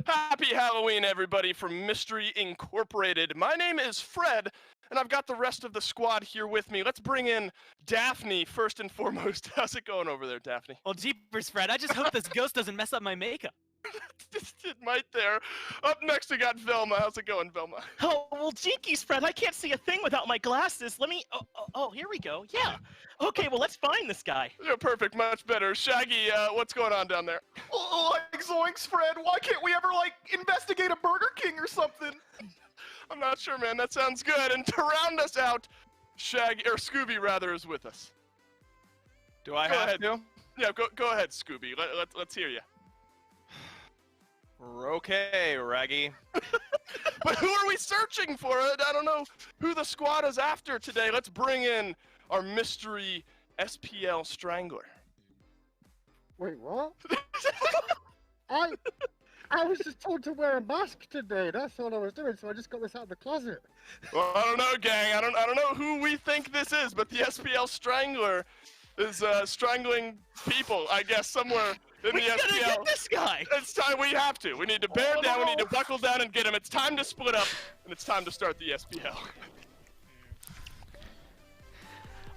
Happy Halloween, everybody, from Mystery Incorporated. My name is Fred, and I've got the rest of the squad here with me. Let's bring in Daphne first and foremost. How's it going over there, Daphne? Well, jeepers, Fred. I just hope this ghost doesn't mess up my makeup. just did Mite there. Up next, we got Velma. How's it going, Velma? Oh, well, jinkies, Fred. I can't see a thing without my glasses. Let me... Oh, here we go. Yeah. Okay, well, let's find this guy. Yeah, perfect. Much better. Shaggy, what's going on down there? Like, zoinks, Fred, why can't we ever, like, investigate a Burger King or something? I'm not sure, man. That sounds good. And to round us out, Scooby, rather, is with us. Do I Go have ahead. to? Yeah, go ahead, Scooby. Let's hear you. Okay, Raggy. But who are we searching for? I don't know who the squad is after today. Let's bring in our mystery SPL Strangler. Wait, what? I was just told to wear a mask today. That's all I was doing, so I just got this out of the closet. Well, I don't know, gang. I don't know who we think this is, but the SPL Strangler is strangling people, I guess, somewhere in the We gotta SPL. get this guy. It's time. We have to. We need to bear down. We need to buckle down and get him. It's time to split up, and it's time to start the SPL.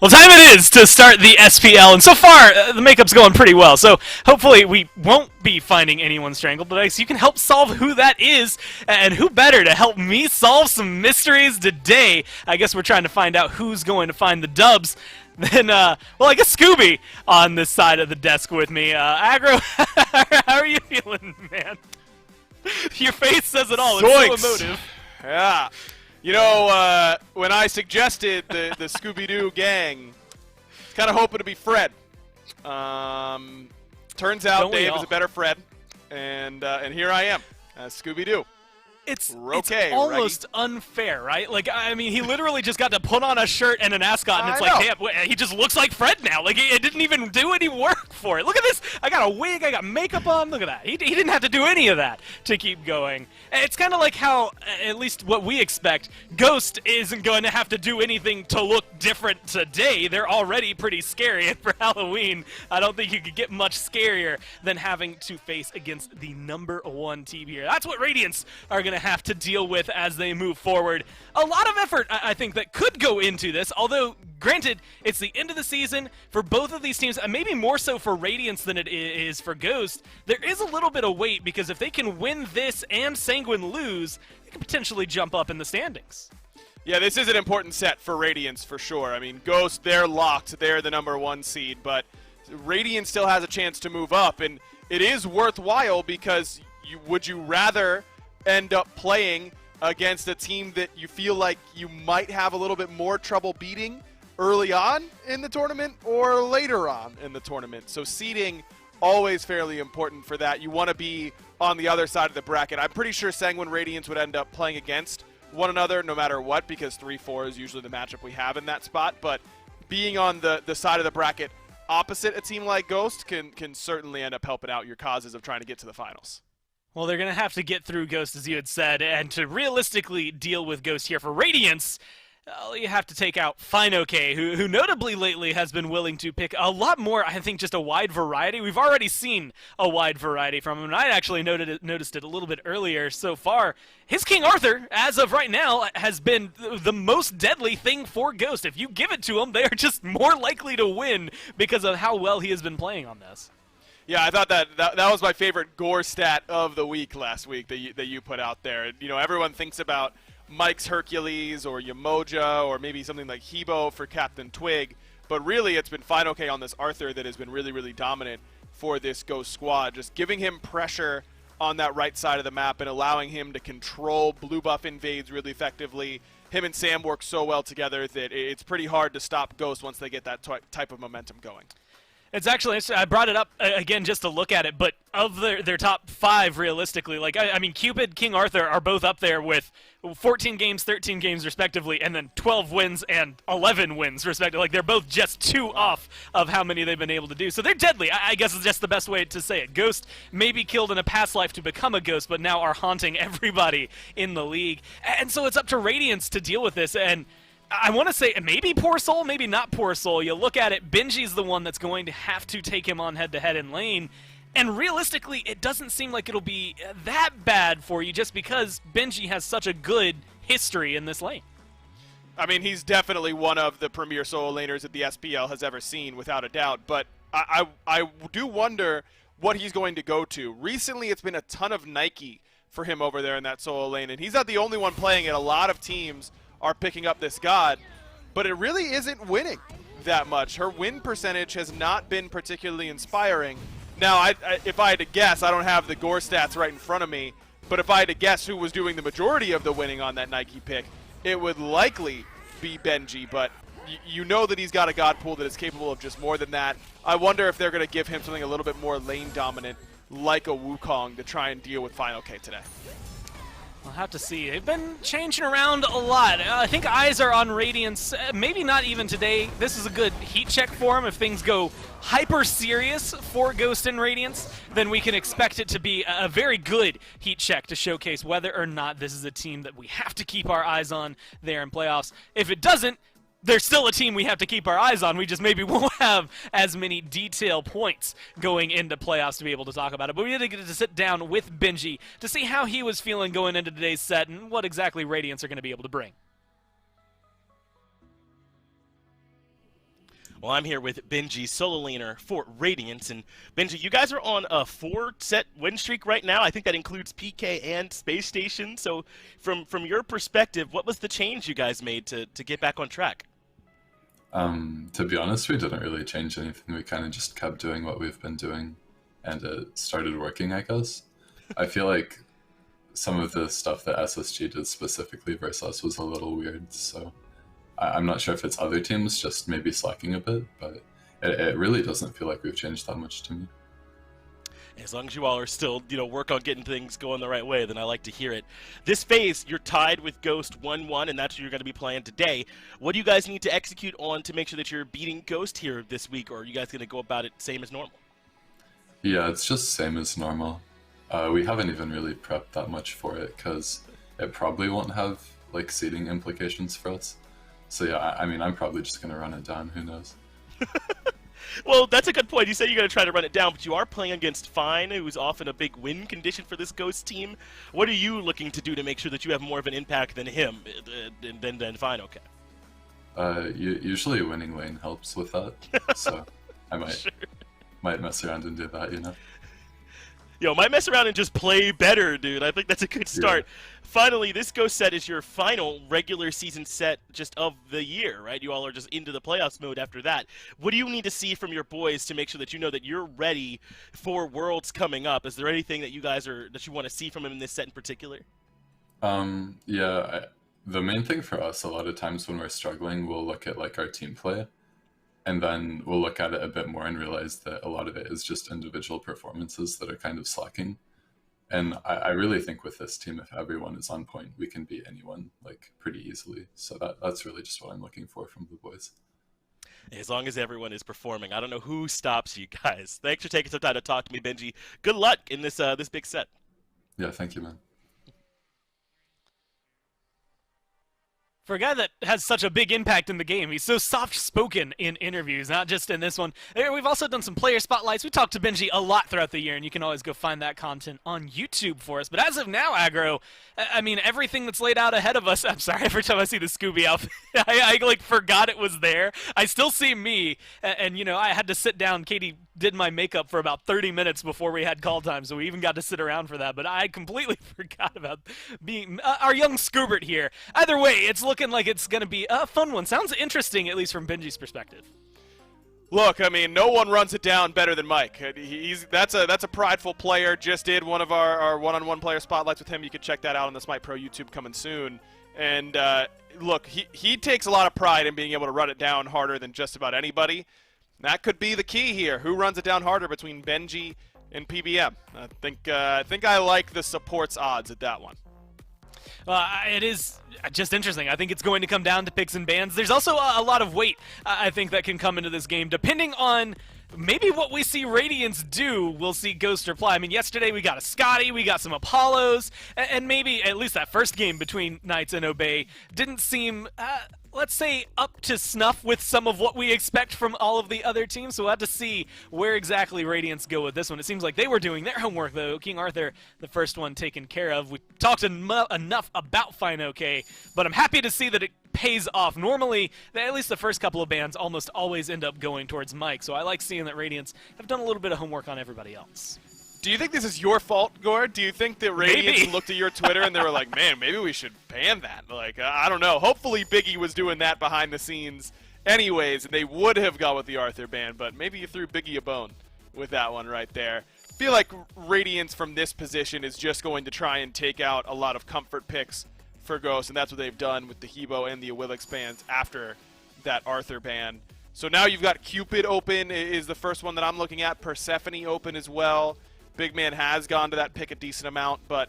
Well, time it is to start the SPL, and so far, the makeup's going pretty well, so hopefully we won't be finding anyone strangled, but you can help solve who that is, and who better to help me solve some mysteries today? I guess we're trying to find out who's going to find the dubs. Then, well, I guess Scooby on this side of the desk with me. Aggro, how are you feeling, man? Your face says it all. It's so emotive. Yeah. You know, when I suggested the Scooby-Doo gang, kind of hoping to be Fred. Turns out Dave is a better Fred, and here I am, Scooby-Doo. It's okay, almost unfair, right? Like, I mean, he literally just got to put on a shirt and an ascot, and it's I like, know. damn, he just looks like Fred now. Like, it didn't even do any work for it. Look at this. I got a wig. I got makeup on. Look at that. He didn't have to do any of that to keep going. It's kind of like how, at least what we expect, Ghost isn't going to have to do anything to look different today. They're already pretty scary, and for Halloween, I don't think you could get much scarier than having to face against the #1 team here. That's what Radiance are going to have to deal with as they move forward. A lot of effort, I think, that could go into this, although, granted, it's the end of the season for both of these teams, and maybe more so for Radiance than it is for Ghost. There is a little bit of weight, because if they can win this and Sanguine lose, they could potentially jump up in the standings. Yeah, this is an important set for Radiance for sure. I mean, Ghost, they're locked. They're the #1 seed, but Radiance still has a chance to move up, and it is worthwhile because would you rather end up playing against a team that you feel like you might have a little bit more trouble beating early on in the tournament or later on in the tournament? So seeding, always fairly important for that. You want to be on the other side of the bracket. I'm pretty sure Sanguine Radiance would end up playing against one another no matter what, because 3-4 is usually the matchup we have in that spot. But being on the side of the bracket opposite a team like Ghost can certainly end up helping out your causes of trying to get to the finals. Well, they're going to have to get through Ghost, as you had said, and to realistically deal with Ghost here for Radiance, you have to take out FineOK, who notably lately has been willing to pick a lot more, I think, just a wide variety. We've already seen a wide variety from him, and I actually noticed it a little bit earlier so far. His King Arthur, as of right now, has been the most deadly thing for Ghost. If you give it to him, they are just more likely to win because of how well he has been playing on this. Yeah, I thought that was my favorite gore stat of the week last week that you put out there. You know, everyone thinks about Mike's Hercules or Yamoja or maybe something like Hebo for Captain Twig, but really it's been FineOK on this Arthur that has been really, really dominant for this Ghost squad, just giving him pressure on that right side of the map and allowing him to control blue buff invades really effectively. Him and Sam work so well together that it's pretty hard to stop Ghost once they get that type of momentum going. It's actually interesting. I brought it up again just to look at it, but of their top 5, realistically, like I mean, Cupid, King Arthur are both up there with 14 games, 13 games respectively, and then 12 wins and 11 wins respectively. Like, they're both just 2 off of how many they've been able to do. So they're deadly. I guess it's just the best way to say it. Ghost maybe killed in a past life to become a ghost, but now are haunting everybody in the league. And so it's up to Radiance to deal with this, and I want to say maybe Poor Soul, maybe not Poor Soul. You look at it, Benji's the one that's going to have to take him on head-to-head in lane. And realistically, it doesn't seem like it'll be that bad for you just because Benji has such a good history in this lane. I mean, he's definitely one of the premier solo laners that the SPL has ever seen, without a doubt. But I do wonder what he's going to go to. Recently, it's been a ton of Nike for him over there in that solo lane, and he's not the only one playing it. A lot of teams are picking up this god, but it really isn't winning that much. Her win percentage has not been particularly inspiring. Now, if I had to guess, I don't have the Gore stats right in front of me, but if I had to guess who was doing the majority of the winning on that Nike pick, it would likely be Benji, but you know that he's got a god pool that is capable of just more than that. I wonder if they're going to give him something a little bit more lane dominant, like a Wukong, to try and deal with Final K today. We'll have to see. They've been changing around a lot. I think eyes are on Radiance. Maybe not even today. This is a good heat check for him. If things go hyper serious for Ghost and Radiance, then we can expect it to be a very good heat check to showcase whether or not this is a team that we have to keep our eyes on there in playoffs. If it doesn't, they're still a team we have to keep our eyes on. We just maybe won't have as many detail points going into playoffs to be able to talk about it. But we did get to sit down with Benji to see how he was feeling going into today's set and what exactly Radiance are going to be able to bring. Well, I'm here with Benji, solo laner for Radiance. And Benji, you guys are on a 4-set win streak right now. I think that includes PK and Space Station. So from your perspective, what was the change you guys made to get back on track? To be honest, we didn't really change anything. We kind of just kept doing what we've been doing, and it started working, I guess. I feel like some of the stuff that SSG did specifically versus us was a little weird, so I'm not sure if it's other teams just maybe slacking a bit, but it really doesn't feel like we've changed that much to me. As long as you all are still, work on getting things going the right way, then I like to hear it. This phase, you're tied with Ghost 1-1, and that's what you're going to be playing today. What do you guys need to execute on to make sure that you're beating Ghost here this week, or are you guys going to go about it same as normal? Yeah, it's just same as normal. We haven't even really prepped that much for it, because it probably won't have, like, seeding implications for us. So yeah, I mean, I'm probably just going to run it down, who knows? Well, that's a good point. You say you're going to try to run it down, but you are playing against Fine, who's often a big win condition for this Ghost team. What are you looking to do to make sure that you have more of an impact than him, than Fine? Okay. Usually winning lane helps with that, so I might mess around and do that, Might mess around and just play better, dude. I think that's a good start. Yeah. Finally, this Ghost set is your final regular season set just of the year, right? You all are just into the playoffs mode after that. What do you need to see from your boys to make sure that you know that you're ready for Worlds coming up? Is there anything that you want to see from them in this set in particular? Yeah, the main thing for us, a lot of times when we're struggling, we'll look at like our team play, and then we'll look at it a bit more and realize that a lot of it is just individual performances that are kind of slacking. And I really think with this team, if everyone is on point, we can beat anyone like pretty easily. So that's really just what I'm looking for from the boys. As long as everyone is performing, I don't know who stops you guys. Thanks for taking some time to talk to me, Benji. Good luck in this big set. Yeah, thank you, man. For a guy that has such a big impact in the game, he's so soft-spoken in interviews, not just in this one. We've also done some player spotlights. We talked to Benji a lot throughout the year, and you can always go find that content on YouTube for us. But as of now, Aggro, I mean, everything that's laid out ahead of us, I'm sorry, every time I see the Scooby outfit, I like forgot it was there. I still see me, and I had to sit down. Katie did my makeup for about 30 minutes before we had call time, so we even got to sit around for that. But I completely forgot about being our young Scoobert here. Either way, it's looking like it's going to be a fun one. Sounds interesting, at least from Benji's perspective. Look, I mean, no one runs it down better than Mike. That's a prideful player. Just did one of our one-on-one player spotlights with him. You can check that out on the SMITE Pro YouTube coming soon. And look, he takes a lot of pride in being able to run it down harder than just about anybody. That could be the key here. Who runs it down harder between Benji and PBM? I think I like the supports odds at that one. It is just interesting. I think it's going to come down to picks and bans. There's also a lot of weight, I think, that can come into this game, depending on maybe what we see Radiance do. We'll see Ghost reply. I mean, yesterday we got a Scotty, we got some Apollos, and maybe at least that first game between Knights and Obey didn't seem let's say, up to snuff with some of what we expect from all of the other teams. So we'll have to see where exactly Radiance go with this one. It seems like they were doing their homework, though. King Arthur, the first one taken care of. We talked enough about Fine OK, but I'm happy to see that it pays off. Normally, at least the first couple of bans almost always end up going towards Mike, so I like seeing that Radiance have done a little bit of homework on everybody else. Do you think this is your fault, Gore? Do you think that Radiance looked at your Twitter and they were like, man, maybe we should ban that? Like, I don't know. Hopefully Biggie was doing that behind the scenes anyways, and they would have gone with the Arthur ban, but maybe you threw Biggie a bone with that one right there. I feel like Radiance from this position is just going to try and take out a lot of comfort picks for Ghost, and that's what they've done with the Hebo and the Awilix bans after that Arthur ban. So now you've got Cupid open is the first one that I'm looking at. Persephone open as well. Big Man has gone to that pick a decent amount, but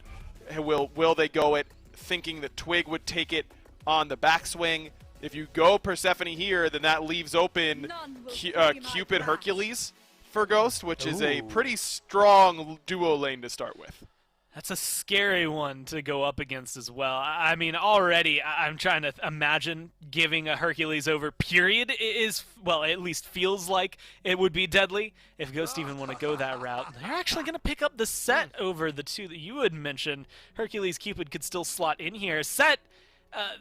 will they go it thinking that Twig would take it on the backswing? If you go Persephone here, then that leaves open Cupid Hercules for Ghost, which is a pretty strong duo lane to start with. That's a scary one to go up against as well. I mean, already I'm trying to imagine giving a Hercules over period is, well, at least feels like it would be deadly if Ghost even want to go that route. They're actually going to pick up the Set over the two that you had mentioned. Hercules Cupid could still slot in here. Set,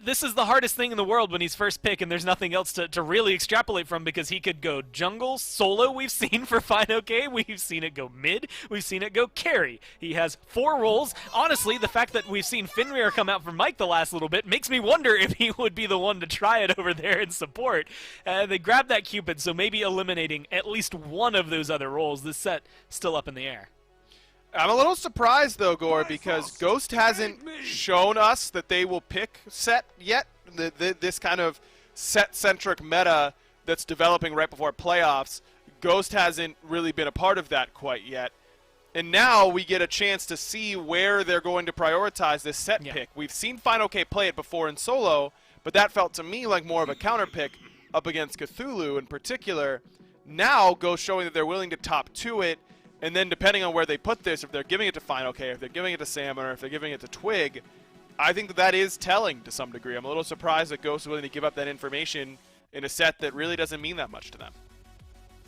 this is the hardest thing in the world when he's first pick and there's nothing else to really extrapolate from, because he could go jungle, solo, we've seen for Fine OK, we've seen it go mid, we've seen it go carry. He has 4 roles. Honestly, the fact that we've seen Fenrir come out from Mike the last little bit makes me wonder if he would be the one to try it over there in support. They grabbed that Cupid, so maybe eliminating at least one of those other roles. This Set still up in the air. I'm a little surprised, though, Gore, because Ghost hasn't shown us that they will pick Set yet. This kind of Set-centric meta that's developing right before playoffs, Ghost hasn't really been a part of that quite yet. And now we get a chance to see where they're going to prioritize this Set pick. We've seen Fine OK play it before in solo, but that felt to me like more of a counter pick up against Cthulhu in particular. Now Ghost showing that they're willing to top 2 it. And then depending on where they put this, if they're giving it to Fine OK, if they're giving it to Salmon, or if they're giving it to Twig, I think that is telling to some degree. I'm a little surprised that Ghost is willing to give up that information in a set that really doesn't mean that much to them.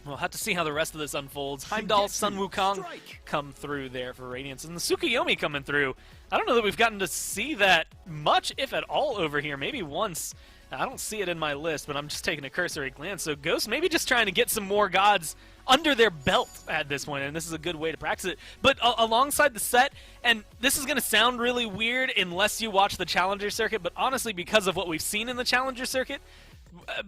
We'll have to see how the rest of this unfolds. Heimdall, Sun Wukong come through there for Radiance, and the Tsukuyomi coming through. I don't know that we've gotten to see that much, if at all, over here. Maybe once. I don't see it in my list, but I'm just taking a cursory glance. So Ghost maybe just trying to get some more gods under their belt at this point, and this is a good way to practice it. But alongside the Set, and this is going to sound really weird unless you watch the Challenger Circuit, but honestly, because of what we've seen in the Challenger Circuit,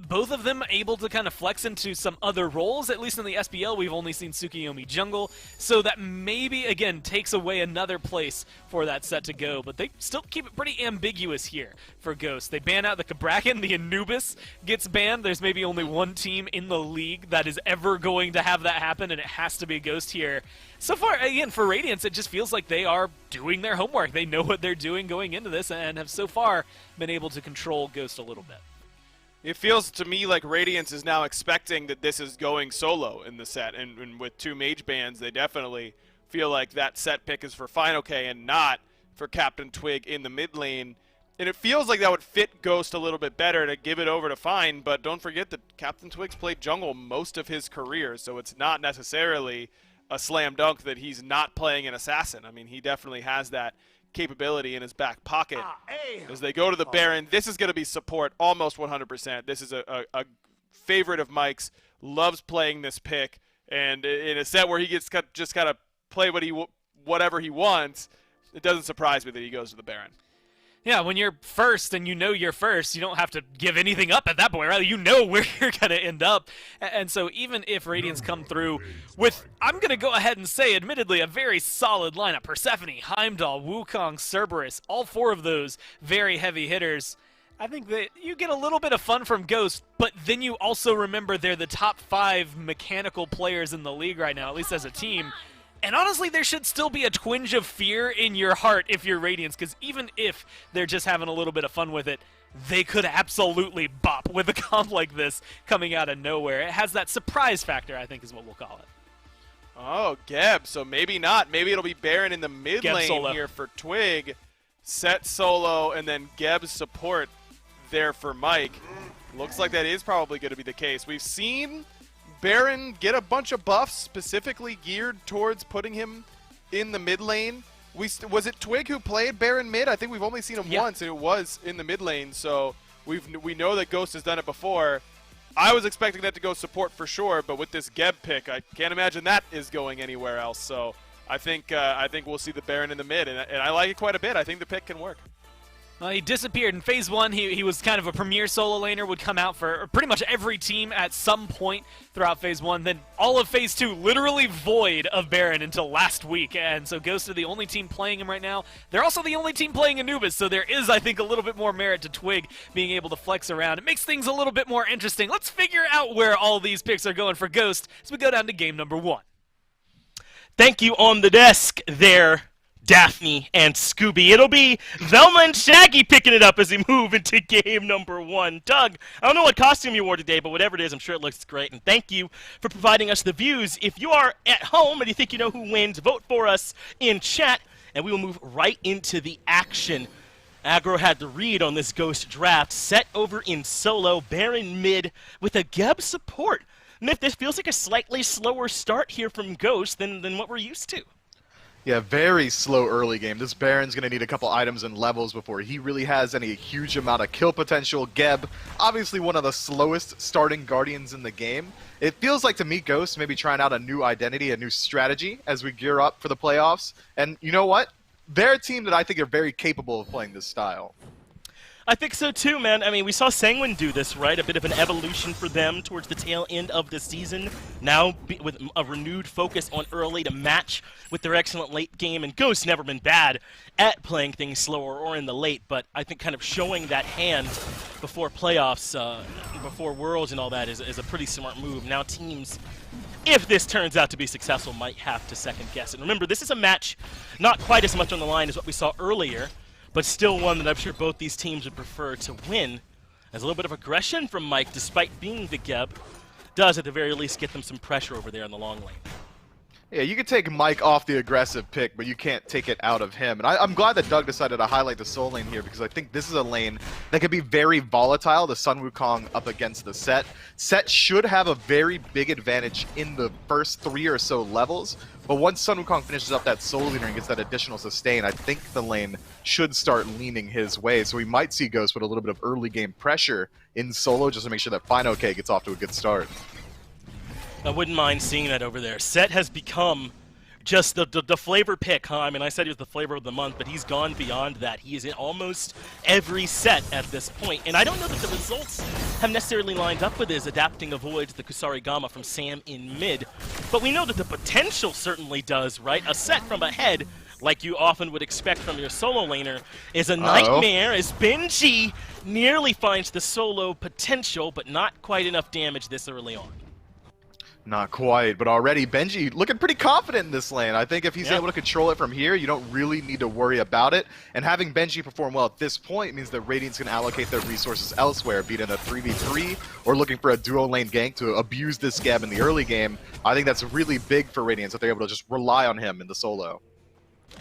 both of them able to kind of flex into some other roles. At least in the SPL, we've only seen Tsukuyomi jungle, so that maybe, again, takes away another place for that Set to go, but they still keep it pretty ambiguous here for Ghost. They ban out the Kabrakan, the Anubis gets banned. There's maybe only one team in the league that is ever going to have that happen, and it has to be Ghost here. So far, again, for Radiance, it just feels like they are doing their homework. They know what they're doing going into this, and have so far been able to control Ghost a little bit. It feels to me like Radiance is now expecting that this is going solo in the set, and with 2 mage bans, they definitely feel like that Set pick is for Fine OK and not for Captain Twig in the mid lane. And it feels like that would fit Ghost a little bit better to give it over to Fine, but don't forget that Captain Twig's played jungle most of his career, so it's not necessarily a slam dunk that he's not playing an assassin. I mean, he definitely has that capability in his back pocket. As they go to the Baron, this is going to be support almost 100%. This is a favorite of Mike's, loves playing this pick, and in a set where he gets just kind of play whatever he wants, it doesn't surprise me that he goes to the Baron. Yeah, when you're first and you know you're first, you don't have to give anything up at that point, right? You know where you're going to end up. And so even if Radiance come through with, I'm going to go ahead and say, admittedly, a very solid lineup. Persephone, Heimdall, Wukong, Cerberus, all 4 of those very heavy hitters. I think that you get a little bit of fun from Ghost, but then you also remember they're the top 5 mechanical players in the league right now, at least as a team. And honestly, there should still be a twinge of fear in your heart if you're Radiance, because even if they're just having a little bit of fun with it, they could absolutely bop with a comp like this coming out of nowhere. It has that surprise factor, I think is what we'll call it. Oh, Geb, so maybe not. Maybe it'll be Baron in the mid lane here for Twig. Set solo, and then Geb's support. there for Mike. Looks like that is probably going to be the case. We've seen Baron get a bunch of buffs specifically geared towards putting him in the mid lane. Was it Twig who played Baron mid? I think we've only seen him once, and it was in the mid lane, so we know that Ghost has done it before. I was expecting that to go support for sure, but with this Geb pick, I can't imagine that is going anywhere else. So I think we'll see the Baron in the mid, and I like it quite a bit. I think the pick can work. Well, he disappeared in Phase 1. He was kind of a premier solo laner, would come out for pretty much every team at some point throughout Phase 1. Then all of Phase 2 literally void of Baron until last week. And so Ghost are the only team playing him right now. They're also the only team playing Anubis, so there is, I think, a little bit more merit to Twig being able to flex around. It makes things a little bit more interesting. Let's figure out where all these picks are going for Ghost as we go down to game number 1. Thank you on the desk there, Daphne and Scooby. It'll be Velma and Shaggy picking it up as we move into game number 1. Doug, I don't know what costume you wore today, but whatever it is, I'm sure it looks great. And thank you for providing us the views. If you are at home and you think you know who wins, vote for us in chat, and we will move right into the action. Aggro had the read on this Ghost draft. Set over in solo, Baron mid with a Geb support. Myth, this feels like a slightly slower start here from Ghost than what we're used to. Yeah, very slow early game. This Baron's going to need a couple items and levels before he really has any huge amount of kill potential. Geb, obviously one of the slowest starting Guardians in the game. It feels like to me, Ghost maybe trying out a new identity, a new strategy as we gear up for the playoffs. And you know what? They're a team that I think are very capable of playing this style. I think so too, man. I mean, we saw Sanguine do this, right? A bit of an evolution for them towards the tail end of the season. Now, with a renewed focus on early to match with their excellent late game. And Ghost's never been bad at playing things slower or in the late, but I think kind of showing that hand before playoffs, before Worlds and all that is a pretty smart move. Now teams, if this turns out to be successful, might have to second guess it. Remember, this is a match not quite as much on the line as what we saw earlier, but still one that I'm sure both these teams would prefer to win. As a little bit of aggression from Mike, despite being the Geb, does at the very least get them some pressure over there in the long lane. Yeah, you can take Mike off the aggressive pick, but you can't take it out of him. And I'm glad that Doug decided to highlight the Soul lane here, because I think this is a lane that could be very volatile, the Sun Wukong up against the Set. Set should have a very big advantage in the first 3 or so levels, but once Sun Wukong finishes up that Soul leader and gets that additional sustain, I think the lane should start leaning his way. So we might see Ghost put a little bit of early game pressure in solo just to make sure that Fino K gets off to a good start. I wouldn't mind seeing that over there. Set has become just the flavor pick, huh? I mean, I said he was the flavor of the month, but he's gone beyond that. He is in almost every set at this point. And I don't know that the results have necessarily lined up with his adapting avoids the Kusarigama from Sam in mid, but we know that the potential certainly does, right? A set from ahead, like you often would expect from your solo laner, is a nightmare as Benji nearly finds the solo potential, but not quite enough damage this early on. Not quite, but already Benji looking pretty confident in this lane. I think if he's able to control it from here, you don't really need to worry about it. And having Benji perform well at this point means that Radiant's can allocate their resources elsewhere, be it in a 3v3 or looking for a duo lane gank to abuse this Geb in the early game. I think that's really big for Radiance that they're able to just rely on him in the solo.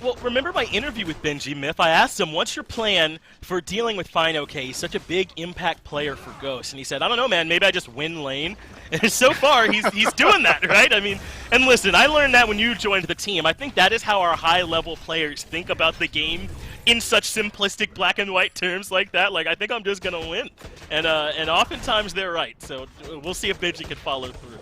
Well, remember my interview with Benji, Myth? I asked him, what's your plan for dealing with Fino K? He's such a big impact player for Ghost. And he said, I don't know, man, maybe I just win lane. And so far, he's doing that, right? I mean, and listen, I learned that when you joined the team. I think that is how our high-level players think about the game in such simplistic black and white terms like that. Like, I think I'm just going to win. And oftentimes they're right. So we'll see if Benji can follow through.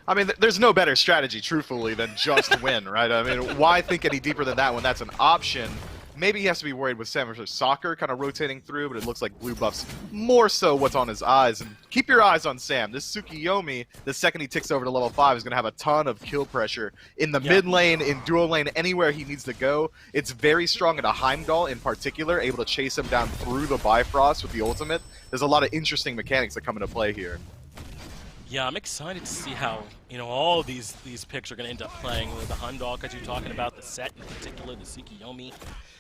I mean, there's no better strategy, truthfully, than just win, right? I mean, why think any deeper than that when that's an option? Maybe he has to be worried with Sam versus Soccer kind of rotating through, but it looks like blue buffs more so what's on his eyes. And keep your eyes on Sam. This Tsukiyomi, the second he ticks over to level 5, is going to have a ton of kill pressure in the mid lane, in dual lane, anywhere he needs to go. It's very strong at a Heimdall in particular, able to chase him down through the Bifrost with the ultimate. There's a lot of interesting mechanics that come into play here. Yeah, I'm excited to see how, you know, all of these picks are going to end up playing. The Heimdall, because you're talking about the Set in particular, the Tsukiyomi,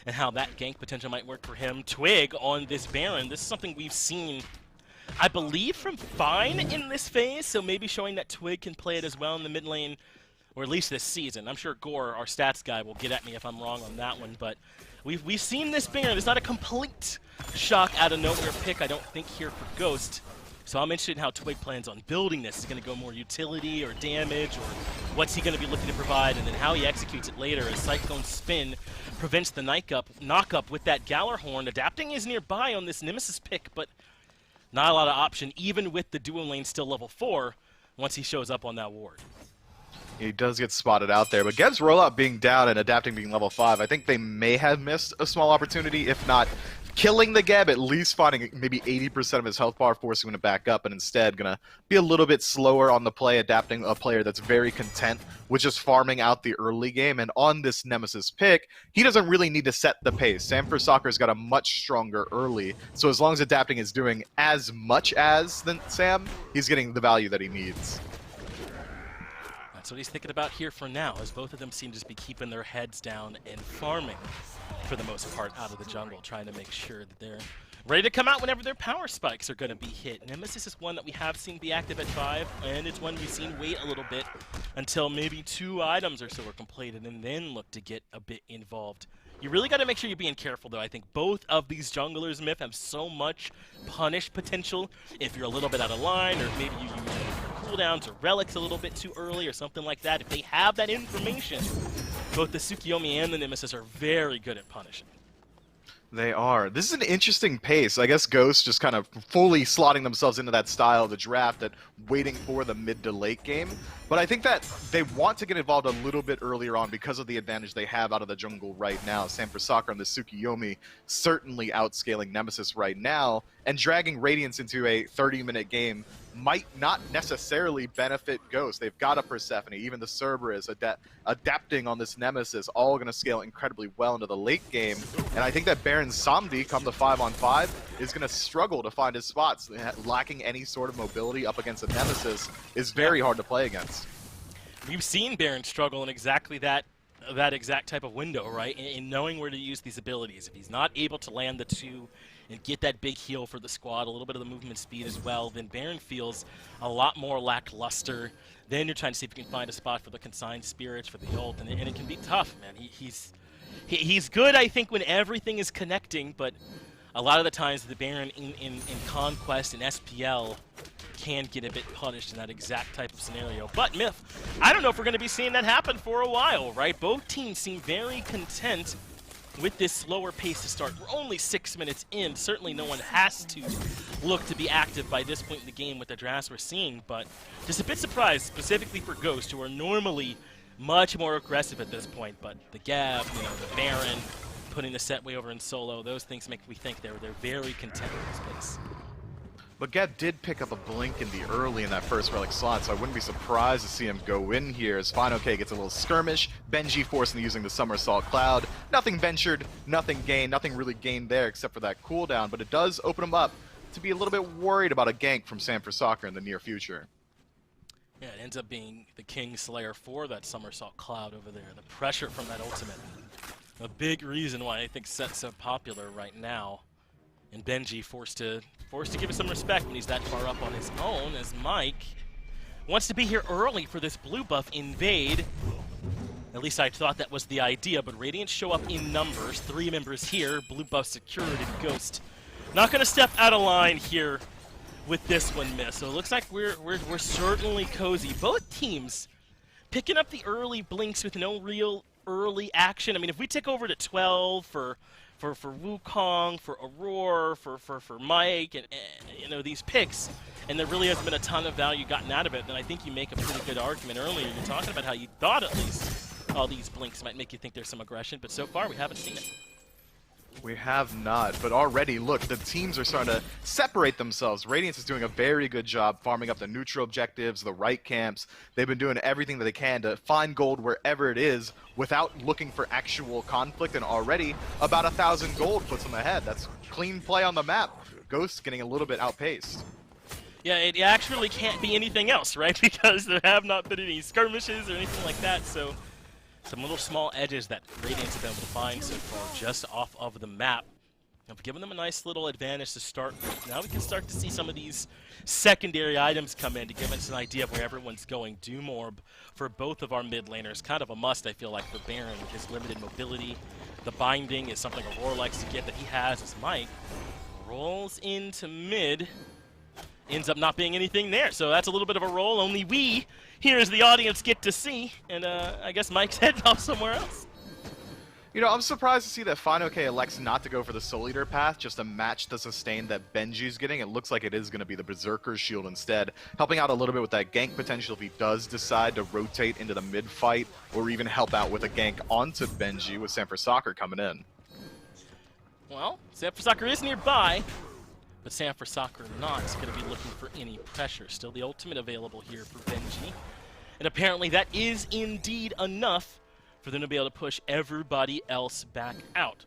and how that gank potential might work for him. Twig on this Baron, this is something we've seen, I believe, from Fine in this phase, so maybe showing that Twig can play it as well in the mid lane or at least this season. I'm sure Gore, our stats guy, will get at me if I'm wrong on that one, but we've seen this Baron. It's not a complete shock out of nowhere pick, I don't think, here for Ghost. So I'm interested in how Twig plans on building this. Is he going to go more utility or damage, or what's he going to be looking to provide, and then how he executes it later as Cyclone Spin prevents the knock-up with that Gallarhorn. Adapting is nearby on this Nemesis pick, but not a lot of option, even with the duo lane still level 4, once he shows up on that ward. He does get spotted out there, but Geb's rollout being down and adapting being level 5, I think they may have missed a small opportunity, if not killing the Geb, at least finding maybe 80% of his health bar, forcing him to back up, and instead gonna be a little bit slower on the play, adapting a player that's very content with just farming out the early game. And on this Nemesis pick, he doesn't really need to set the pace. Sanford Soccer's got a much stronger early, so as long as adapting is doing as much as than Sam, he's getting the value that he needs. That's what he's thinking about here for now, as both of them seem to just be keeping their heads down and farming, for the most part, out of the jungle, trying to make sure that they're ready to come out whenever their power spikes are going to be hit. Nemesis is one that we have seen be active at 5, and it's one we've seen wait a little bit until maybe 2 items or so are completed, and then look to get a bit involved. You really got to make sure you're being careful, though. I think both of these junglers, Myth, have so much punish potential. If you're a little bit out of line, or maybe you use your cooldowns or relics a little bit too early or something like that, if they have that information, both the Tsukiyomi and the Nemesis are very good at punishing. They are. This is an interesting pace. I guess Ghost just kind of fully slotting themselves into that style of the draft, that waiting for the mid to late game. But I think that they want to get involved a little bit earlier on because of the advantage they have out of the jungle right now. Sanford Soccer and the Tsukiyomi certainly outscaling Nemesis right now, and dragging Radiance into a 30-minute game might not necessarily benefit Ghost. They've got a Persephone, even the Cerberus adapting on this Nemesis, all going to scale incredibly well into the late game. And I think that Baron Samdi, come to 5-on-5, is going to struggle to find his spots. Lacking any sort of mobility up against a Nemesis is very hard to play against. We've seen Baron struggle in exactly that exact type of window, right? In knowing where to use these abilities. If he's not able to land the 2 and get that big heal for the squad, a little bit of the movement speed as well, then Baron feels a lot more lackluster. Then you're trying to see if you can find a spot for the Consigned Spirits, for the ult, and it can be tough, man. He's good, I think, when everything is connecting, but a lot of the times the Baron in Conquest and SPL can get a bit punished in that exact type of scenario. But Myth, I don't know if we're going to be seeing that happen for a while, right? Both teams seem very content with this slower pace to start. We're only 6 minutes in. Certainly no one has to look to be active by this point in the game with the drafts we're seeing, but just a bit surprised, specifically for Ghost, who are normally much more aggressive at this point. But the Gab, the Baron, putting the set way over in solo, those things make me think they're very content with this pace. But Geb did pick up a blink in the early in that first relic slot, so I wouldn't be surprised to see him go in here as FineOK gets a little skirmish. Benji forcing using the Somersault Cloud. Nothing ventured, nothing gained, nothing really gained there except for that cooldown, but it does open him up to be a little bit worried about a gank from Sanford Soccer in the near future. Yeah, it ends up being the King Slayer for that Somersault Cloud over there. The pressure from that ultimate. A big reason why I think Set's so popular right now. And Benji forced to give it some respect when he's that far up on his own, as Mike wants to be here early for this blue buff invade. At least I thought that was the idea, but Radiant show up in numbers. 3 members here, blue buff secured, and Ghost not going to step out of line here with this one, Miss. So it looks like we're certainly cozy. Both teams picking up the early blinks with no real early action. I mean, if we tick over to 12 for Wukong, for Aurora, for Mike, and these picks, and there really hasn't been a ton of value gotten out of it, then I think you make a pretty good argument earlier. You're talking about how you thought at least all these blinks might make you think there's some aggression, but so far we haven't seen it. We have not, but already, look, the teams are starting to separate themselves. Radiance is doing a very good job farming up the neutral objectives, the right camps. They've been doing everything that they can to find gold wherever it is without looking for actual conflict, and already about 1,000 gold puts them ahead. That's clean play on the map. Ghost getting a little bit outpaced. Yeah, it actually can't be anything else, right? Because there have not been any skirmishes or anything like that, so some little small edges that Radiance have been able to find so far just off of the map. I've given them a nice little advantage to start with. Now we can start to see some of these secondary items come in to give us an idea of where everyone's going. Doom Orb for both of our mid laners, kind of a must, I feel like, for Baron with his limited mobility. The binding is something Aurora likes to get that he has as Mike. Rolls into mid. Ends up not being anything there, so that's a little bit of a roll only we here as the audience get to see, and I guess Mike's heading off somewhere else. You know, I'm surprised to see that FineOK elects not to go for the Soul Eater path, just to match the sustain that Benji's getting. It looks like it is going to be the Berserker's Shield instead, helping out a little bit with that gank potential if he does decide to rotate into the mid fight, or even help out with a gank onto Benji with Sanford Soccer coming in. Well, Sanford Soccer is nearby, but Sanford Soccer not going to be looking for any pressure. Still the ultimate available here for Benji, and apparently that is indeed enough for them to be able to push everybody else back out.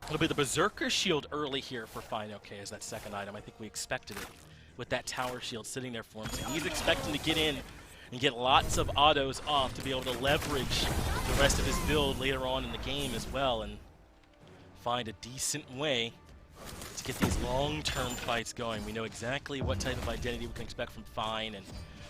It'll be the Berserker Shield early here for FineOK as that second item. I think we expected it with that Tower Shield sitting there for him. So he's expecting to get in and get lots of autos off to be able to leverage the rest of his build later on in the game as well and find a decent way to get these long-term fights going. We know exactly what type of identity we can expect from Fine and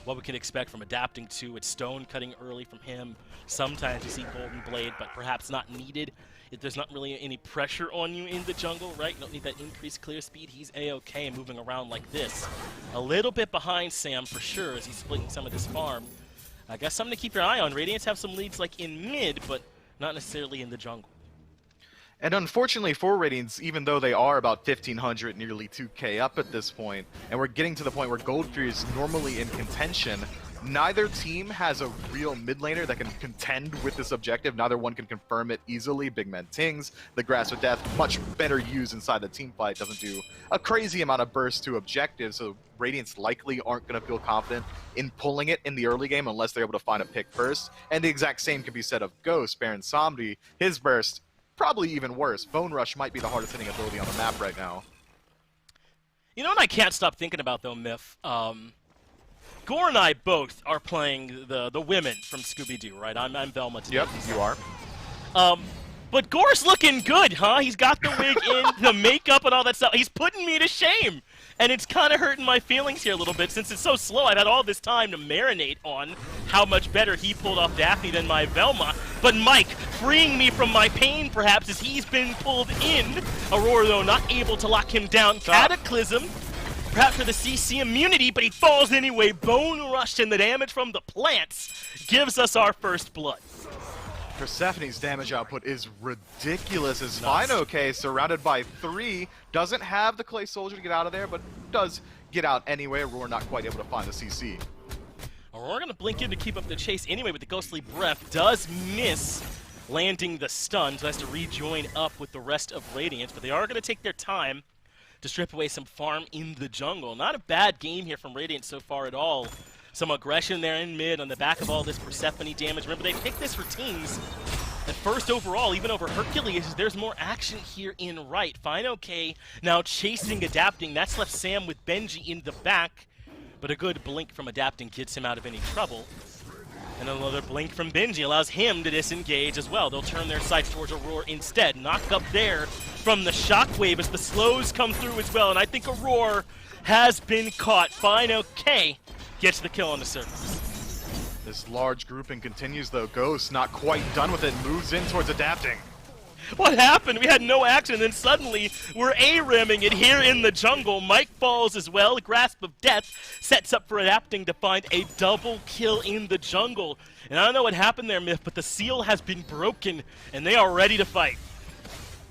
what we can expect from adapting to. It's stone cutting early from him. Sometimes you see Golden Blade, but perhaps not needed if there's not really any pressure on you in the jungle, right? You don't need that increased clear speed. He's A-okay moving around like this. A little bit behind Sam for sure as he's splitting some of this farm. I guess something to keep your eye on. Radiance have some leads like in mid, but not necessarily in the jungle. And unfortunately for Radiance, even though they are about 1,500, nearly 2k up at this point, and we're getting to the point where Gold Fury is normally in contention, neither team has a real mid laner that can contend with this objective. Neither one can confirm it easily. Big Man Tings, the Grasp of Death, much better used inside the team fight. Doesn't do a crazy amount of burst to objectives, so Radiance likely aren't going to feel confident in pulling it in the early game unless they're able to find a pick first. And the exact same can be said of Ghost, Baron Samdi. His burst, probably even worse. Bone Rush might be the hardest hitting ability on the map right now. You know what I can't stop thinking about though, Myth? Gore and I both are playing the women from Scooby-Doo, right? I'm Velma today. Yep, you are. But Gore's looking good, huh? He's got the wig in, the makeup and all that stuff. He's putting me to shame. And it's kind of hurting my feelings here a little bit since it's so slow. I've had all this time to marinate on how much better he pulled off Daphne than my Velma. But Mike, freeing me from my pain perhaps as he's been pulled in. Aurora, though, not able to lock him down. Cataclysm, perhaps for the CC immunity, but he falls anyway. Bone Rush and the damage from the plants gives us our first blood. Persephone's damage output is ridiculous as FineOK, surrounded by 3, doesn't have the Clay Soldier to get out of there, but does get out anyway. Aurora not quite able to find the CC. Aurora gonna blink in to keep up the chase anyway, but the Ghostly Breath does miss landing the stun, so has to rejoin up with the rest of Radiance, but they are gonna take their time to strip away some farm in the jungle. Not a bad game here from Radiance so far at all. Some aggression there in mid on the back of all this Persephone damage. Remember, they picked this for teams. At first overall, even over Hercules, there's more action here in right. FineOK now chasing, adapting. That's left Sam with Benji in the back. But a good blink from adapting gets him out of any trouble. And another blink from Benji allows him to disengage as well. They'll turn their sights towards Aurora instead. Knocked up there from the shockwave as the slows come through as well. And I think Aurora has been caught. FineOK gets the kill on the surface. This large grouping continues though. Ghost not quite done with it, moves in towards adapting. What happened? We had no action, and then suddenly we're A-ramming it here in the jungle. Mike falls as well. Grasp of Death sets up for adapting to find a double kill in the jungle. And I don't know what happened there, Myth, but the seal has been broken, and they are ready to fight.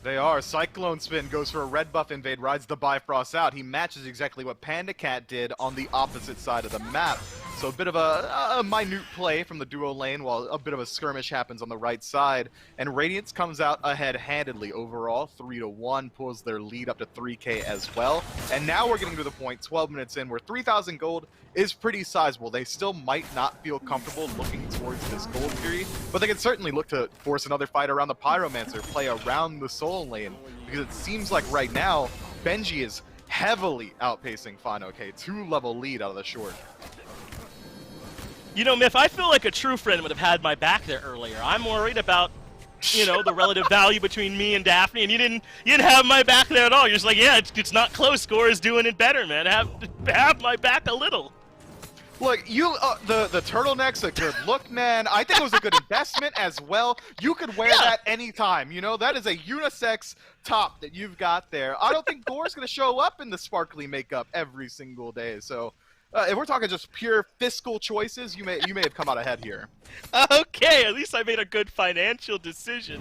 They are. Cyclone Spin goes for a red buff invade, rides the Bifrost out. He matches exactly what Panda Cat did on the opposite side of the map. So a bit of a minute play from the duo lane while a bit of a skirmish happens on the right side. And Radiance comes out ahead handedly overall, 3-1, pulls their lead up to 3k as well. And now we're getting to the point, 12 minutes in, where 3,000 gold is pretty sizable. They still might not feel comfortable looking towards this Gold Fury, but they can certainly look to force another fight around the Pyromancer, play around the Soul lane, because it seems like right now, Benji is heavily outpacing FineOK, 2-level lead out of the short. You know, Myth, I feel like a true friend would have had my back there earlier. I'm worried about you know, the relative value between me and Daphne, and you didn't have my back there at all. You're just like, yeah, it's not close. Score is doing it better, man. Have my back a little. Look, you the turtleneck's a good look, man. I think it was a good investment as well. You could wear that anytime, you know? That is a unisex top that you've got there. I don't think Gore's going to show up in the sparkly makeup every single day. So, if we're talking just pure fiscal choices, you may have come out ahead here. Okay, at least I made a good financial decision.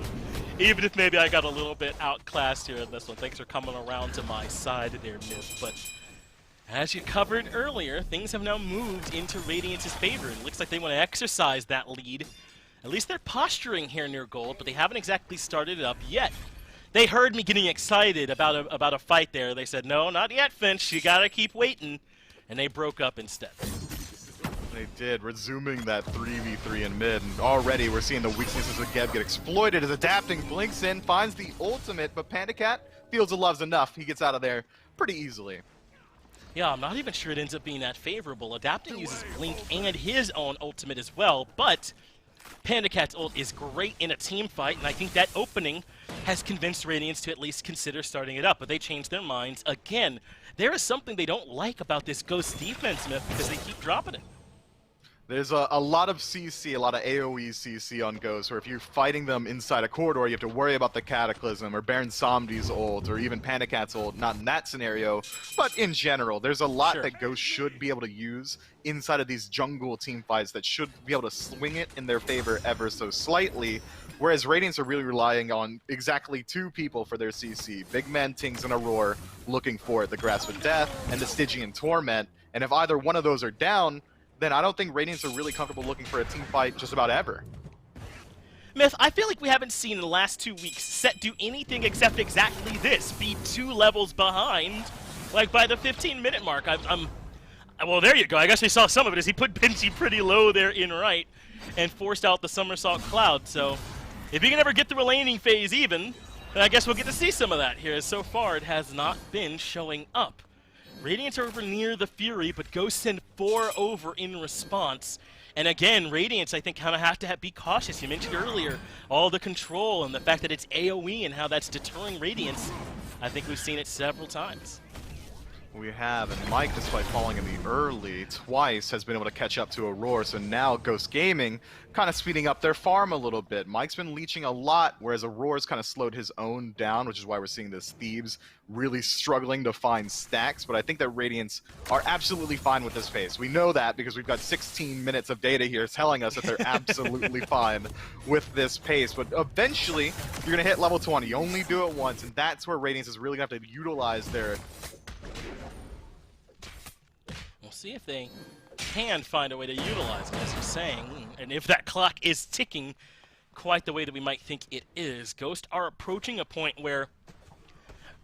Even if maybe I got a little bit outclassed here in this one. Thanks for coming around to my side there, Myth. But as you covered earlier, things have now moved into Radiance's favor. It looks like they want to exercise that lead. At least they're posturing here near gold, but they haven't exactly started it up yet. They heard me getting excited about a fight there. They said, no, not yet, Finch. You gotta keep waiting. And they broke up instead. They did, resuming that 3v3 in mid, and already we're seeing the weaknesses of Geb get exploited as Adapting blinks in, finds the ultimate, but PandaCat feels the love's enough. He gets out of there pretty easily. Yeah, I'm not even sure it ends up being that favorable. Adapting uses Blink and his own ultimate as well, but PandaCat's ult is great in a team fight, and I think that opening has convinced Radiance to at least consider starting it up, but they changed their minds again. There is something they don't like about this Ghost defense, Myth, because they keep dropping it. There's a lot of CC, a lot of AoE CC on Ghost, where if you're fighting them inside a corridor, you have to worry about the Cataclysm, or Baron Samdi's ult, or even PandaCat's ult, not in that scenario, but in general. There's a lot that Ghost should be able to use inside of these jungle team fights that should be able to swing it in their favor ever so slightly, whereas Radiance are really relying on exactly two people for their CC. Big Man, Tings, and Aurora looking for it, the Grasp of Death and the Stygian Torment, and if either one of those are down, then I don't think Radiance are really comfortable looking for a team fight just about ever. Myth, I feel like we haven't seen in the last 2 weeks Set do anything except exactly this, be 2 levels behind, like by the 15-minute mark. Well, there you go. I guess we saw some of it as he put Benji pretty low there in right and forced out the Somersault Cloud. So if he can ever get through a laning phase even, then I guess we'll get to see some of that here, as so far it has not been showing up. Radiance are over near the Fury, but Ghost send 4 over in response. And again, Radiance, I think, kind of have to be cautious. You mentioned earlier all the control and the fact that it's AoE and how that's deterring Radiance. I think we've seen it several times. We have, and Mike, despite falling in the early twice, has been able to catch up to Aurora, so now Ghost Gaming kind of speeding up their farm a little bit. Mike's been leeching a lot, whereas Aurora's kind of slowed his own down, which is why we're seeing this Thieves really struggling to find stacks, but I think that Radiance are absolutely fine with this pace. We know that because we've got 16 minutes of data here telling us that they're absolutely fine with this pace, but eventually you're going to hit level 20. You only do it once, and that's where Radiance is really going to have to utilize their... We'll see if they can find a way to utilize it, as you're saying, and if that clock is ticking quite the way that we might think it is. Ghost are approaching a point where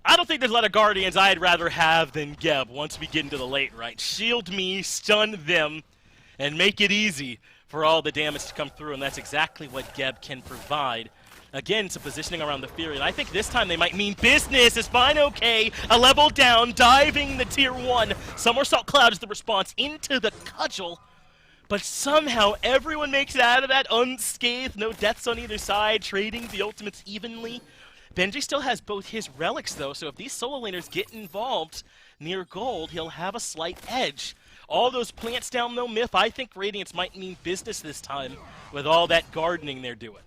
I don't think there's a lot of Guardians I'd rather have than Geb once we get into the late, right? Shield me, stun them, and make it easy for all the damage to come through, and that's exactly what Geb can provide. Again, some positioning around the Fury, and I think this time they might mean business. It's fine, okay. A level down, diving the tier 1. Somersault Cloud is the response into the Cudgel, but somehow everyone makes it out of that unscathed. No deaths on either side, trading the ultimates evenly. Benji still has both his relics, though, so if these solo laners get involved near gold, he'll have a slight edge. All those plants down, though, Myth, I think Radiance might mean business this time with all that gardening they're doing.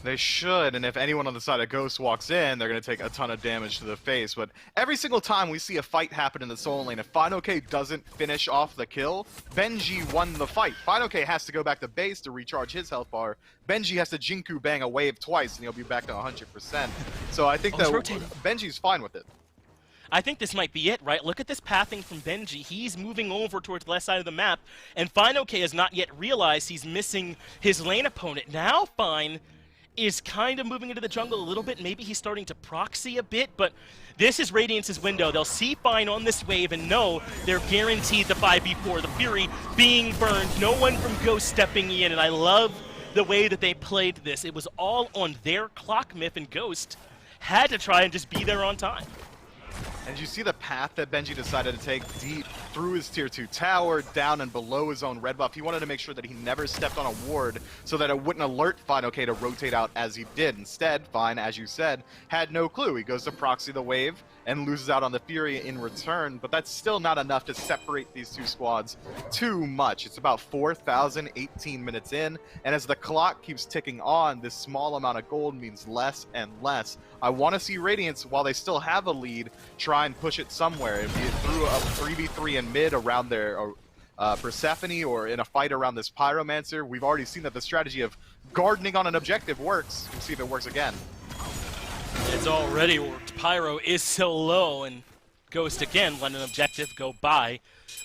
They should, and if anyone on the side of Ghost walks in, they're going to take a ton of damage to the face. But every single time we see a fight happen in the solo lane, if FineOK doesn't finish off the kill, Benji won the fight. FineOK has to go back to base to recharge his health bar. Benji has to Jinku bang a wave twice, and he'll be back to 100%. So I think that Benji's fine with it. I think this might be it, right? Look at this pathing from Benji. He's moving over towards the left side of the map, and FineOK has not yet realized he's missing his lane opponent. Now Fine is kind of moving into the jungle a little bit. Maybe he's starting to proxy a bit, but this is Radiance's window. They'll see Fine on this wave and know they're guaranteed the 5v4. The Fury being burned, no one from Ghost stepping in, and I love the way that they played this. It was all on their clock, Myth, and Ghost had to try and just be there on time. And you see the path that Benji decided to take deep through his tier 2 tower, down and below his own red buff. He wanted to make sure that he never stepped on a ward so that it wouldn't alert Fine OK to rotate out as he did. Instead, Fine, as you said, had no clue. He goes to proxy the wave and loses out on the Fury in return, but that's still not enough to separate these two squads too much. It's about 4,018 minutes in, and as the clock keeps ticking on, this small amount of gold means less and less. I want to see Radiance, while they still have a lead, try and push it somewhere. Be it through a 3v3 in mid around their Persephone, or in a fight around this Pyromancer. We've already seen that the strategy of gardening on an objective works. We'll see if it works again. It's already worked. Pyro is so low, and Ghost again let an objective go by,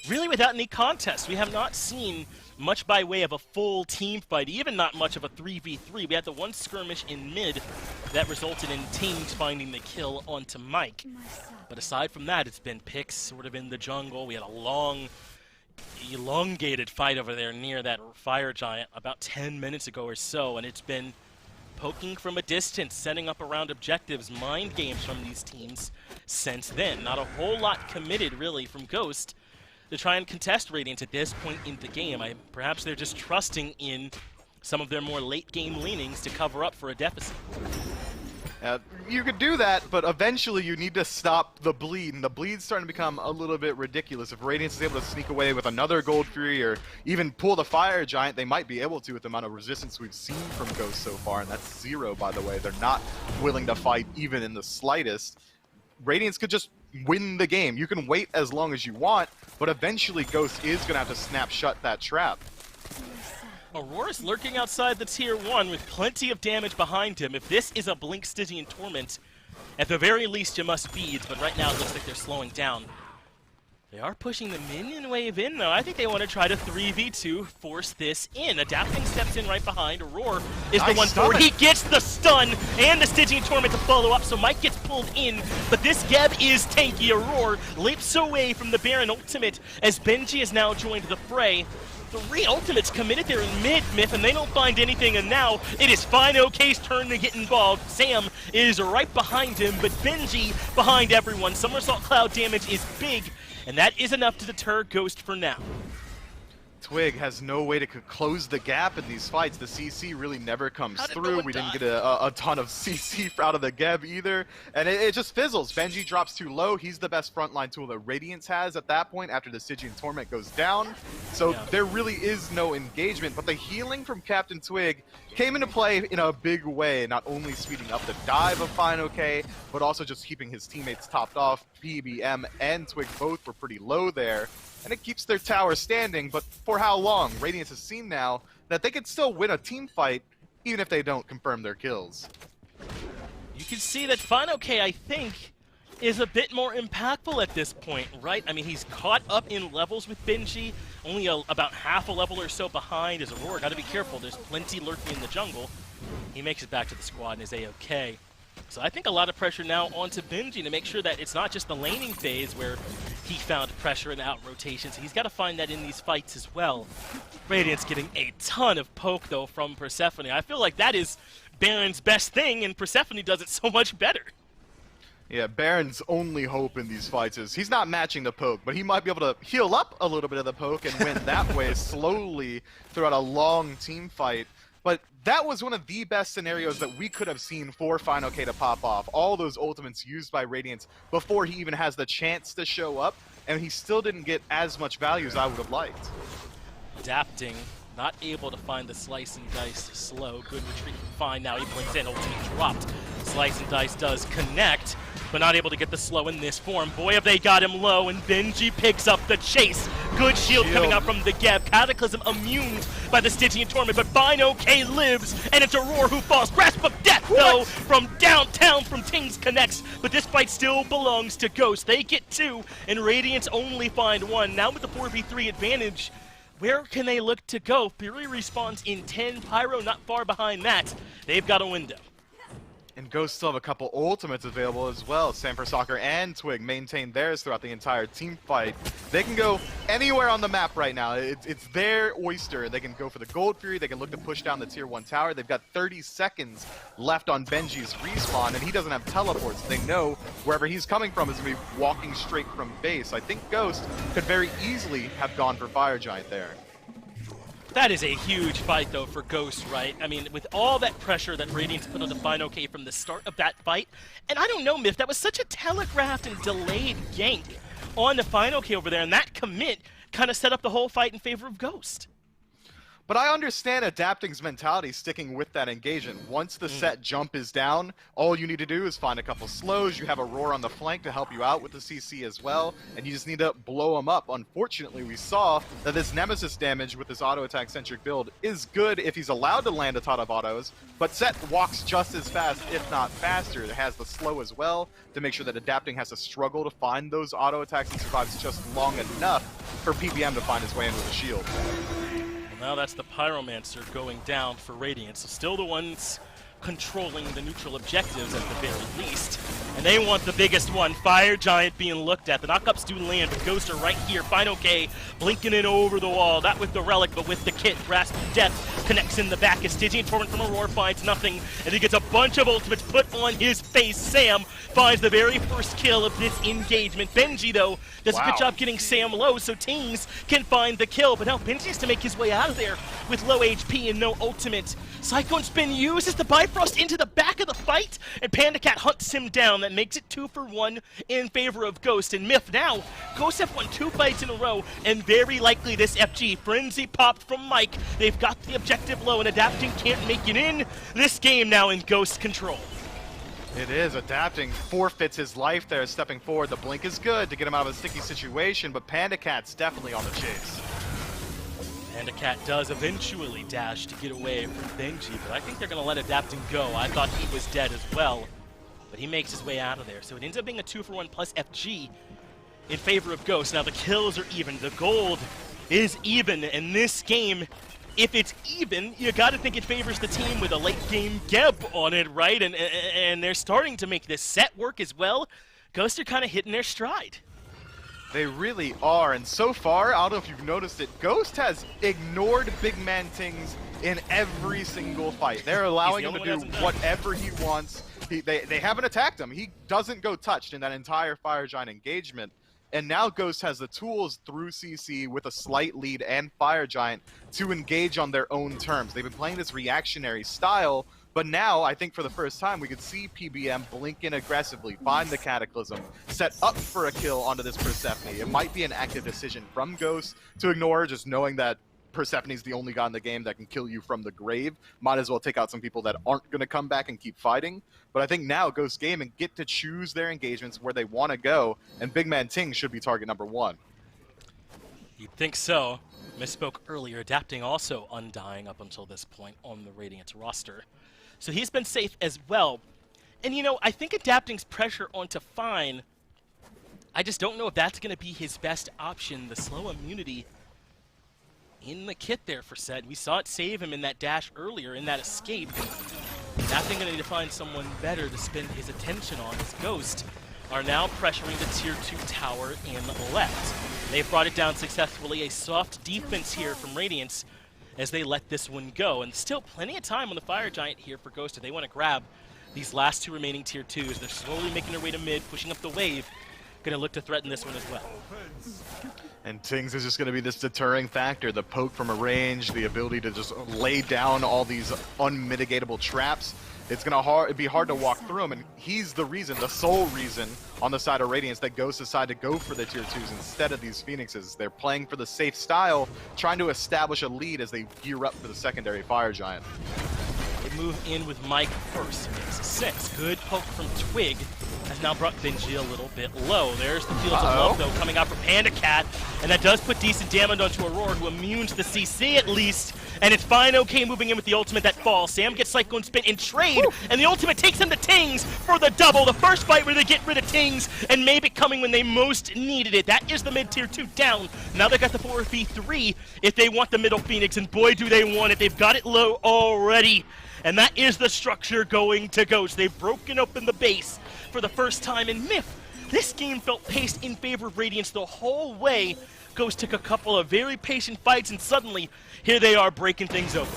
really without any contest. We have not seen much by way of a full team fight, even not much of a 3v3. We had the one skirmish in mid that resulted in teams finding the kill onto Mike. But aside from that, it's been picks sort of in the jungle. We had a long, elongated fight over there near that fire giant about 10 minutes ago or so, and it's been poking from a distance, setting up around objectives, mind games from these teams since then. Not a whole lot committed, really, from Ghost to try and contest Radiance at this point in the game. Perhaps they're just trusting in some of their more late-game leanings to cover up for a deficit. You could do that, but eventually you need to stop the bleed, and the bleed's starting to become a little bit ridiculous. If Radiance is able to sneak away with another Gold Fury or even pull the Fire Giant, they might be able to with the amount of resistance we've seen from Ghost so far, and that's 0, by the way. They're not willing to fight even in the slightest. Radiance could just win the game. You can wait as long as you want, but eventually Ghost is going to have to snap shut that trap. Aurora's lurking outside the tier 1 with plenty of damage behind him. If this is a Blink Stygian Torment, at the very least you must beads, but right now it looks like they're slowing down. They are pushing the minion wave in, though. I think they want to try to 3v2, force this in. Adapting steps in right behind. Aurora is the one forward. He gets the stun and the Stygian Torment to follow up, so Mike gets pulled in. But this Geb is tanky. Aurora leaps away from the Baron ultimate as Benji has now joined the fray. 3 ultimates committed there in mid-myth, and they don't find anything, and now it is Fine OK's turn to get involved. Sam is right behind him, but Benji behind everyone. Somersault Cloud damage is big, and that is enough to deter Ghost for now. Twig has no way to close the gap in these fights. The CC really never comes through. We didn't get a ton of CC out of the Geb either. And it just fizzles. Benji drops too low. He's the best frontline tool that Radiance has at that point after the Stygian Torment goes down. So there really is no engagement. But the healing from Captain Twig came into play in a big way, not only speeding up the dive of Fine OK, but also just keeping his teammates topped off. PBM and Twig both were pretty low there. And it keeps their tower standing, but for how long? Radiance has seen now that they could still win a team fight, even if they don't confirm their kills. You can see that Fine OK, I think, is a bit more impactful at this point, right? I mean, he's caught up in levels with Benji, only about half a level or so behind as Aurora. Gotta be careful, there's plenty lurking in the jungle. He makes it back to the squad and is A-OK. So I think a lot of pressure now onto Benji to make sure that it's not just the laning phase where he found pressure and out rotations. He's got to find that in these fights as well. Radiance getting a ton of poke, though, from Persephone. I feel like that is Baron's best thing, and Persephone does it so much better. Yeah, Baron's only hope in these fights is he's not matching the poke, but he might be able to heal up a little bit of the poke and win that way slowly throughout a long team fight. But that was one of the best scenarios that we could have seen for Fine OK to pop off. All those ultimates used by Radiance before he even has the chance to show up, and he still didn't get as much value as I would have liked. Adapting, not able to find the slice and dice slow. Good retreat from Fine. Now he blinks in, ultimate dropped. Slice and dice does connect, but not able to get the slow in this form. Boy, have they got him low, and Benji picks up the chase. Good shield coming out from the Geb. Cataclysm immune by the Stygian Torment, but Fine OK lives, and it's Aurora who falls. Grasp of Death, though, from downtown from Tings connects, but this fight still belongs to Ghost. They get 2, and Radiance only find 1. Now with the 4v3 advantage, where can they look to go? Fury respawns in 10, Pyro not far behind that. They've got a window. And Ghost still have a couple ultimates available as well. Sanford Soccer and Twig maintain theirs throughout the entire team fight. They can go anywhere on the map right now. It's their oyster. They can go for the Gold Fury. They can look to push down the Tier 1 tower. They've got 30 seconds left on Benji's respawn, and he doesn't have teleports. They know wherever he's coming from is going to be walking straight from base. I think Ghost could very easily have gone for Fire Giant there. That is a huge fight, though, for Ghost, right? I mean, with all that pressure that Radiance put on the Final K from the start of that fight, and I don't know, Myth, that was such a telegraphed and delayed gank on the Final K over there, and that commit kind of set up the whole fight in favor of Ghost. But I understand Adapting's mentality sticking with that engagement. Once the set jump is down, all you need to do is find a couple slows. You have a roar on the flank to help you out with the CC as well, and you just need to blow them up. Unfortunately, we saw that this Nemesis damage with this auto attack centric build is good if he's allowed to land a ton of autos, but Set walks just as fast, if not faster. It has the slow as well to make sure that Adapting has to struggle to find those auto attacks and survives just long enough for PBM to find his way in with a shield. Now that's the Pyromancer going down for Radiance. So still the ones controlling the neutral objectives at the very least. And they want the biggest one, Fire Giant being looked at. The knockups do land, but Ghost are right here. Final K blinking in over the wall. Not with the Relic, but with the kit. Grasp of Death connects in the back. A Stygian Torment from Aurora finds nothing, and he gets a bunch of ultimates put on his face. Sam finds the very first kill of this engagement. Benji, though, does a good job getting Sam low, so Tings can find the kill. But now Benji has to make his way out of there with low HP and no ultimate. Cyclone Spin uses the Bifrost into the back of the fight, and Panda Cat hunts him down. That makes it 2 for 1 in favor of Ghost. And Myth now, Ghost have won 2 fights in a row, and very likely this FG. Frenzy popped from Mike. They've got the objective low, and Adapting can't make it in. This game now in Ghost control. It is. Adapting forfeits his life there, stepping forward. The blink is good to get him out of a sticky situation, but Panda Cat's definitely on the chase. Panda Cat does eventually dash to get away from Benji, but I think they're going to let Adapting go. I thought he was dead as well, but he makes his way out of there. So it ends up being a 2 for 1 plus FG in favor of Ghost. Now the kills are even. The gold is even, and this game, if it's even, you got to think it favors the team with a late game Geb on it, right? And they're starting to make this set work as well. Ghost are kind of hitting their stride. They really are, and so far, I don't know if you've noticed it, Ghost has ignored Big Man Tings in every single fight. They're allowing him to do whatever he wants. They haven't attacked him. He doesn't go touched in that entire Fire Giant engagement. And now Ghost has the tools through CC with a slight lead and Fire Giant to engage on their own terms. They've been playing this reactionary style, but now, I think for the first time, we could see PBM blink in aggressively, find the Cataclysm, set up for a kill onto this Persephone. It might be an active decision from Ghost to ignore, just knowing that Persephone's the only god in the game that can kill you from the grave. Might as well take out some people that aren't going to come back and keep fighting. But I think now Ghost Gaming get to choose their engagements where they want to go, and Big Man Ting should be target number 1. You'd think so. Misspoke earlier. Adapting also undying up until this point on the Radiance roster. So he's been safe as well. And, you know, I think Adapting's pressure onto Fine, I just don't know if that's going to be his best option. The slow immunity in the kit there for Set. We saw it save him in that dash earlier, in that escape. Adapting going to need to find someone better to spend his attention on. As Ghost are now pressuring the Tier 2 tower in left. They've brought it down successfully. A soft defense here from Radiance as they let this one go. And still plenty of time on the Fire Giant here for Ghost if they want to grab these last 2 remaining Tier 2s. They're slowly making their way to mid, pushing up the wave. Going to look to threaten this one as well. And Tings is just going to be this deterring factor. The poke from a range, the ability to just lay down all these unmitigatable traps. It's going to be hard to walk through them, and he's the reason, the sole reason on the side of Radiance that Ghost decided to go for the Tier 2s instead of these Phoenixes. They're playing for the safe style, trying to establish a lead as they gear up for the secondary Fire Giant. They move in with Mike first. Makes 6. Good poke from Twig has now brought Benji a little bit low. There's the Fields of Love, though, coming out for Panda Cat, and that does put decent damage onto Aurora, who immune to the CC at least. And it's fine OK moving in with the ultimate that falls. Sam gets Cyclone Spin in trade, and the ultimate takes him to Tings for the double. The first fight where they get rid of Tings, and maybe coming when they most needed it. That is the mid-tier 2 down. Now they got the 4v3 if they want the middle Phoenix, and boy do they want it. They've got it low already. And that is the structure going to Ghost. They've broken open the base for the first time in Myth. This game felt paced in favor of Radiance the whole way. Ghost took a couple of very patient fights, and suddenly, here they are breaking things open.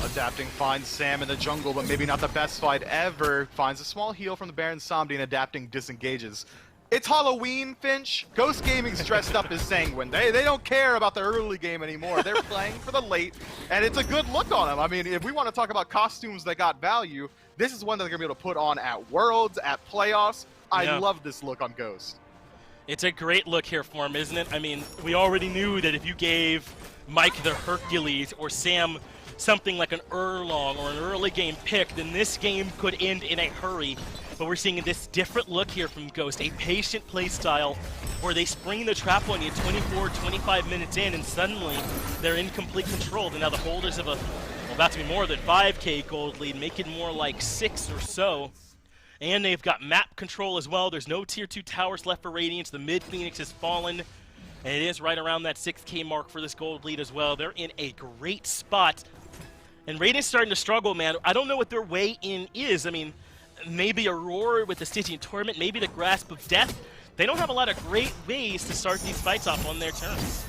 Adapting finds Sam in the jungle, but maybe not the best fight ever. Finds a small heal from the Baron Somdi, and Adapting disengages. It's Halloween, Finch. Ghost Gaming's dressed up as Sanguine. They don't care about the early game anymore. They're playing for the late, and it's a good look on them. I mean, if we want to talk about costumes that got value, this is one that they're going to be able to put on at Worlds, at playoffs. I love this look on Ghost. It's a great look here for him, isn't it? I mean, we already knew that if you gave Mike the Hercules or Sam something like an Erlong or an early game pick, then this game could end in a hurry. But we're seeing this different look here from Ghost, a patient play style where they spring the trap on you 24, 25 minutes in, and suddenly they're in complete control. And now the holders of about to be more than 5K gold lead, make it more like 6 or so. And they've got map control as well. There's no tier 2 towers left for Radiance. The mid Phoenix has fallen, and it is right around that 6K mark for this gold lead as well. They're in a great spot. And Radiance starting to struggle, man. I don't know what their way in is. I mean, maybe Aurora with the Stygian Torment, maybe the Grasp of Death. They don't have a lot of great ways to start these fights off on their terms.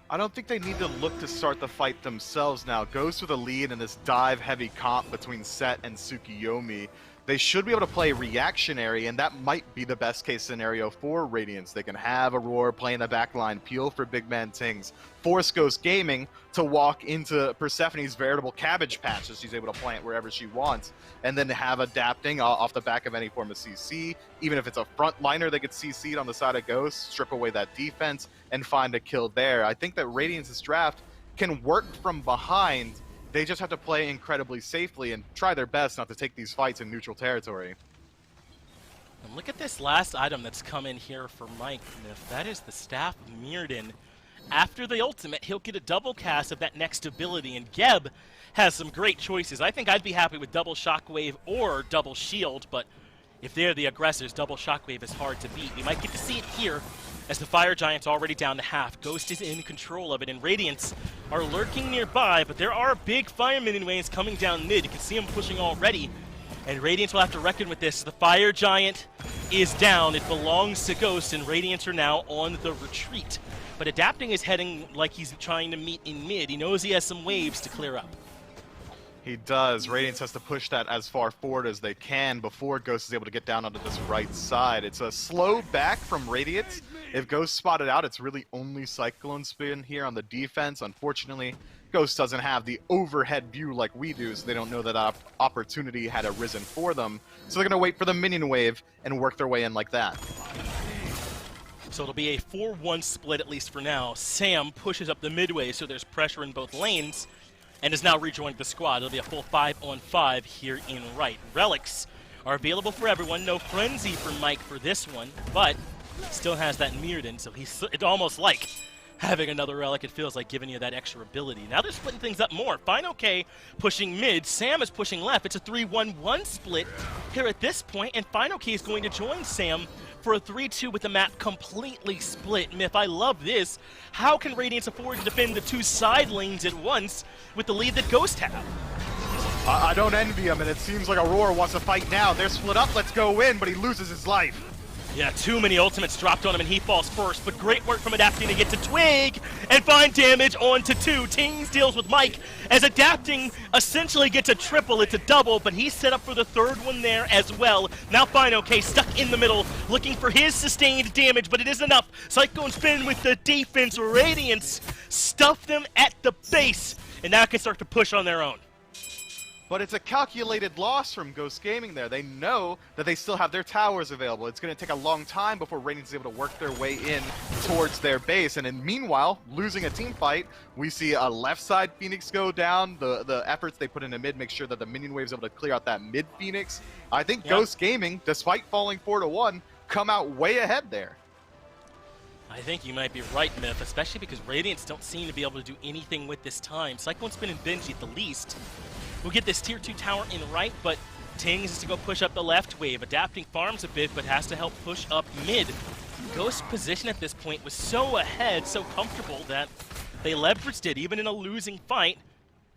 I don't think they need to look to start the fight themselves now. Ghost with a lead in this dive-heavy comp between Set and Tsukiyomi. They should be able to play reactionary, and that might be the best case scenario for Radiance. They can have Aurora play in the backline, peel for big man Tings, force Ghost Gaming to walk into Persephone's veritable cabbage patch as she's able to plant wherever she wants, and then have Adapting off the back of any form of CC. Even if it's a front liner that gets CC'd on the side of Ghost, strip away that defense, and find a kill there. I think that Radiance's draft can work from behind. They just have to play incredibly safely and try their best not to take these fights in neutral territory. And look at this last item that's come in here for Mike. If that is the Staff of Mirrodin. After the ultimate, he'll get a double cast of that next ability, and Geb has some great choices. I think I'd be happy with double Shockwave or double Shield, but if they're the aggressors, double Shockwave is hard to beat. We might get to see it here, as the Fire Giant's already down to half. Ghost is in control of it, and Radiance are lurking nearby, but there are big Fire minion waves coming down mid. You can see them pushing already, and Radiance will have to reckon with this. The Fire Giant is down. It belongs to Ghost, and Radiance are now on the retreat. But Adapting is heading like he's trying to meet in mid. He knows he has some waves to clear up. He does. Radiance has to push that as far forward as they can before Ghost is able to get down onto this right side. It's a slow back from Radiance. If Ghost spotted out, it's really only Cyclone Spin here on the defense. Unfortunately, Ghost doesn't have the overhead view like we do, so they don't know that opportunity had arisen for them. So they're going to wait for the minion wave and work their way in like that. So it'll be a 4-1 split, at least for now. Sam pushes up the midway, so there's pressure in both lanes, and has now rejoined the squad. It'll be a full 5-on-5 here in right. Relics are available for everyone. No Frenzy for Mike for this one, but still has that Mirrodin, so it's almost like having another relic. It feels like giving you that extra ability. Now they're splitting things up more. Fine OK pushing mid. Sam is pushing left. It's a 3-1-1 split here at this point, and Fine OK is going to join Sam for a 3-2 with the map completely split. Myth, I love this. How can Radiance afford to defend the two side lanes at once with the lead that Ghost have? I don't envy him, and it seems like Aurora wants to fight now. They're split up, let's go in, but he loses his life. Yeah, too many ultimates dropped on him, and he falls first, but great work from Adapting to get to Twig and find damage onto 2. Tings deals with Mike as Adapting essentially gets a triple. It's a double, but he's set up for the third one there as well. Now Fine OK stuck in the middle, looking for his sustained damage, but it isn't enough. Cyclone Spin with the defense. Radiance stuff them at the base, and now can start to push on their own. But it's a calculated loss from Ghost Gaming there. They know that they still have their towers available. It's going to take a long time before Radiance is able to work their way in towards their base. And meanwhile, losing a team fight, we see a left side Phoenix go down. The efforts they put into mid make sure that the minion wave is able to clear out that mid Phoenix. I think Ghost Gaming, despite falling 4-1, come out way ahead there. I think you might be right, Myth, especially because Radiance don't seem to be able to do anything with this time. Cyclone Spin and Benji at the least will get this tier 2 tower in right, but Tings is to go push up the left wave. Adapting farms a bit, but has to help push up mid. Ghost's position at this point was so ahead, so comfortable that they leveraged it even in a losing fight.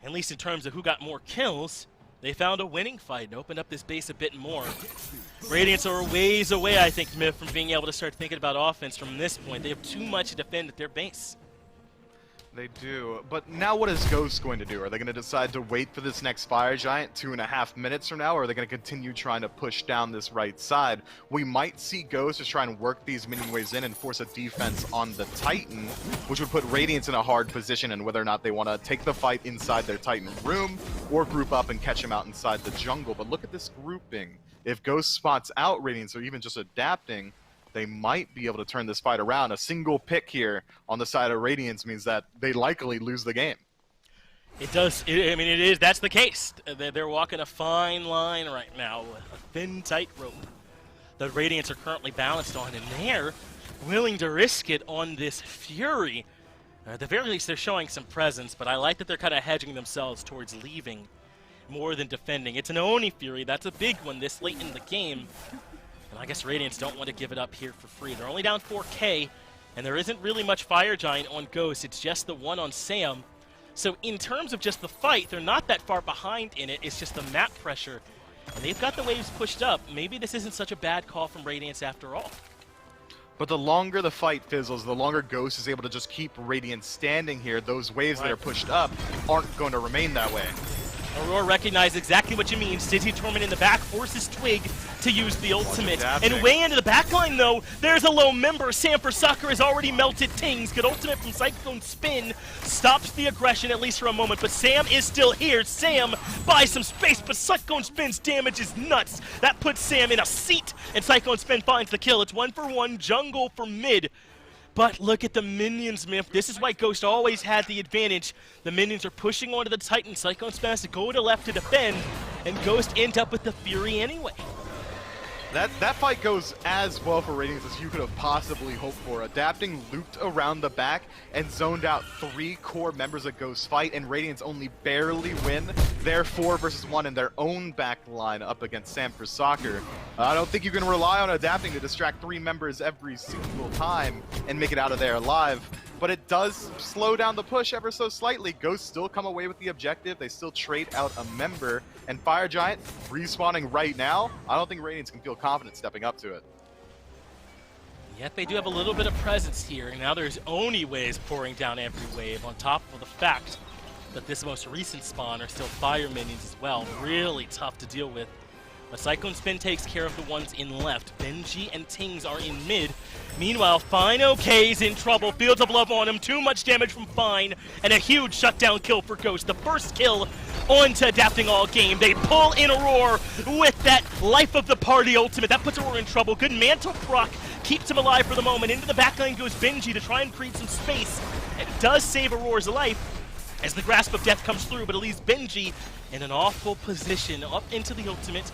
At least in terms of who got more kills, they found a winning fight and opened up this base a bit more. Radiance are a ways away, I think, Myth, from being able to start thinking about offense from this point. They have too much to defend at their base. They do, but now what is Ghost going to do? Are they going to decide to wait for this next Fire Giant 2.5 minutes from now, or are they going to continue trying to push down this right side? We might see Ghost just try and work these minion waves in and force a defense on the Titan, which would put Radiance in a hard position and whether or not they want to take the fight inside their Titan room or group up and catch him out inside the jungle. But look at this grouping. If Ghost spots out Radiance or even just adapting, they might be able to turn this fight around. A single pick here on the side of Radiance means that they likely lose the game. It does. I mean, it is. That's the case. They're walking a fine line right now, a thin, tight rope that Radiance are currently balanced on, and they're willing to risk it on this Fury. At the very least, they're showing some presence, but I like that they're kind of hedging themselves towards leaving more than defending. It's an Oni Fury. That's a big one this late in the game. And I guess Radiance don't want to give it up here for free. They're only down 4K, and there isn't really much Fire Giant on Ghost. It's just the one on Sam. So in terms of just the fight, they're not that far behind in it. It's just the map pressure. And they've got the waves pushed up. Maybe this isn't such a bad call from Radiance after all. But the longer the fight fizzles, the longer Ghost is able to just keep Radiance standing here, those waves that are pushed up aren't going to remain that way. Aurora recognized exactly what you mean. Stitchy Torment in the back forces Twig to use the ultimate. And way into the backline, though, there's a low member. Sam for Sucker has already melted Tings. Good ultimate from Cyclone Spin. Stops the aggression, at least for a moment, but Sam is still here. Sam buys some space, but Cyclone Spin's damage is nuts. That puts Sam in a seat, and Cyclone Spin finds the kill. It's 1-for-1 jungle for mid. But look at the minions, Myth. This is why Ghost always had the advantage. The minions are pushing onto the Titan. Cyclone Spin has to go to left to defend, and Ghost ends up with the Fury anyway. That fight goes as well for Radiance as you could have possibly hoped for. Adapting looped around the back and zoned out 3 core members of Ghost's fight, and Radiance only barely win their 4 versus 1 in their own back line up against Sam for Soccer. I don't think you can rely on Adapting to distract 3 members every single time and make it out of there alive. But it does slow down the push ever so slightly. Ghosts still come away with the objective. They still trade out a member. And Fire Giant respawning right now, I don't think Radiance can feel confident stepping up to it. Yet they do have a little bit of presence here. Now there's Oni waves pouring down every wave on top of the fact that this most recent spawn are still fire minions as well. Really tough to deal with. But Cyclone Spin takes care of the ones in left. Benji and Tings are in mid. Meanwhile, Fine OK's in trouble. Fields of Love on him. Too much damage from Fine. And a huge shutdown kill for Ghost. The first kill onto Adapting all game. They pull in Aurora with that Life of the Party ultimate. That puts Aurora in trouble. Good mantle proc. Keeps him alive for the moment. Into the backline goes Benji to try and create some space. It does save Aurora's life as the Grasp of Death comes through, but it leaves Benji in an awful position up into the ultimate.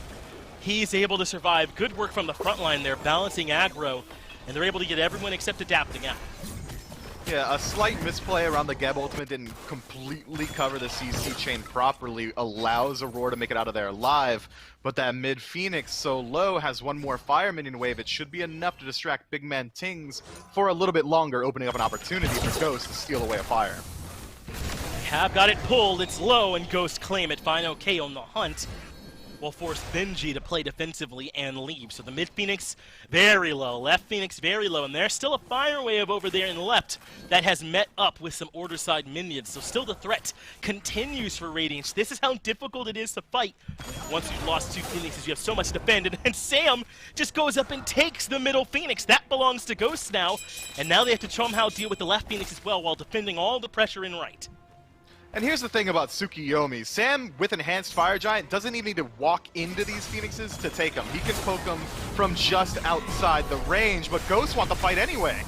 He's able to survive. Good work from the front line there, balancing aggro, and they're able to get everyone except Adapting out. Yeah, a slight misplay around the Geb ultimate didn't completely cover the CC chain properly, allows Aurora to make it out of there alive, but that mid Phoenix so low has 1 more fire minion wave. It should be enough to distract Big Man Tings for a little bit longer, opening up an opportunity for Ghost to steal away a fire. They have got it pulled, it's low, and Ghost claim it. Fine OK on the hunt will force Benji to play defensively and leave. So the mid Phoenix very low, left Phoenix very low, and there's still a fire wave over there in left that has met up with some order side minions. So still the threat continues for Radiance. This is how difficult it is to fight. Once you've lost 2 Phoenixes, you have so much to defend, and Sam just goes up and takes the middle Phoenix. That belongs to Ghost now, and now they have to somehow deal with the left Phoenix as well while defending all the pressure in right. And here's the thing about Tsukiyomi. Sam, with Enhanced Fire Giant, doesn't even need to walk into these Phoenixes to take them. He can poke them from just outside the range, but Ghosts want the fight anyway.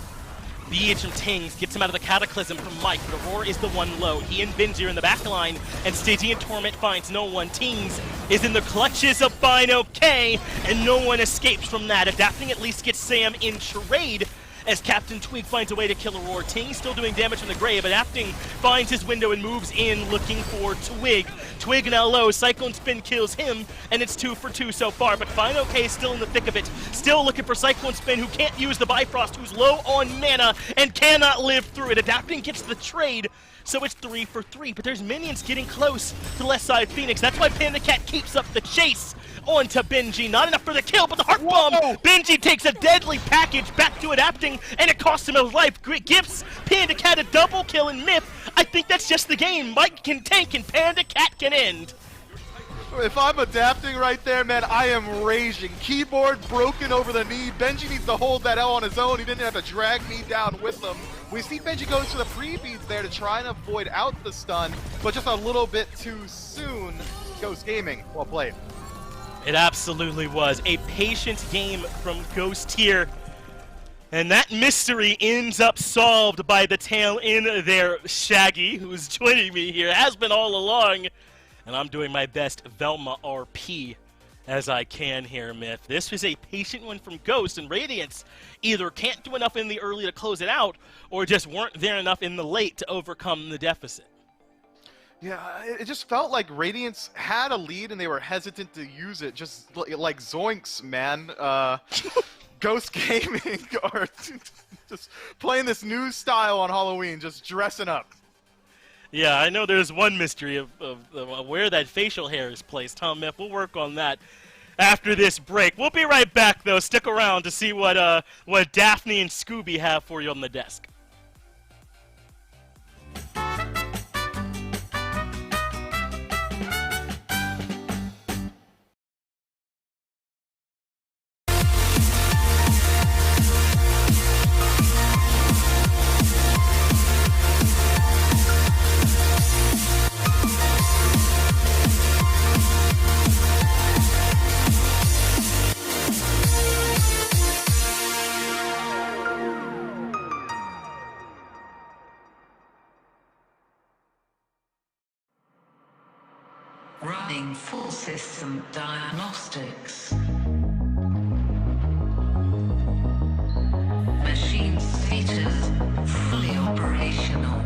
BH from Tings gets him out of the Cataclysm from Mike, but Aurora is the one low. He and Benji are in the back line, and Stygian Torment finds no one. Tings is in the clutches of Fine OK, and no one escapes from that. Adapting at least gets Sam in trade, as Captain Twig finds a way to kill Aurora. Ting still doing damage from the grave, but Afting finds his window and moves in looking for Twig. Twig now low, Cyclone Spin kills him, and it's 2 for 2 so far, but Fine OK still in the thick of it. Still looking for Cyclone Spin, who can't use the Bifrost, who's low on mana and cannot live through it. Adapting gets the trade, so it's 3 for 3, but there's minions getting close to the left side Phoenix. That's why Panda Cat keeps up the chase onto Benji. Not enough for the kill, but the heart bomb. Benji takes a deadly package back to Adapting, and it costs him his life. Gives Panda Cat a double kill in Myth. I think that's just the game. Mike can tank and Panda Cat can end. If I'm Adapting right there, man, I am raging. Keyboard broken over the knee. Benji needs to hold that L on his own. He didn't have to drag me down with him. We see Benji goes for the pre-beads there to try and avoid out the stun, but just a little bit too soon. Ghost Gaming, well played. It absolutely was a patient game from Ghost here. And that mystery ends up solved by the tail in there, Shaggy, who's joining me here, has been all along. And I'm doing my best Velma RP as I can here, Myth. This was a patient one from Ghost, and Radiance either can't do enough in the early to close it out, or just weren't there enough in the late to overcome the deficit. Yeah, it just felt like Radiance had a lead and they were hesitant to use it, just like Zoinks, man. Ghost Gaming are just playing this new style on Halloween, just dressing up. Yeah, I know there's one mystery of where that facial hair is placed, huh, Myth? We'll work on that after this break. We'll be right back, though. Stick around to see what Daphne and Scooby have for you on the desk. Running full system diagnostics. Machine status fully operational.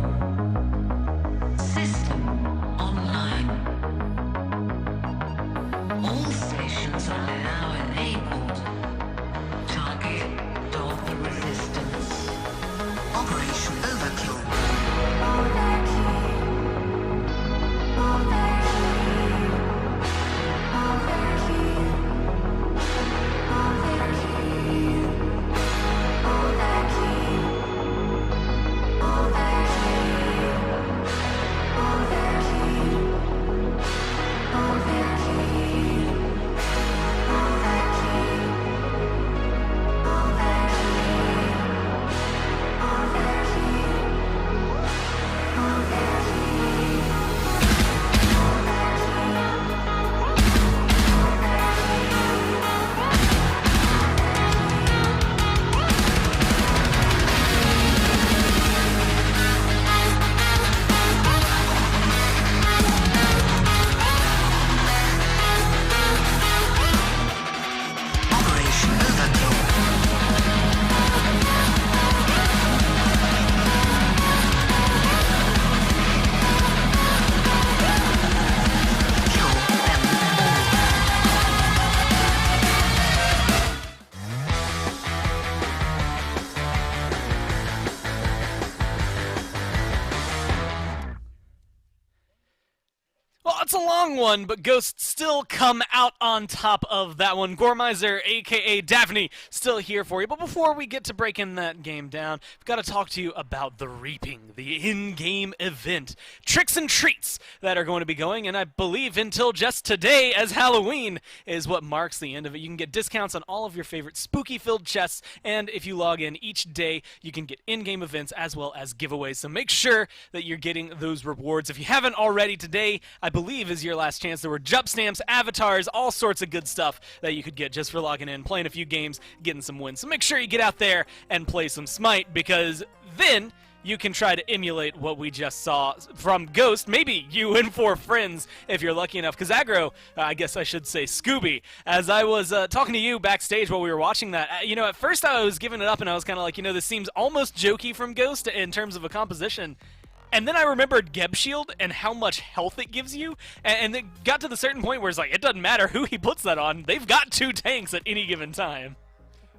System online. All stations are now enabled. Target dog the resistance. Operation Overkill. It's a long one, but Ghosts still come out on top of that one. Gormizer, aka Daphne, still here for you. But before we get to breaking that game down, we've got to talk to you about the Reaping, the in-game event. Tricks and treats that are going to be going, and I believe until just today, as Halloween is what marks the end of it. You can get discounts on all of your favorite spooky-filled chests, and if you log in each day, you can get in-game events as well as giveaways. So make sure that you're getting those rewards. If you haven't already, today, I believe, is your last chance. There were jump stamps, avatars, all sorts of good stuff that you could get just for logging in, playing a few games, getting some wins. So make sure you get out there and play some Smite, because then you can try to emulate what we just saw from Ghost. Maybe you and 4 friends if you're lucky enough. Because Aggro, I guess I should say Scooby, as I was talking to you backstage while we were watching that, at first I was giving it up and I was kind of like, this seems almost jokey from Ghost in terms of a composition. And then I remembered Geb Shield and how much health it gives you, and it got to the certain point where it's like, it doesn't matter who he puts that on, they've got 2 tanks at any given time.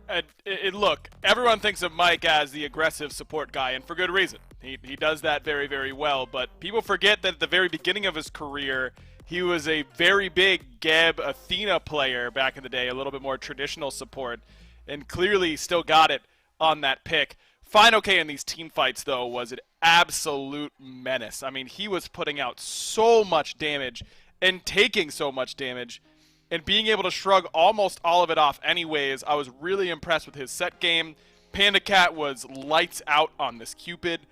And look, everyone thinks of Mike as the aggressive support guy, and for good reason. He does that very, very well, but people forget that at the very beginning of his career, he was a very big Geb Athena player back in the day, a little bit more traditional support, and clearly still got it on that pick. Final K in these team fights, though, was an absolute menace. I mean, he was putting out so much damage and taking so much damage and being able to shrug almost all of it off anyways. I was really impressed with his set game. Panda Cat was lights out on this Cupid,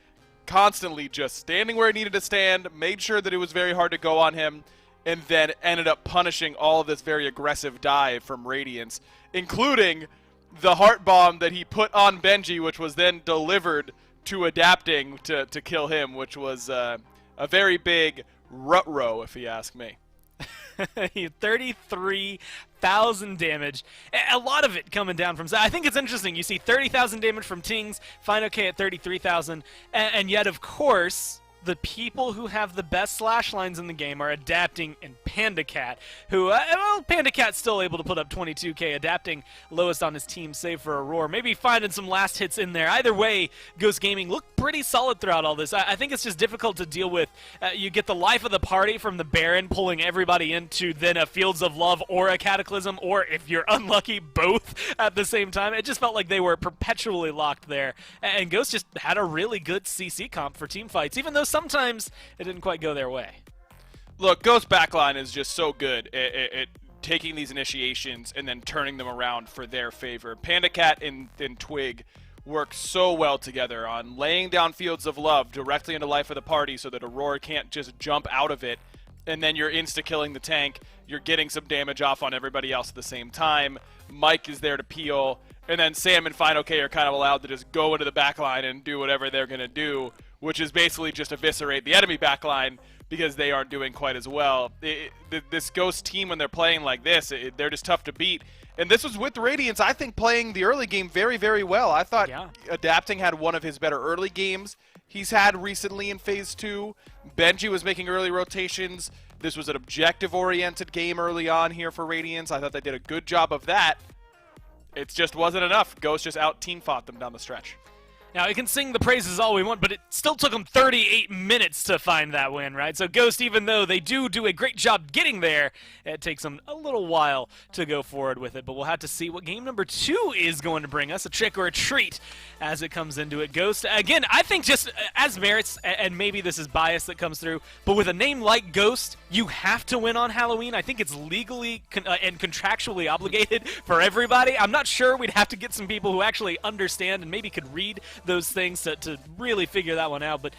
constantly just standing where he needed to stand, made sure that it was very hard to go on him, and then ended up punishing all of this very aggressive dive from Radiance, including the heart bomb that he put on Benji, which was then delivered to Adapting to kill him, which was a very big rut-row, if you ask me. 33,000 damage. A lot of it coming down from... I think it's interesting. You see 30,000 damage from Tings, Final K at 33,000, and yet, of course, the people who have the best slash lines in the game are Adapting and Panda Cat, who, well, Panda Cat's still able to put up 22k, Adapting lowest on his team, save for Aurora. Maybe finding some last hits in there. Either way, Ghost Gaming looked pretty solid throughout all this. I think it's just difficult to deal with. You get the life of the party from the Baron pulling everybody into then a Fields of Love or a Cataclysm, or if you're unlucky, both at the same time. It just felt like they were perpetually locked there. And Ghost just had a really good CC comp for team fights, even though sometimes it didn't quite go their way. Look, Ghost backline is just so good at taking these initiations and then turning them around for their favor. Panda Cat and Twig work so well together on laying down Fields of Love directly into life of the party so that Aurora can't just jump out of it, and then you're insta-killing the tank. You're getting some damage off on everybody else at the same time. Mike is there to peel, and then Sam and Final K are kind of allowed to just go into the backline and do whatever they're going to do, which is basically just eviscerate the enemy backline because they aren't doing quite as well. This Ghost team, when they're playing like this, they're just tough to beat. And this was with Radiance, I think, playing the early game very, very well. I thought Adapting had one of his better early games he's had recently in Phase 2. Benji was making early rotations. This was an objective-oriented game early on here for Radiance. I thought they did a good job of that. It just wasn't enough. Ghost just out-team fought them down the stretch. Now, we can sing the praises all we want, but it still took them 38 minutes to find that win, right? So Ghost, even though they do a great job getting there, it takes them a little while to go forward with it. But we'll have to see what game number 2 is going to bring us, a trick or a treat, as it comes into it. Ghost, again, I think just as merits, and maybe this is bias that comes through, but with a name like Ghost, you have to win on Halloween. I think it's legally and contractually obligated for everybody. I'm not sure. We'd have to get some people who actually understand and maybe could read those things to really figure that one out, but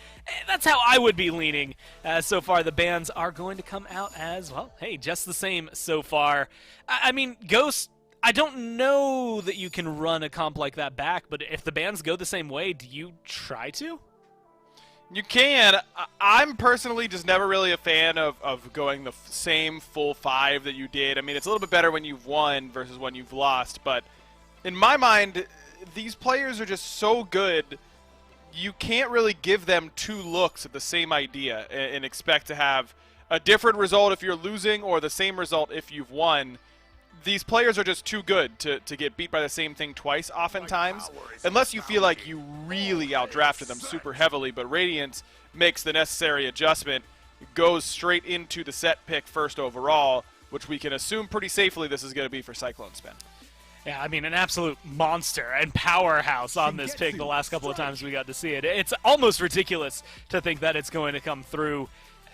that's how I would be leaning. So far, the bans are going to come out as, well, hey, just the same so far. I mean, Ghost, I don't know that you can run a comp like that back, but if the bans go the same way, do you try to? You can. I'm personally just never really a fan of going the same full 5 that you did. I mean, it's a little bit better when you've won versus when you've lost, but in my mind, these players are just so good, you can't really give them 2 looks at the same idea and expect to have a different result if you're losing or the same result if you've won. These players are just too good to get beat by the same thing twice oftentimes, unless you feel like you really outdrafted them super heavily, but Radiance makes the necessary adjustment, goes straight into the set pick first overall, which we can assume pretty safely this is going to be for Cyclone Spin. Yeah, I mean, an absolute monster and powerhouse on this pick the last couple of times we got to see it. It's almost ridiculous to think that it's going to come through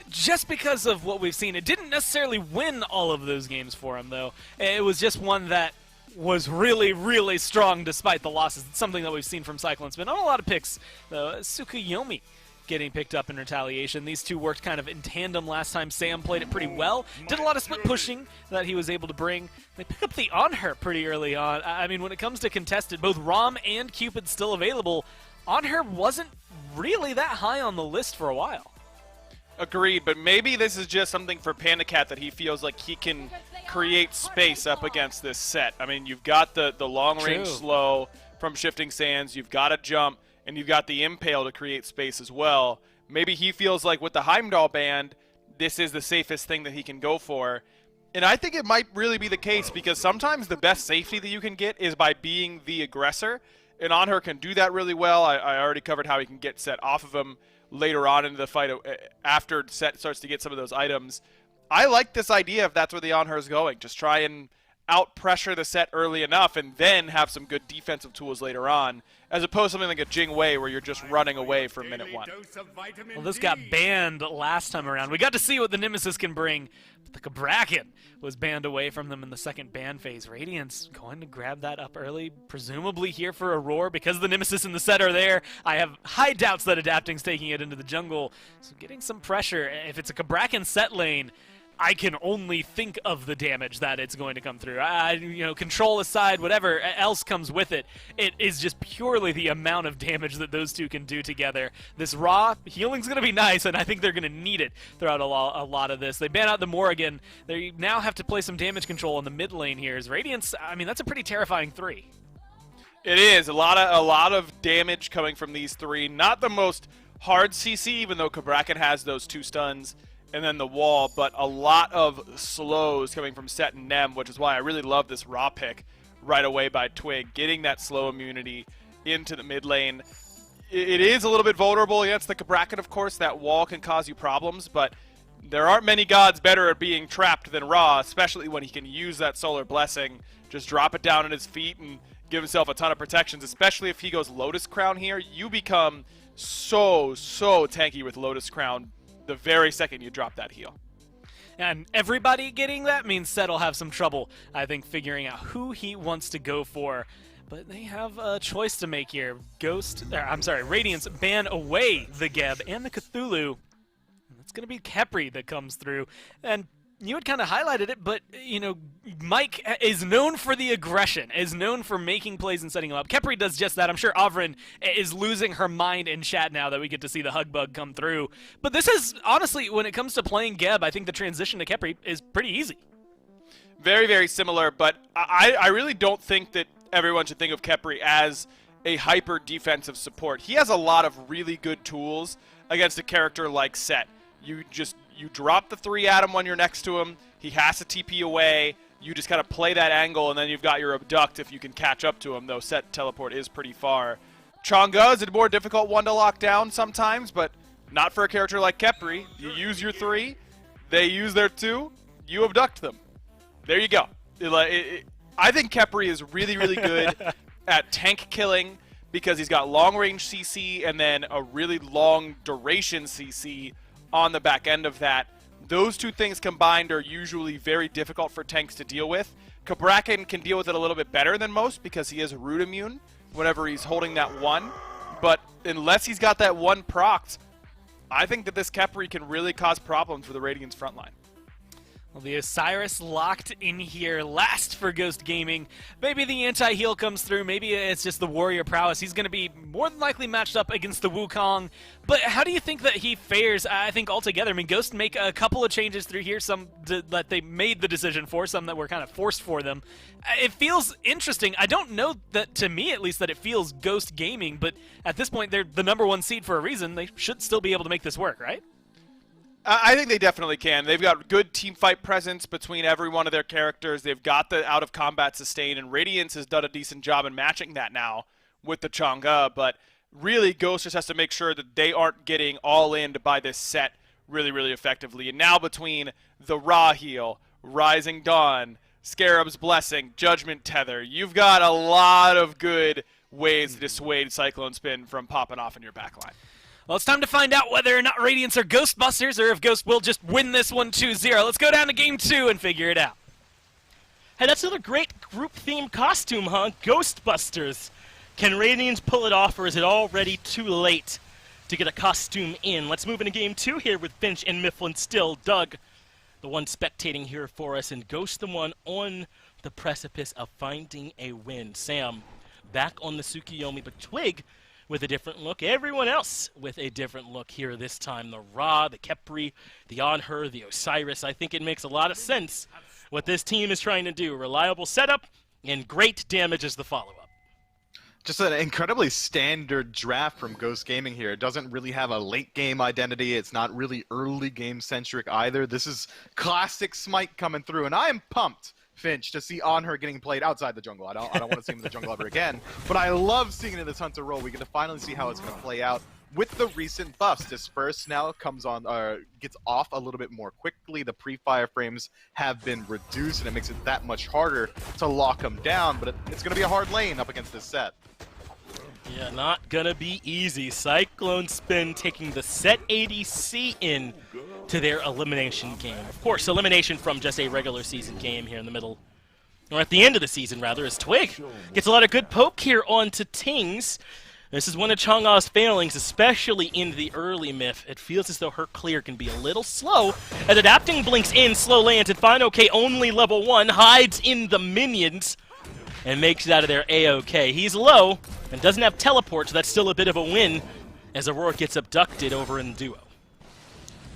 just because of what we've seen. It didn't necessarily win all of those games for him, though. It was just one that was really, really strong despite the losses. It's something that we've seen from Cyclone Spin on a lot of picks, though. Tsukuyomi getting picked up in retaliation. These two worked kind of in tandem last time. Sam played it pretty well. Did a lot of split pushing that he was able to bring. They pick up the on her pretty early on. I mean, when it comes to contested, both Rom and Cupid still available. On her wasn't really that high on the list for a while. Agreed, but maybe this is just something for PandaCat that he feels like he can create space up against this set. I mean, you've got the long-range True. slow from Shifting Sands, you've got a jump, and you've got the Impale to create space as well. Maybe he feels like with the Heimdall band, this is the safest thing that he can go for. And I think it might really be the case because sometimes the best safety that you can get is by being the aggressor. And Anhur can do that really well. I already covered how he can get set off of him later on into the fight after set starts to get some of those items. I like this idea if that's where the Anhur is going. Just try and out-pressure the set early enough and then have some good defensive tools later on, as opposed to something like a Jing Wei where you're just running away for minute 1. Well, this got banned last time around. We got to see what the Nemesis can bring, but the Cabrakan was banned away from them in the second ban phase. Radiant's going to grab that up early, presumably here for a roar because the Nemesis and the set are there. I have high doubts that Adapting's taking it into the jungle, so getting some pressure. If it's a Cabrakan set lane, I can only think of the damage that it's going to come through. Control aside, whatever else comes with it, it is just purely the amount of damage that those two can do together. This raw healing's going to be nice, and I think they're going to need it throughout a lot of this. They ban out the Morrigan. They now have to play some damage control in the mid lane here. As Radiance, I mean, that's a pretty terrifying 3. It is. A lot of damage coming from these 3. Not the most hard CC, even though Cabrakan has those 2 stuns and then the wall, but a lot of slows coming from Set and Nem, which is why I really love this raw pick right away by Twig, getting that slow immunity into the mid lane. It is a little bit vulnerable against the Cabrakan, of course. That wall can cause you problems, but there aren't many gods better at being trapped than Ra, especially when he can use that Solar Blessing, just drop it down at his feet and give himself a ton of protections, especially if he goes Lotus Crown here. You become so tanky with Lotus Crown the very second you drop that heal. And everybody getting that means Set will have some trouble, I think, figuring out who he wants to go for. But they have a choice to make here. Radiance ban away the Geb and the Cthulhu. It's going to be Khepri that comes through. And you had kind of highlighted it, but, Mike is known for the aggression, is known for making plays and setting him up. Khepri does just that. I'm sure Avrin is losing her mind in chat now that we get to see the hug bug come through. But this is, honestly, when it comes to playing Geb, I think the transition to Khepri is pretty easy. Very, very similar, but I really don't think that everyone should think of Khepri as a hyper defensive support. He has a lot of really good tools against a character like Set. You drop the 3 at him when you're next to him. He has to TP away. You just kind of play that angle, and then you've got your abduct if you can catch up to him, though Set teleport is pretty far. Chang'e is a more difficult one to lock down sometimes, but not for a character like Khepri. You use your 3, they use their 2, you abduct them. There you go. I think Khepri is really, really good at tank killing because he's got long-range CC and then a really long duration CC on the back end of that. Those 2 things combined are usually very difficult for tanks to deal with. Cabrakan can deal with it a little bit better than most because he is root immune whenever he's holding that 1. But unless he's got that 1 procced, I think that this Khepri can really cause problems for the Radiant's frontline. Well, the Osiris locked in here last for Ghost Gaming. Maybe the anti-heal comes through. Maybe it's just the warrior prowess. He's going to be more than likely matched up against the Wukong. But how do you think that he fares, I think, altogether? I mean, Ghost make a couple of changes through here, some that they made the decision for, some that were kind of forced for them. It feels interesting. I don't know that, to me at least, that it feels Ghost Gaming, but at this point, they're the #1 seed for a reason. They should still be able to make this work, right? I think they definitely can. They've got good teamfight presence between every one of their characters. They've got the out-of-combat sustain, and Radiance has done a decent job in matching that now with the Chang'e. But really, Ghost just has to make sure that they aren't getting all-in to buy this set really, really effectively. And now between the Ra heal, Rising Dawn, Scarab's Blessing, Judgment Tether, you've got a lot of good ways to dissuade Cyclone Spin from popping off in your backline. Well, it's time to find out whether or not Radiance are Ghostbusters or if Ghost will just win this one 2-0. Let's go down to Game 2 and figure it out. Hey, that's another great group-themed costume, huh? Ghostbusters. Can Radiance pull it off, or is it already too late to get a costume in? Let's move into Game 2 here with Finch and Mifflin still. Doug, the one spectating here for us, and Ghost the one on the precipice of finding a win. Sam, back on the Tsukiyomi, but Twig with a different look. Everyone else with a different look here this time. The Ra, the Khepri, the Anhur, the Osiris. I think it makes a lot of sense what this team is trying to do. Reliable setup and great damage as the follow-up. Just an incredibly standard draft from Ghost Gaming here. It doesn't really have a late game identity. It's not really early game centric either. This is classic SMITE coming through, and I am pumped, Finch, to see Anhur getting played outside the jungle. I don't want to see him in the jungle ever again, but I love seeing it in this Hunter role. We get to finally see how it's going to play out with the recent buffs. Disperse now comes on, gets off a little bit more quickly. The pre-fire frames have been reduced, and it makes it that much harder to lock him down, but it's going to be a hard lane up against this set. Yeah, not gonna be easy. Cyclone Spin taking the set ADC in to their elimination game. Of course, elimination from just a regular season game here in the middle, or at the end of the season rather, as Twig gets a lot of good poke here onto Tings. This is one of Chang'e's failings, especially in the early myth. It feels as though her clear can be a little slow, as Adapting blinks in, slow lands, and FineOK only level 1, hides in the minions, and makes it out of there A-OK. He's low, and doesn't have teleport, so that's still a bit of a win, as Aurora gets abducted over in duo.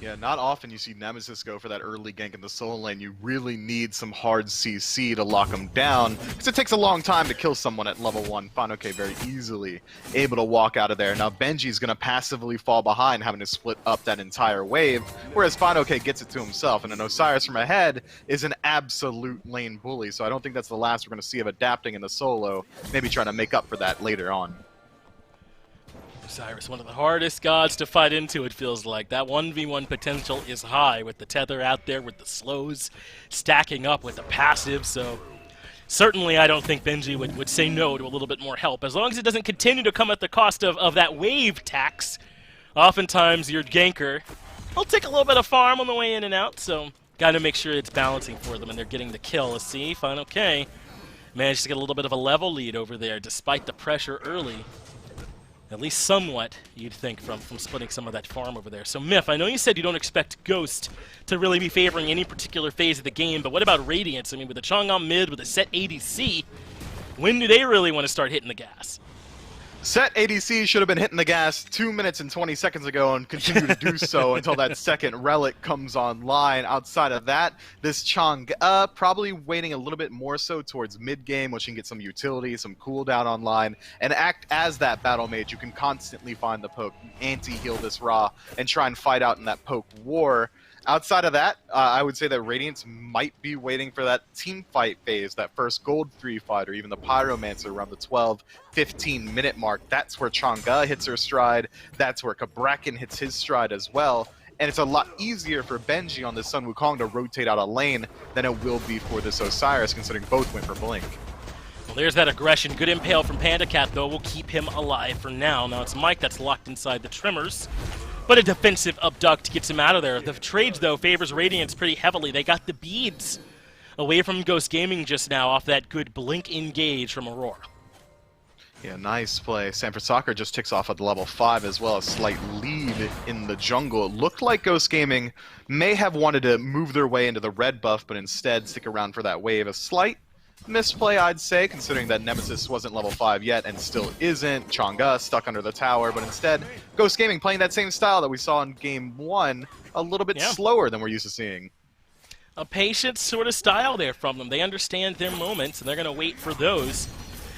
Yeah, not often you see Nemesis go for that early gank in the solo lane. You really need some hard CC to lock him down, because it takes a long time to kill someone at level 1. FineOK very easily able to walk out of there. Now Benji's going to passively fall behind, having to split up that entire wave, whereas FineOK gets it to himself. And an Osiris from ahead is an absolute lane bully, so I don't think that's the last we're going to see of Adapting in the solo, maybe trying to make up for that later on. Osiris, one of the hardest gods to fight into, it feels like. That 1v1 potential is high with the tether out there, with the slows stacking up with the passive, so certainly I don't think Benji would say no to a little bit more help. As long as it doesn't continue to come at the cost of that wave tax, oftentimes your ganker will take a little bit of farm on the way in and out, so got to make sure it's balancing for them and they're getting the kill. Let's see, FineOK managed to get a little bit of a level lead over there despite the pressure early. At least somewhat, you'd think, from splitting some of that farm over there. So, Myth, I know you said you don't expect Ghost to really be favoring any particular phase of the game, but what about Radiance? I mean, with the Chang'e mid, with a set ADC, when do they really want to start hitting the gas? Set ADC should have been hitting the gas 2 minutes and 20 seconds ago and continue to do so until that second relic comes online. Outside of that, this Chang'e probably waiting a little bit more so towards mid-game, which can get some utility, some cooldown online, and act as that battle mage. You can constantly find the poke, anti-heal this Ra, and try and fight out in that poke war. Outside of that, I would say that Radiance might be waiting for that team fight phase, that first Gold 3 fight, or even the Pyromancer around the 12-15 minute mark. That's where Chang'e hits her stride. That's where Kabrakan hits his stride as well. And it's a lot easier for Benji on this Sun Wukong to rotate out a lane than it will be for this Osiris, considering both went for Blink. Well, there's that aggression. Good impale from Panda Cat, though, will keep him alive for now. Now it's Mike that's locked inside the Tremors. But a defensive abduct gets him out of there. The trades, though, favors Radiance pretty heavily. They got the beads away from Ghost Gaming just now off that good blink engage from Aurora. Yeah, nice play. Sanford Soccer just ticks off at the level 5 as well. A slight lead in the jungle. It looked like Ghost Gaming may have wanted to move their way into the red buff, but instead stick around for that wave. A slight misplay, I'd say, considering that Nemesis wasn't level 5 yet and still isn't. Chang'e stuck under the tower, but instead, Ghost Gaming playing that same style that we saw in Game 1, a little bit slower than we're used to seeing. A patient sort of style there from them. They understand their moments, and they're going to wait for those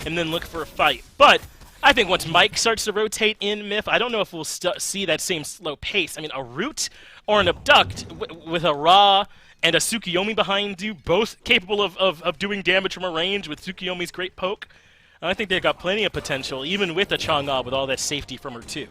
and then look for a fight. But I think once Mike starts to rotate in Myth, I don't know if we'll see that same slow pace. I mean, a root or an abduct with a Ra and a Tsukuyomi behind you, both capable of doing damage from a range with Tsukuyomi's great poke. I think they've got plenty of potential, even with a Chang'e with all that safety from her, too.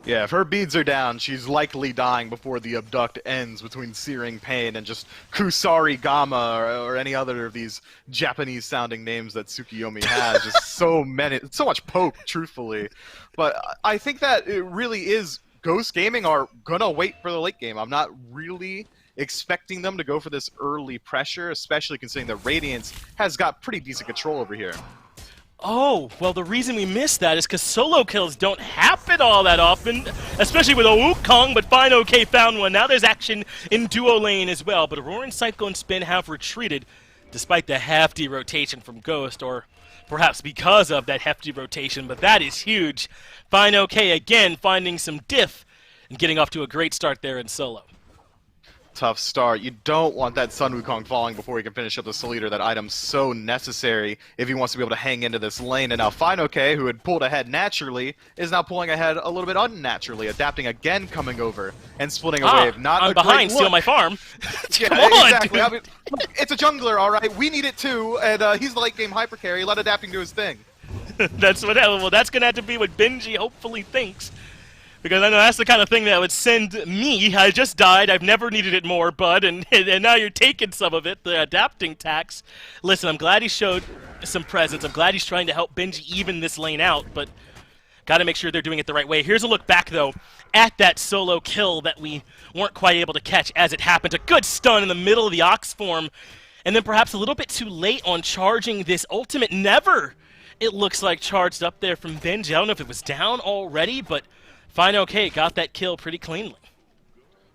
Yeah, if her beads are down, she's likely dying before the abduct ends between Searing Pain and just Kusari Gama or any other of these Japanese-sounding names that Tsukuyomi has. Just so much poke, truthfully. But I think that it really is Ghost Gaming are gonna wait for the late game. I'm not really expecting them to go for this early pressure, especially considering that Radiance has got pretty decent control over here. Oh, well, the reason we missed that is because solo kills don't happen all that often, especially with a Wukong, but FineOK found one. Now there's action in duo lane as well, but Aurora and Cyclone Spin have retreated. despite the hefty rotation from Ghost, or perhaps because of that hefty rotation, but that is huge. Fine OK again, finding some diff and getting off to a great start there in solo. Tough start. You don't want that Sun Wukong falling before he can finish up the Soul Eater. That item's so necessary if he wants to be able to hang into this lane. And now Fine OK, who had pulled ahead naturally, is now pulling ahead a little bit unnaturally, adapting again, coming over and splitting a wave. Not I'm a behind, great steal look. my farm. Yeah, Come on, exactly. dude. I mean, look, it's a jungler, all right. We need it too, and he's the late game hyper carry. Let adapting do his thing. That's what. Well, that's gonna have to be what Benji hopefully thinks, because I know that's the kind of thing that would send me. I just died. I've never needed it more, bud, and now you're taking some of it. The adapting tax. Listen, I'm glad he showed some presence. I'm glad he's trying to help Benji even this lane out, but got to make sure they're doing it the right way. Here's a look back though at that solo kill that we weren't quite able to catch as it happened. A good stun in the middle of the Ox form, and then perhaps a little bit too late on charging this ultimate. Never. It looks like charged up there from Benji. I don't know if it was down already, but Fine OK got that kill pretty cleanly.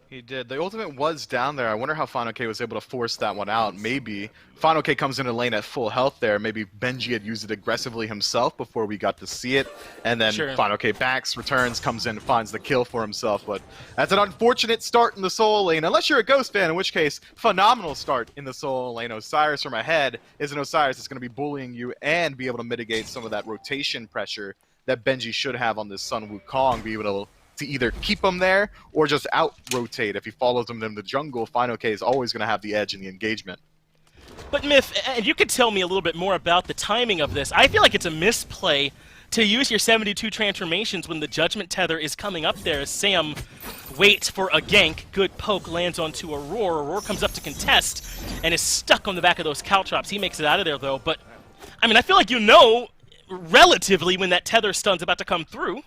He did. The ultimate was down there. I wonder how Fine OK was able to force that one out. Maybe Fine OK comes into lane at full health there. Maybe Benji had used it aggressively himself before we got to see it. And then Sure. Fine OK backs, returns, comes in, finds the kill for himself. But that's an unfortunate start in the solo lane. Unless you're a Ghost fan, in which case, phenomenal start in the solo lane. Osiris from ahead is an Osiris that's going to be bullying you and be able to mitigate some of that rotation pressure that Benji should have on this Sun Wukong, be able to either keep him there or just out-rotate. If he follows him in the jungle, Fine OK is always going to have the edge in the engagement. But Myth, and you could tell me a little bit more about the timing of this. I feel like it's a misplay to use your 72 transformations when the Judgment Tether is coming up there as Sam waits for a gank. Good poke lands onto Aurora. Aurora comes up to contest and is stuck on the back of those caltrops. He makes it out of there though, but I mean, I feel like you know relatively when that Tether stun's about to come through.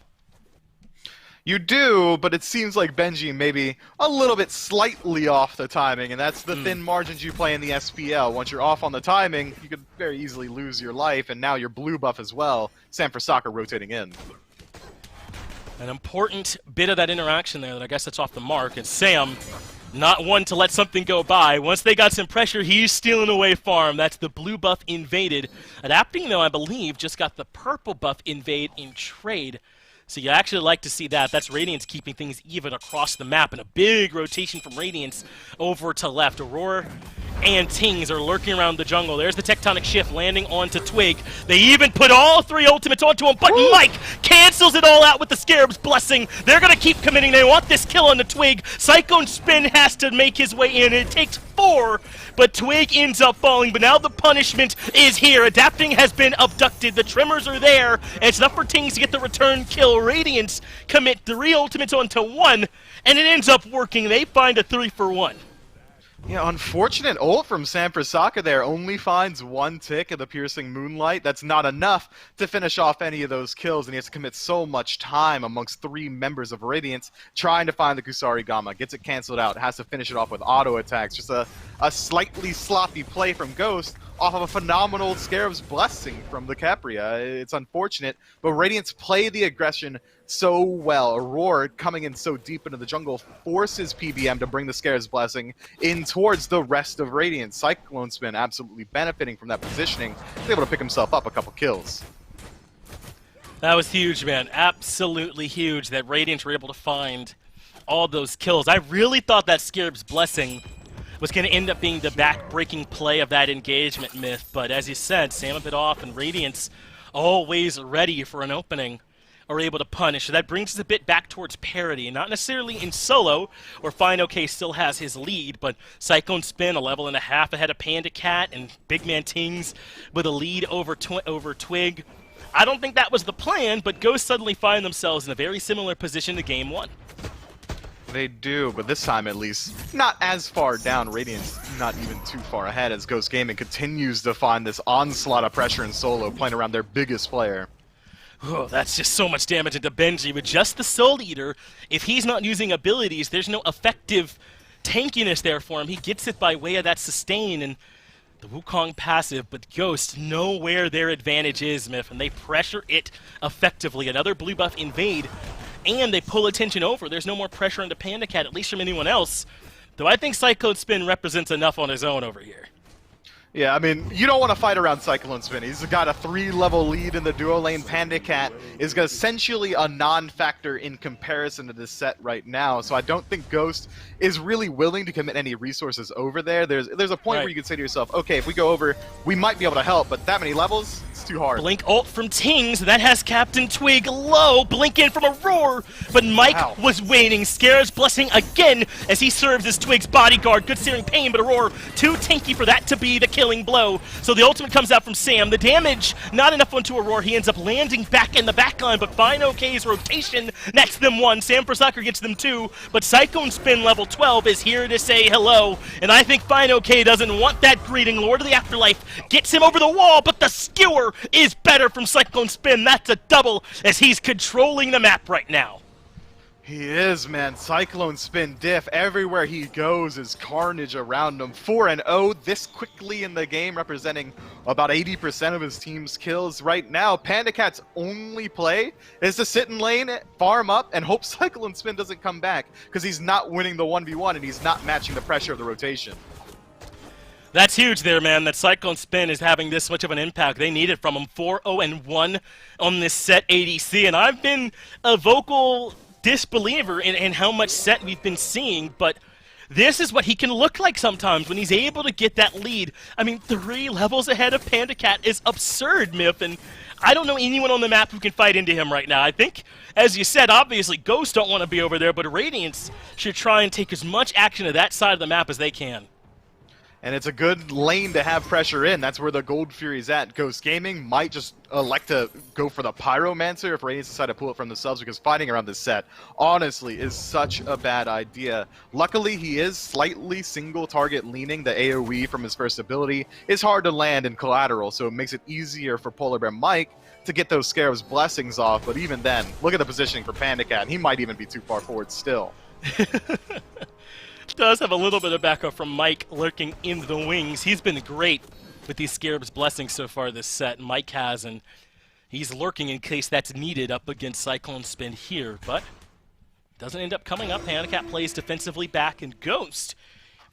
You do, but it seems like Benji maybe a little bit slightly off the timing, and that's the thin margins you play in the SPL. Once you're off on the timing, you could very easily lose your life, and now your blue buff as well. Sam for Soccer rotating in. An important bit of that interaction there that I guess that's off the mark, and Sam not one to let something go by. Once they got some pressure, he's stealing away farm. That's the blue buff invaded. Adapting, though, I believe, just got the purple buff invade in trade. So you actually like to see that. That's Radiance keeping things even across the map, and a big rotation from Radiance over to left. Aurora and Tings are lurking around the jungle. There's the tectonic shift landing onto Twig. They even put all three ultimates onto him, but Mike cancels it all out with the Scarab's Blessing. They're going to keep committing. They want this kill on the Twig. Cyclone Spin has to make his way in. It takes 4, but Twig ends up falling. But now the punishment is here. Adapting has been abducted. The Tremors are there. And it's enough for Tings to get the return kill. Radiance commit 3 ultimates onto 1, and it ends up working. They find a 3-for-1. Yeah, unfortunate ult from Sam for Soccer there. Only finds 1 tick of the Piercing Moonlight. That's not enough to finish off any of those kills, and he has to commit so much time amongst 3 members of Radiance trying to find the Kusari Gamma. Gets it canceled out, has to finish it off with auto attacks. Just a slightly sloppy play from Ghost off of a phenomenal Scarab's Blessing from the Capria. It's unfortunate, but Radiance play the aggression so well. Aurora coming in so deep into the jungle forces PBM to bring the Scarab's Blessing in towards the rest of Radiance. Cyclone Spin absolutely benefiting from that positioning. He's able to pick himself up a couple kills. That was huge, man. Absolutely huge that Radiance were able to find all those kills. I really thought that Scarab's Blessing was going to end up being the back-breaking play of that engagement, Myth. But as you said, Sam a bit off, and Radiance always ready for an opening are able to punish. So that brings us a bit back towards parity. Not necessarily in solo, where Fine OK still has his lead, but Cyclone Spin a level and a half ahead of Panda Cat, and Big Man Tings with a lead over Twig. I don't think that was the plan, but Ghost suddenly find themselves in a very similar position to Game 1. They do, but this time at least not as far down. Radiance not even too far ahead as Ghost Gaming continues to find this onslaught of pressure in solo, playing around their biggest player. Oh, that's just so much damage into Benji. With just the Soul Eater, if he's not using abilities, there's no effective tankiness there for him. He gets it by way of that sustain and the Wukong passive, but Ghost know where their advantage is, Myth, and they pressure it effectively. Another blue buff invade, and they pull attention over. There's no more pressure into Panda Cat, at least from anyone else. Though I think Cyclone Spin represents enough on his own over here. Yeah, I mean, you don't want to fight around Cyclone Spin. He's got a 3-level lead in the duo lane. Panda Cat is essentially a non-factor in comparison to this set right now, so I don't think Ghost is really willing to commit any resources over there. There's a point where you can say to yourself, okay, if we go over, we might be able to help, but that many levels, it's too hard. Blink ult from Tings, that has Captain Twig low, blink in from a roar, but Mike was waiting. Scare's blessing again as he serves as Twig's bodyguard. Good searing pain, but a roar too tanky for that to be the killing blow. So the ultimate comes out from Sam. The damage, not enough onto Aurora. He ends up landing back in the backline, but Fine OK's rotation nets them one. Sam for Soccer gets them two, but Cyclone Spin level 12 is here to say hello, and I think Fine OK doesn't want that greeting. Lord of the Afterlife gets him over the wall, but the skewer is better from Cyclone Spin. That's a double as he's controlling the map right now. He is, man. Cyclone Spin diff. Everywhere he goes is carnage around him. 4-0 this quickly in the game, representing about 80% of his team's kills. Right now, Panda Cat's only play is to sit in lane, farm up, and hope Cyclone Spin doesn't come back, because he's not winning the 1v1 and he's not matching the pressure of the rotation. That's huge there, man, that Cyclone Spin is having this much of an impact. They need it from him. 4-0-1 on this set ADC, and I've been a vocal disbeliever in how much set we've been seeing, but this is what he can look like sometimes when he's able to get that lead. I mean, 3 levels ahead of Panda Cat is absurd, Myth, and I don't know anyone on the map who can fight into him right now. I think, as you said, obviously Ghosts don't want to be over there, but Radiance should try and take as much action to that side of the map as they can. And it's a good lane to have pressure in. That's where the Gold Fury's at. Ghost Gaming might just elect to go for the Pyromancer if Radiance decide to pull it from the subs, because fighting around this set, honestly, is such a bad idea. Luckily, he is slightly single target leaning. The AoE from his first ability is hard to land in collateral, so it makes it easier for Polar Bear Mike to get those Scarab's blessings off. But even then, look at the positioning for Panda Cat, and he might even be too far forward still. Does have a little bit of backup from Mike lurking in the wings. He's been great with these Scarab's blessings so far this set. Mike has, and he's lurking in case that's needed up against Cyclone Spin here, but doesn't end up coming up. Panda Cat plays defensively back, and Ghost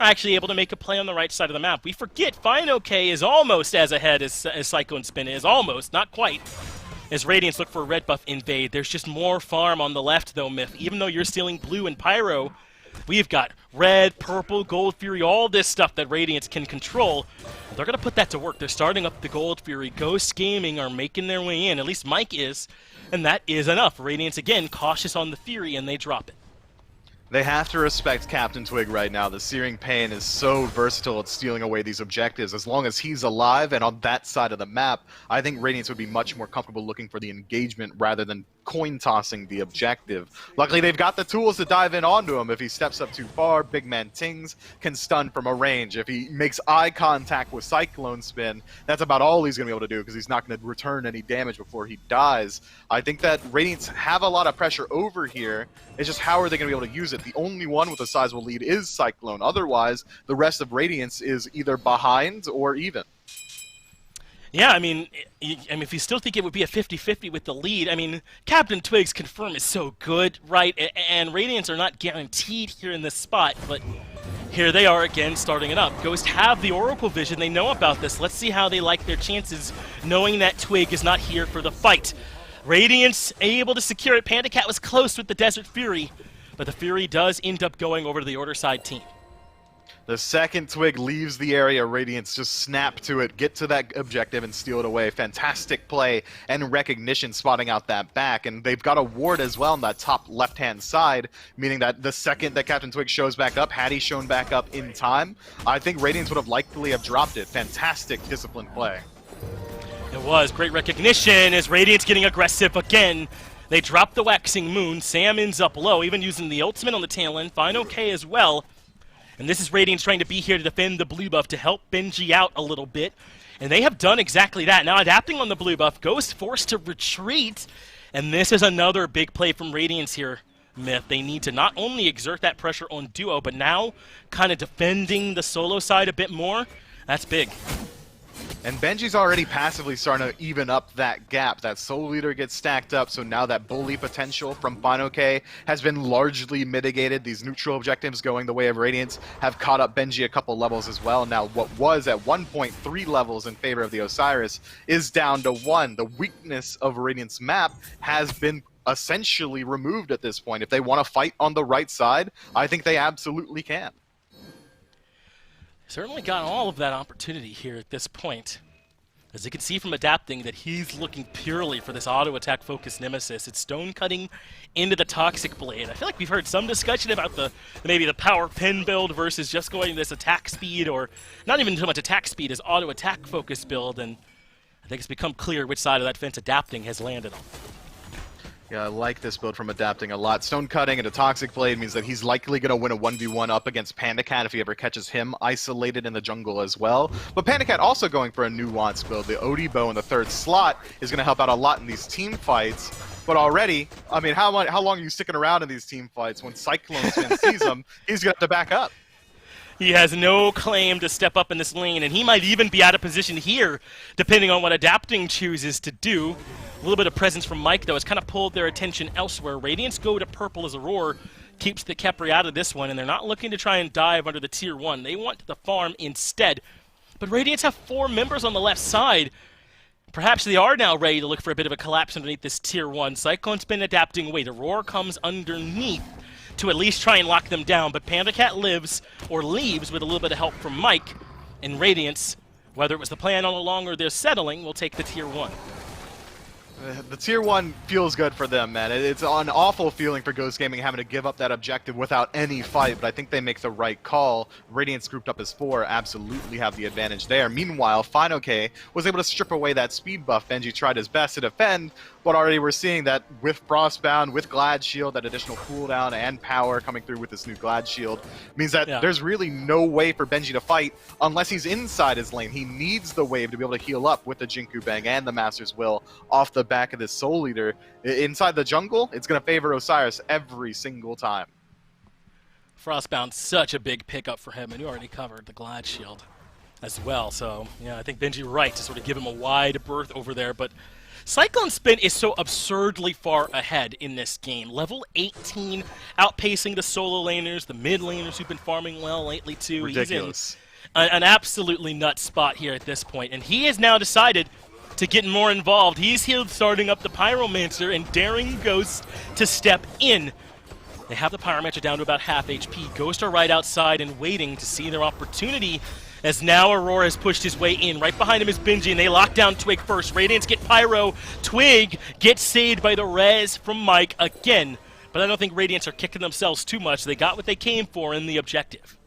are actually able to make a play on the right side of the map. We forget Fine OK is almost as ahead as Cyclone Spin is. Almost, not quite. As Radiance look for a red buff invade. There's just more farm on the left, though, Myth. Even though you're stealing blue and pyro, we've got red, purple, Gold Fury, all this stuff that Radiance can control. They're going to put that to work. They're starting up the Gold Fury. Ghost Gaming are making their way in. At least Mike is. And that is enough. Radiance, again, cautious on the Fury, and they drop it. They have to respect Captain Twig right now. The Searing Pain is so versatile at stealing away these objectives. As long as he's alive and on that side of the map, I think Radiance would be much more comfortable looking for the engagement rather than coin-tossing the objective. Luckily, they've got the tools to dive in onto him. If he steps up too far, Big Man Tings can stun from a range. If he makes eye contact with Cyclone Spin, that's about all he's going to be able to do, because he's not going to return any damage before he dies. I think that Radiance have a lot of pressure over here. It's just how are they going to be able to use it? The only one with a sizable lead is Cyclone. Otherwise, the rest of Radiance is either behind or even. Yeah, I mean, if you still think it would be a 50-50 with the lead, I mean, Captain Twig's confirm is so good, right? And Radiance are not guaranteed here in this spot, but here they are again starting it up. Ghost have the Oracle Vision. They know about this. Let's see how they like their chances, knowing that Twig is not here for the fight. Radiance able to secure it. Panda Cat was close with the Desert Fury, but the Fury does end up going over to the Order side team. The second Twig leaves the area, Radiance just snap to it, get to that objective, and steal it away. Fantastic play and recognition spotting out that back. And they've got a ward as well on that top left-hand side, meaning that the second that Captain Twig shows back up, had he shown back up in time, I think Radiance would have likely have dropped it. Fantastic disciplined play. It was great recognition as Radiance getting aggressive again. They drop the Waxing Moon. Sam ends up low, even using the ultimate on the tail end. Fine OK as well. And this is Radiance trying to be here to defend the blue buff to help Benji out a little bit. And they have done exactly that. Now adapting on the blue buff, Ghost forced to retreat. And this is another big play from Radiance here, Myth. They need to not only exert that pressure on duo, but now kind of defending the solo side a bit more. That's big. And Benji's already passively starting to even up that gap. That Soul Leader gets stacked up, so now that bully potential from Final K has been largely mitigated. These neutral objectives going the way of Radiance have caught up Benji a couple levels as well. Now what was at 1.3 levels in favor of the Osiris is down to 1. The weakness of Radiance map has been essentially removed at this point. If they want to fight on the right side, I think they absolutely can. Certainly got all of that opportunity here at this point. As you can see from adapting that he's looking purely for this auto attack focused nemesis. It's stone cutting into the Toxic Blade. I feel like we've heard some discussion about maybe the power pin build versus just going this attack speed, or not even so much attack speed as auto attack focused build, and I think it's become clear which side of that fence adapting has landed on. Yeah, I like this build from adapting a lot. Stone cutting into Toxic Blade means that he's likely going to win a 1v1 up against Panda Cat if he ever catches him isolated in the jungle as well. But Panda Cat also going for a nuanced build. The OD bow in the 3rd slot is going to help out a lot in these team fights. But already, I mean, how long are you sticking around in these team fights? When Cyclone Spin sees him, he's going to have to back up. He has no claim to step up in this lane, and he might even be out of position here, depending on what adapting chooses to do. A little bit of presence from Mike, though, has kind of pulled their attention elsewhere. Radiance go to purple as Aurora keeps the Khepri out of this one, and they're not looking to try and dive under the tier 1. They want the farm instead. But Radiance have 4 members on the left side. Perhaps they are now ready to look for a bit of a collapse underneath this tier 1. Cyclone's been adapting wait. Aurora comes underneath to at least try and lock them down, but Panda Cat lives, or leaves, with a little bit of help from Mike, and Radiance, whether it was the plan all along or they're settling, will take the tier 1. The tier 1 feels good for them, man. It's an awful feeling for Ghost Gaming having to give up that objective without any fight, but I think they make the right call. Radiance grouped up as 4 absolutely have the advantage there. Meanwhile, Final K was able to strip away that speed buff. Benji tried his best to defend, but already we're seeing that with Frostbound, with Glad Shield, that additional cooldown and power coming through with this new Glad Shield means that there's really no way for Benji to fight unless he's inside his lane. He needs the wave to be able to heal up with the Jinku Bang and the Master's Will off the back of this Soul Eater. Inside the jungle, it's going to favor Osiris every single time. Frostbound, such a big pickup for him, and you already covered the Glad Shield as well. So, yeah, I think Benji right to sort of give him a wide berth over there, but Cyclone Spin is so absurdly far ahead in this game. Level 18, outpacing the solo laners, the mid laners who've been farming well lately too. Ridiculous. He's in an absolutely nuts spot here at this point, and he has now decided to get more involved. He's here starting up the Pyromancer and daring Ghost to step in. They have the Pyromancer down to about half HP. Ghost are right outside and waiting to see their opportunity, as now Aurora has pushed his way in. Right behind him is Benji, and they lock down Twig first. Radiance get Pyro. Twig gets saved by the res from Mike again. But I don't think Radiance are kicking themselves too much. They got what they came for in the objective.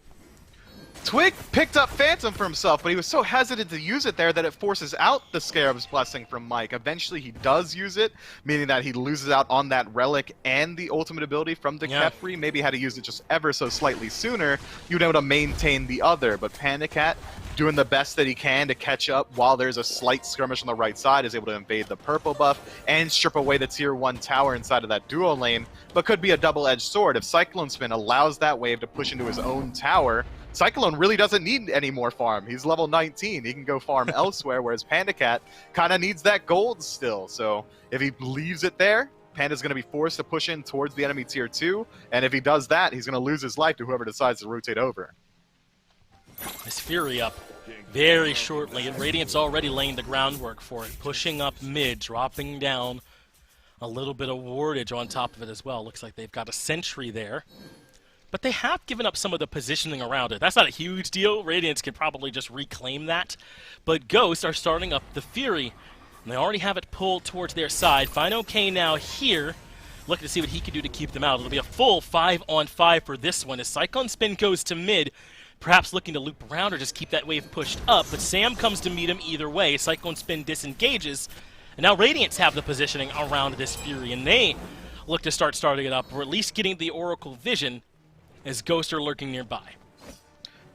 Twig picked up Phantom for himself, but he was so hesitant to use it there that it forces out the Scarab's Blessing from Mike. Eventually he does use it, meaning that he loses out on that Relic and the ultimate ability from the Khepri. Maybe had to use it just ever so slightly sooner, you'd be able to maintain the other. But Panda Cat, doing the best that he can to catch up while there's a slight skirmish on the right side, is able to invade the purple buff and strip away the tier 1 tower inside of that duo lane, but could be a double-edged sword. If Cyclone Spin allows that wave to push into his own tower, Cyclone really doesn't need any more farm. He's level 19. He can go farm elsewhere, whereas Panda Cat kind of needs that gold still. So if he leaves it there, Panda's going to be forced to push in towards the enemy tier 2, and if he does that, he's going to lose his life to whoever decides to rotate over. This Fury up very shortly, and Radiant's already laying the groundwork for it. Pushing up mid, dropping down a little bit of wardage on top of it as well. Looks like they've got a sentry there. But they have given up some of the positioning around it. That's not a huge deal. Radiance can probably just reclaim that. But Ghosts are starting up the Fury, and they already have it pulled towards their side. Final K now here, looking to see what he can do to keep them out. It'll be a full 5-on-5 for this one as Cyclone Spin goes to mid, perhaps looking to loop around or just keep that wave pushed up. But Sam comes to meet him either way. Cyclone Spin disengages, and now Radiance have the positioning around this Fury, and they look to starting it up, or at least getting the Oracle Vision, as Ghosts are lurking nearby.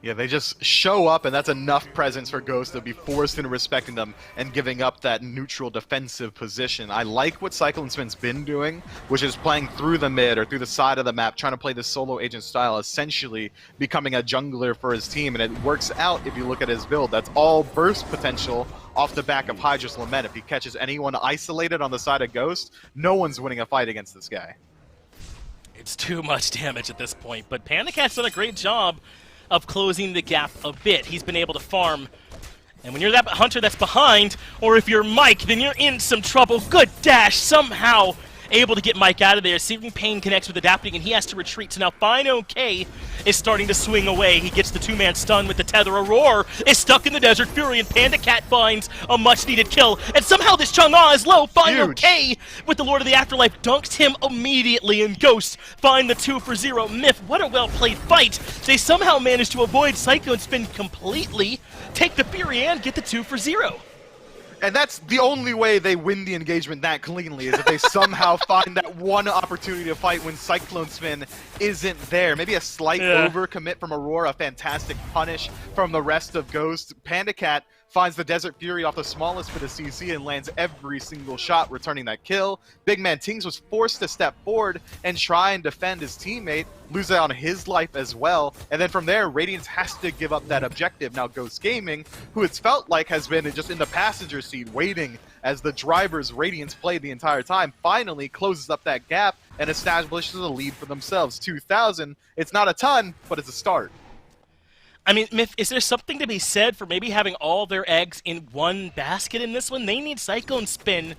Yeah, they just show up, and that's enough presence for Ghost to be forced into respecting them and giving up that neutral defensive position. I like what Cyclone Spin's been doing, which is playing through the mid or through the side of the map, trying to play this solo agent style, essentially becoming a jungler for his team, and it works out if you look at his build. That's all burst potential off the back of Hydra's Lament. If he catches anyone isolated on the side of Ghost, no one's winning a fight against this guy. It's too much damage at this point, but Panda Cat's done a great job of closing the gap a bit. He's been able to farm. And when you're that hunter that's behind, or if you're Mike, then you're in some trouble. Good dash, somehow able to get Mike out of there. Searing Pain connects with Adapting, and he has to retreat. So now Fine OK is starting to swing away. He gets the two-man stun with the tether. Aurora is stuck in the Desert Fury, and Panda Cat finds a much-needed kill. And somehow this Chang'e is low. Fine OK with the Lord of the Afterlife dunks him immediately, and Ghost find the 2 for 0. Myth, what a well-played fight. They somehow managed to avoid Cyclone Spin completely, take the Fury, and get the 2 for 0. And that's the only way they win the engagement that cleanly, is if they somehow find that one opportunity to fight when Cyclone Spin isn't there. Maybe a slight overcommit from Aurora, a fantastic punish from the rest of Ghost. Panda Cat finds the Desert Fury off the smallest bit of CC and lands every single shot, returning that kill. Big man Tings was forced to step forward and try and defend his teammate, lose out on his life as well. And then from there, Radiance has to give up that objective. Now Ghost Gaming, who it's felt like has been just in the passenger seat waiting as the driver's Radiance played the entire time, finally closes up that gap and establishes a lead for themselves. 2,000, it's not a ton, but it's a start. I mean, Myth, is there something to be said for maybe having all their eggs in one basket in this one? They need Cyclone Spin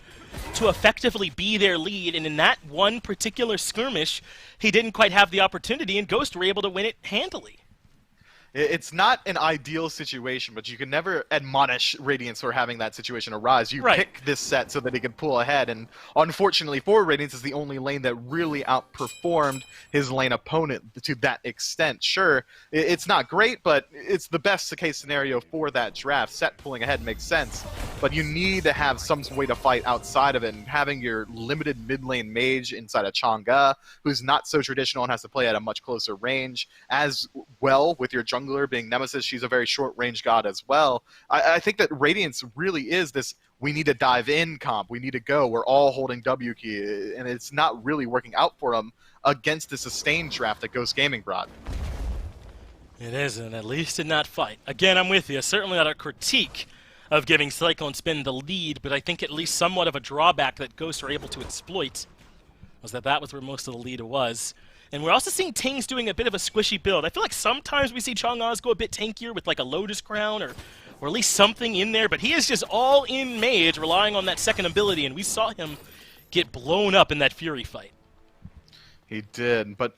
to effectively be their lead, and in that one particular skirmish, he didn't quite have the opportunity, and Ghost were able to win it handily. It's not an ideal situation, but you can never admonish Radiance for having that situation arise. You pick this set so that he can pull ahead, and unfortunately for Radiance, is the only lane that really outperformed his lane opponent to that extent. Sure, it's not great, but it's the best case scenario for that draft. Set pulling ahead makes sense, but you need to have some way to fight outside of it, and having your limited mid lane mage inside of Chang'e, who's not so traditional and has to play at a much closer range, as well with your jungler being Nemesis, she's a very short-range god as well. I think that Radiance really is this, we need to dive in comp, we need to go, we're all holding W key, and it's not really working out for them against the sustained draft that Ghost Gaming brought. It isn't, at least in that fight. Again, I'm with you. Certainly not a critique of giving Cyclone Spin the lead, but I think at least somewhat of a drawback that Ghosts are able to exploit was that was where most of the lead was. And we're also seeing Tings doing a bit of a squishy build. I feel like sometimes we see Chang'e go a bit tankier with like a Lotus Crown or at least something in there, but he is just all in mage, relying on that second ability, and we saw him get blown up in that Fury fight. He did, but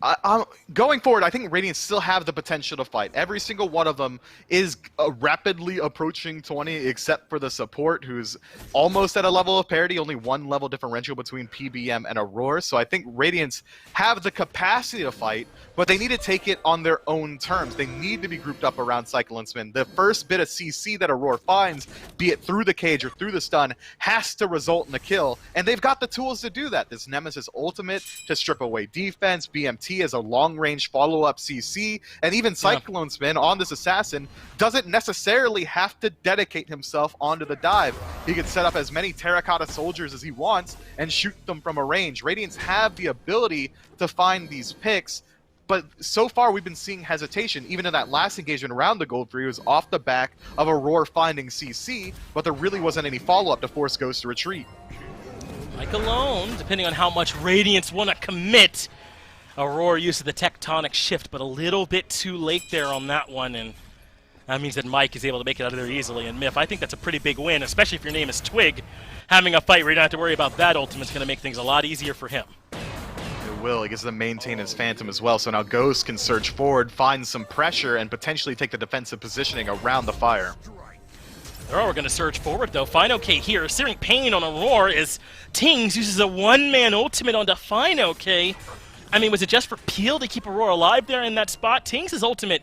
going forward, I think Radiant still have the potential to fight. Every single one of them is rapidly approaching 20, except for the support, who's almost at a level of parity, only one level differential between PBM and Aurora. So I think Radiants have the capacity to fight, but they need to take it on their own terms. They need to be grouped up around Cyclone Spin. The first bit of CC that Aurora finds, be it through the cage or through the stun, has to result in a kill, and they've got the tools to do that. This Nemesis ultimate to strip away defense, BMT as a long-range follow-up CC, and even Cyclone Spin on this assassin doesn't necessarily have to dedicate himself onto the dive. He can set up as many terracotta soldiers as he wants and shoot them from a range. Radiants have the ability to find these picks, but so far we've been seeing hesitation. Even in that last engagement around the Gold 3, it was off the back of Aurora finding CC, but there really wasn't any follow-up to force Ghost to retreat. Mike alone, depending on how much Radiance want to commit. Aurora uses the tectonic shift, but a little bit too late there on that one, and that means that Mike is able to make it out of there easily. And Myth, I think that's a pretty big win, especially if your name is Twig. Having a fight where you don't have to worry about that ultimate's going to make things a lot easier for him. It will. He gets to maintain his Phantom as well, so now Ghost can surge forward, find some pressure, and potentially take the defensive positioning around the fire. Aurora going to surge forward, though. Fine OK here. Searing Pain on Aurora as Tings uses a one-man ultimate onto Fine OK. I mean, was it just for Peel to keep Aurora alive there in that spot? Tings' ultimate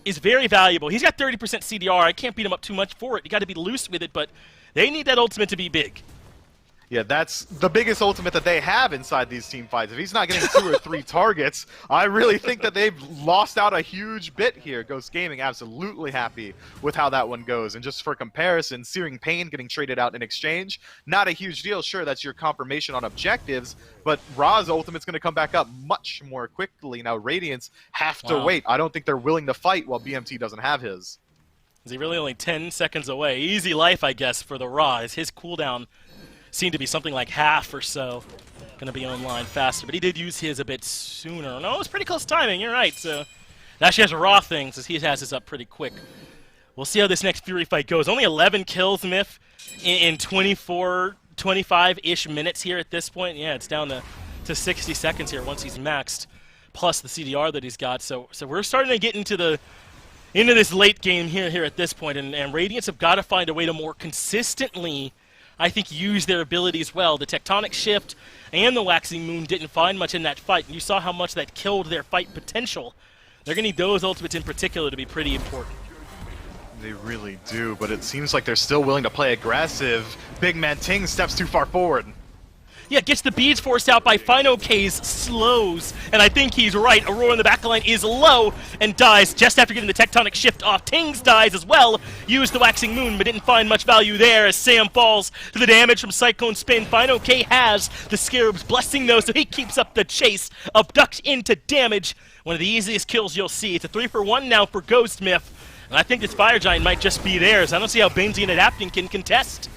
is very valuable. He's got 30% CDR. I can't beat him up too much for it. You got to be loose with it, but they need that ultimate to be big. Yeah, that's the biggest ultimate that they have inside these team fights. If he's not getting 2 or 3 targets, I really think that they've lost out a huge bit here. Ghost Gaming absolutely happy with how that one goes. And just for comparison, Searing Pain getting traded out in exchange, not a huge deal. Sure, that's your confirmation on objectives, but Ra's ultimate's going to come back up much more quickly. Now, Radiance have to wait. I don't think they're willing to fight while BMT doesn't have his. Is he really only 10 seconds away? Easy life, I guess, for the Ra's. His cooldown seemed to be something like half or so. Gonna be online faster, but he did use his a bit sooner. No, it was pretty close timing, you're right. So that actually has a Raw thing, since he has his up pretty quick. We'll see how this next Fury fight goes. Only 11 kills, Myth, in 24, 25-ish minutes here at this point. Yeah, it's down to 60 seconds here once he's maxed, plus the CDR that he's got. So we're starting to get into this late game here at this point, and Radiance have got to find a way to more consistently, I think, use their abilities well. The Tectonic Shift and the Waxing Moon didn't find much in that fight, and you saw how much that killed their fight potential. They're going to need those ultimates in particular to be pretty important. They really do, but it seems like they're still willing to play aggressive. Big Man Ting steps too far forward. Yeah, gets the beads forced out by Fino-K's slows, and I think he's right. Aurora in the backline is low and dies just after getting the Tectonic Shift off. Tings dies as well, used the Waxing Moon, but didn't find much value there as Sam falls to the damage from Cyclone Spin. Fino-K has the Scarab's Blessing, though, so he keeps up the chase. Abduct into damage. One of the easiest kills you'll see. It's a 3-for-1 now for Ghost Myth, and I think this Fire Giant might just be theirs. I don't see how Benzie and Adapting can contest.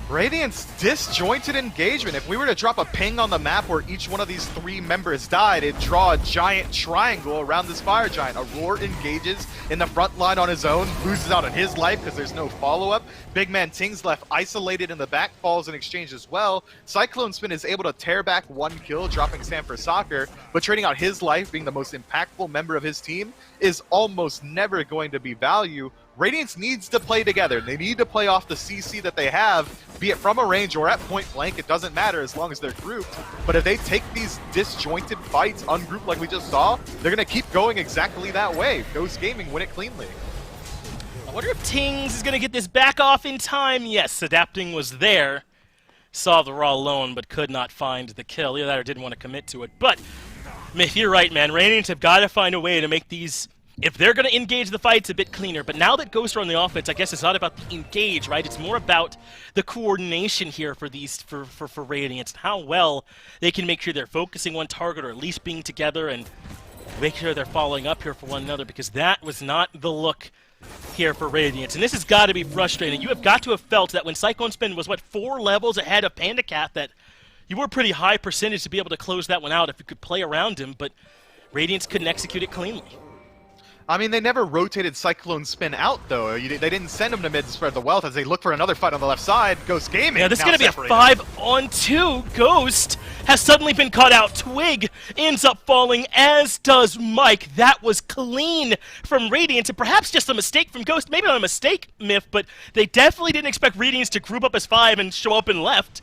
Radiance disjointed engagement. If we were to drop a ping on the map where each one of these 3 members died, it'd draw a giant triangle around this Fire Giant. Aurora engages in the front line on his own, loses out on his life because there's no follow-up. Big Man Ting's left isolated in the back, falls in exchange as well. Cyclone Spin is able to tear back 1 kill, dropping Sam for Soccer, but trading out his life, being the most impactful member of his team, is almost never going to be value. Radiance needs to play together. They need to play off the CC that they have, be it from a range or at point blank. It doesn't matter as long as they're grouped. But if they take these disjointed fights ungrouped like we just saw, they're going to keep going exactly that way. Ghost Gaming win it cleanly. I wonder if Tings is going to get this back off in time. Yes, Adapting was there. Saw the Raw alone, but could not find the kill. Either that or didn't want to commit to it. But, Myth, you're right, man. Radiance have got to find a way to make these... If they're going to engage the fights a bit cleaner, but now that Ghost are on the offense, I guess it's not about the engage, right? It's more about the coordination here for these for Radiance, and how well they can make sure they're focusing one target or at least being together and make sure they're following up here for one another, because that was not the look here for Radiance. And this has got to be frustrating. You have got to have felt that when Cyclone Spin was, what, 4 levels ahead of Panda Cat, that you were pretty high percentage to be able to close that one out if you could play around him, but Radiance couldn't execute it cleanly. I mean, they never rotated Cyclone Spin out, though. They didn't send him to mid to spread the wealth as they look for another fight on the left side. Ghost Gaming. Yeah, this is going to be a 5-on-2. Ghost has suddenly been caught out. Twig ends up falling, as does Mike. That was clean from Radiance, and perhaps just a mistake from Ghost. Maybe not a mistake, Myth, but they definitely didn't expect Radiance to group up as 5 and show up in left.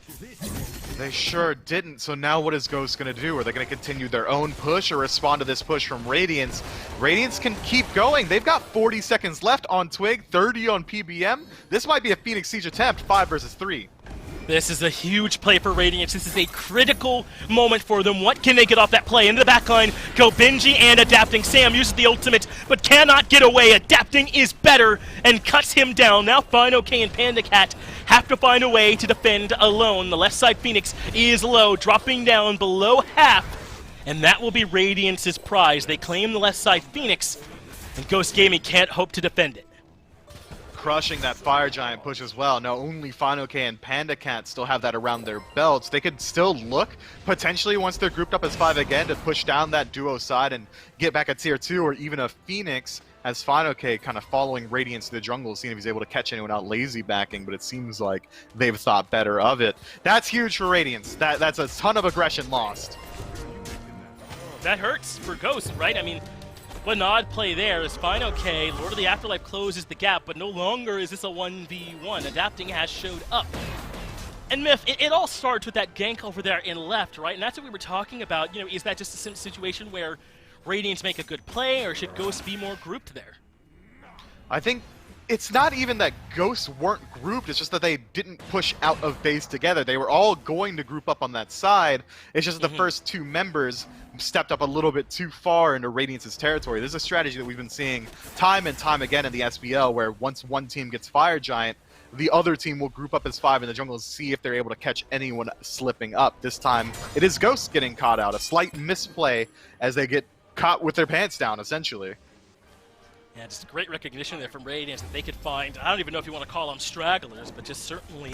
They sure didn't. So now what is Ghost going to do? Are they going to continue their own push or respond to this push from Radiance? Radiance can keep going. They've got 40 seconds left on Twig, 30 on PBM. This might be a Phoenix Siege attempt, 5 versus 3. This is a huge play for Radiance. This is a critical moment for them. What can they get off that play? Into the backline go Benji and Adapting. Sam uses the ultimate, but cannot get away. Adapting is better and cuts him down. Now Fino-K and Panda Cat have to find a way to defend alone. The left side Phoenix is low, dropping down below half, and that will be Radiance's prize. They claim the left side Phoenix, and Ghost Gaming can't hope to defend it. Crushing that Fire Giant push as well. Now only Fino-K and Panda Cat still have that around their belts. They could still look, potentially once they're grouped up as 5 again, to push down that duo side and get back a tier 2 or even a Phoenix, as Fino-K kind of following Radiance to the jungle, seeing if he's able to catch anyone out lazy backing, but it seems like they've thought better of it. That's huge for Radiance. That's a ton of aggression lost. That hurts for Ghost, right? I mean, what an odd play there is Fino-K. Lord of the Afterlife closes the gap, but no longer is this a 1v1. Adapting has showed up. And Myth, it all starts with that gank over there in left, right? And that's what we were talking about. You know, is that just a situation where Radiance make a good play, or should Ghost be more grouped there? I think it's not even that Ghosts weren't grouped, it's just that they didn't push out of base together. They were all going to group up on that side. It's just that the first two members stepped up a little bit too far into Radiance's territory. This is a strategy that we've been seeing time and time again in the SBL, where once one team gets Fire Giant, the other team will group up as 5 in the jungle and see if they're able to catch anyone slipping up. This time, it is Ghosts getting caught out. A slight misplay as they get caught with their pants down, essentially. Yeah, just great recognition there from Radiance that they could find, I don't even know if you want to call them stragglers, but just certainly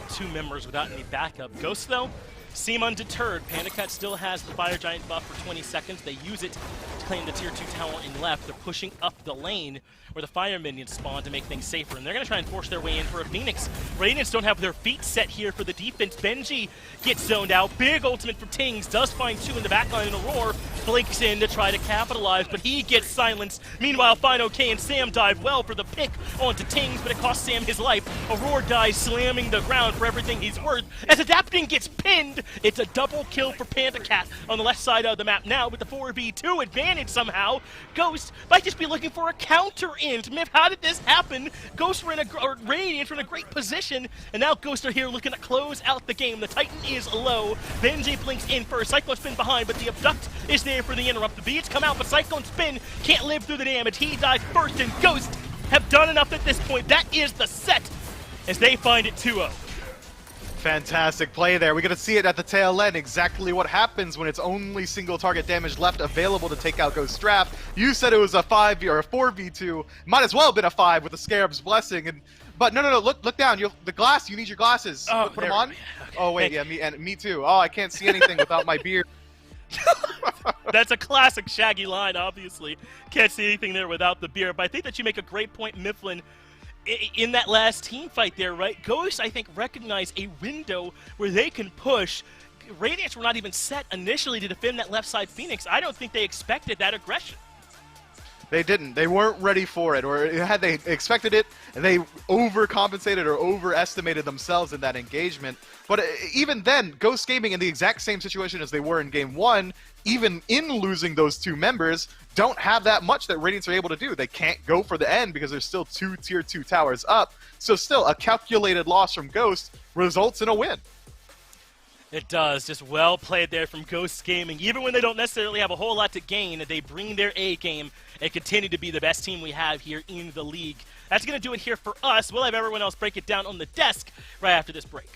2 members without any backup. Ghosts, though, seem undeterred. PandaCat still has the Fire Giant buff for 20 seconds. They use it to claim the tier 2 tower in left. They're pushing up the lane where the Fire Minions spawn to make things safer, and they're going to try and force their way in for a Phoenix. Radiance don't have their feet set here for the defense. Benji gets zoned out. Big ultimate for Tings. Does find 2 in the backline, and Aurora blinks in to try to capitalize, but he gets silenced. Meanwhile, Fino K and Sam dive well for the pick onto Tings, but it costs Sam his life. Aurora dies, slamming the ground for everything he's worth. As Adapting gets pinned, it's a double kill for PandaCat on the left side of the map now with the 4v2 advantage somehow. Ghost might just be looking for a counter int. Myth, how did this happen? Ghosts were in Radiance were in a great position, and now Ghosts are here looking to close out the game. The Titan is low. Benji blinks in first. Cyclone Spin behind, but the Abduct is there for the interrupt. The beats come out, but Cyclone Spin can't live through the damage. He dies first, and Ghosts have done enough at this point. That is the set as they find it 2-0. Fantastic play there. We're going to see it at the tail end, exactly what happens when it's only single target damage left available to take out Ghost Strap. You said it was a 5v or a 4v2. Might as well have been a 5 with the Scarab's Blessing. But no, look down. The glass, you need your glasses. Oh, Put them on. Okay. Oh, wait, yeah, me too. Oh, I can't see anything without my beard. That's a classic Shaggy line, obviously. Can't see anything there without the beer. But I think that you make a great point, Mifflin, in that last team fight there, right? Ghosts, I think, recognize a window where they can push. Radiance were not even set initially to defend that left side Phoenix. I don't think they expected that aggression. They didn't. They weren't ready for it, or had they expected it, they overcompensated or overestimated themselves in that engagement. But even then, Ghost Gaming, in the exact same situation as they were in Game 1, even in losing those 2 members, don't have that much that Radiance are able to do. They can't go for the end because there's still 2 tier 2 towers up. So still, a calculated loss from Ghost results in a win. It does. Just well played there from Ghost Gaming. Even when they don't necessarily have a whole lot to gain, they bring their A game and continue to be the best team we have here in the league. That's going to do it here for us. We'll have everyone else break it down on the desk right after this break.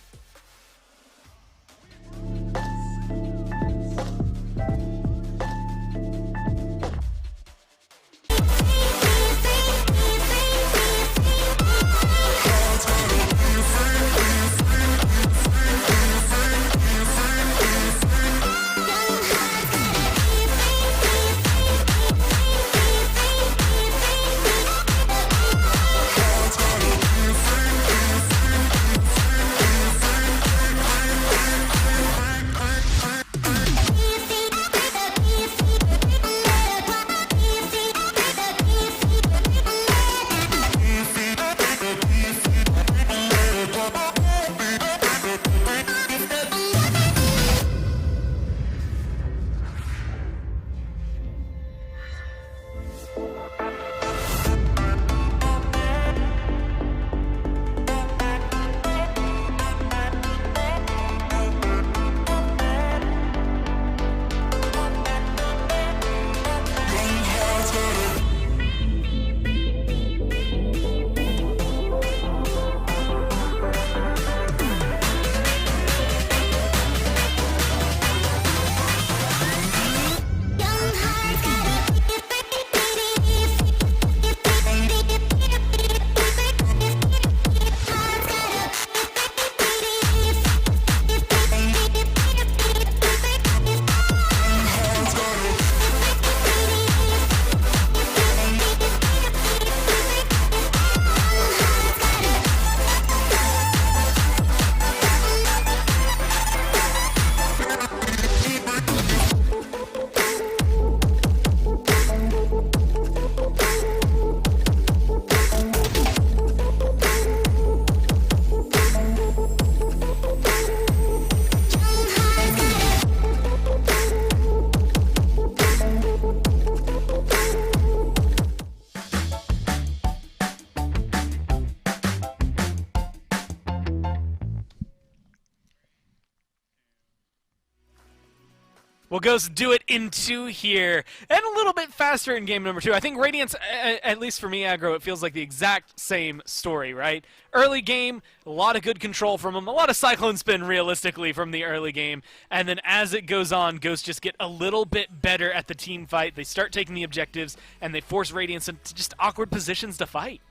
Well, Ghost do it in 2 here, and a little bit faster in game number 2. I think Radiance, at least for me, aggro, it feels like the exact same story, right? Early game, a lot of good control from them, a lot of Cyclone Spin, realistically, from the early game, and then as it goes on, Ghosts just get a little bit better at the team fight. They start taking the objectives, and they force Radiance into just awkward positions to fight.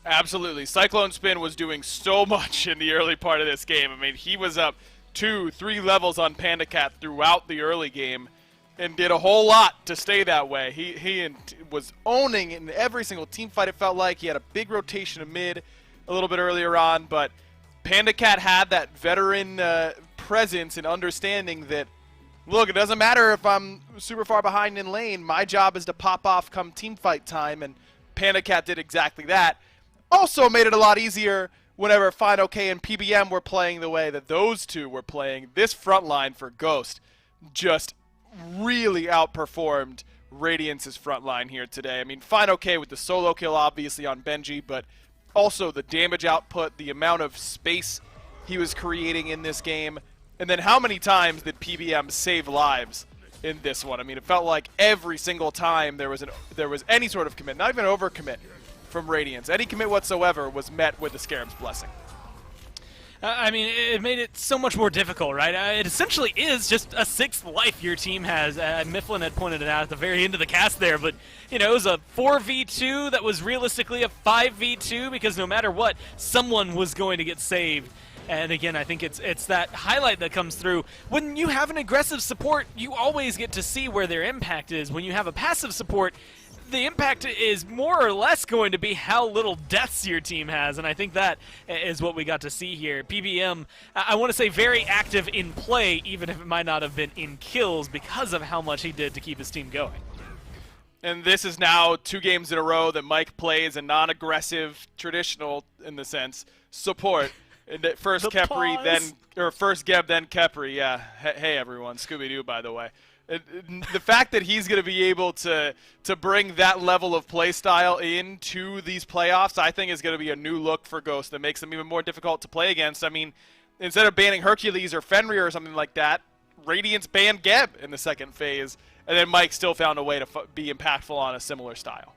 Absolutely. Cyclone Spin was doing so much in the early part of this game. I mean, he was up 2-3 levels on Panda Cat throughout the early game and did a whole lot to stay that way. He was owning in every single team fight, it felt like. He had a big rotation of mid a little bit earlier on, but Panda Cat had that veteran presence and understanding that, look, it doesn't matter if I'm super far behind in lane. My job is to pop off come team fight time, and Panda Cat did exactly that. Also made it a lot easier whenever Final K and PBM were playing the way that those two were playing. This front line for Ghost just really outperformed Radiance's front line here today. I mean, Final K with the solo kill obviously on Benji, but also the damage output, the amount of space he was creating in this game, and then how many times did PBM save lives in this one? I mean, it felt like every single time there was any sort of commit, not even an overcommit from Radiance. Any commit whatsoever was met with the Scarab's Blessing. I mean, it made it so much more difficult, right? It essentially is just a 6th life your team has. Mifflin had pointed it out at the very end of the cast there, but, you know, it was a 4v2 that was realistically a 5v2 because no matter what, someone was going to get saved. And again, I think it's that highlight that comes through. When you have an aggressive support, you always get to see where their impact is. When you have a passive support, the impact is more or less going to be how little deaths your team has, and I think that is what we got to see here. PBM, I want to say very active in play, even if it might not have been in kills, because of how much he did to keep his team going. And this is now 2 games in a row that Mike plays a non-aggressive, traditional, in the sense, support. And first Kepri, first Geb, then Kepri. Yeah, hey everyone, Scooby-Doo, by the way. The fact that he's going to be able to bring that level of play style into these playoffs, I think is going to be a new look for Ghost that makes them even more difficult to play against. I mean, instead of banning Hercules or Fenrir or something like that, Radiance banned Geb in the second phase, and then Mike still found a way to be impactful on a similar style.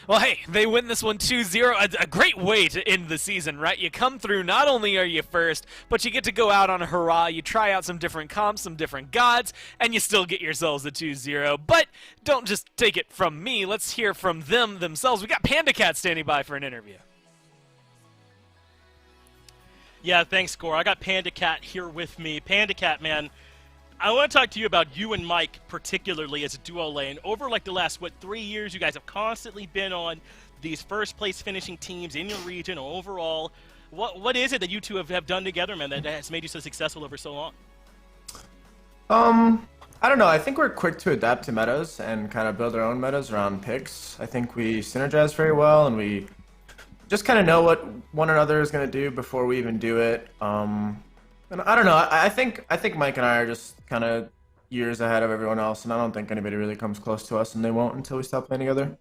Well, hey, they win this one 2-0. A great way to end the season, right? You come through, not only are you first, but you get to go out on a hurrah. You try out some different comps, some different gods, and you still get yourselves a 2-0. But don't just take it from me. Let's hear from them themselves. We got Panda Cat standing by for an interview. Yeah, thanks, Gore. I got Panda Cat here with me. Panda Cat, man, I want to talk to you about you and Mike, particularly as a duo lane. Over like the last, 3 years, you guys have constantly been on these first-place finishing teams in your region or overall. What is it that you two have done together, man, that has made you so successful over so long? I don't know. I think we're quick to adapt to metas and kind of build our own metas around picks. I think we synergize very well, and we just kind of know what one another is going to do before we even do it. And I don't know. I think Mike and I are just kind of years ahead of everyone else, and I don't think anybody really comes close to us, and they won't until we stop playing together.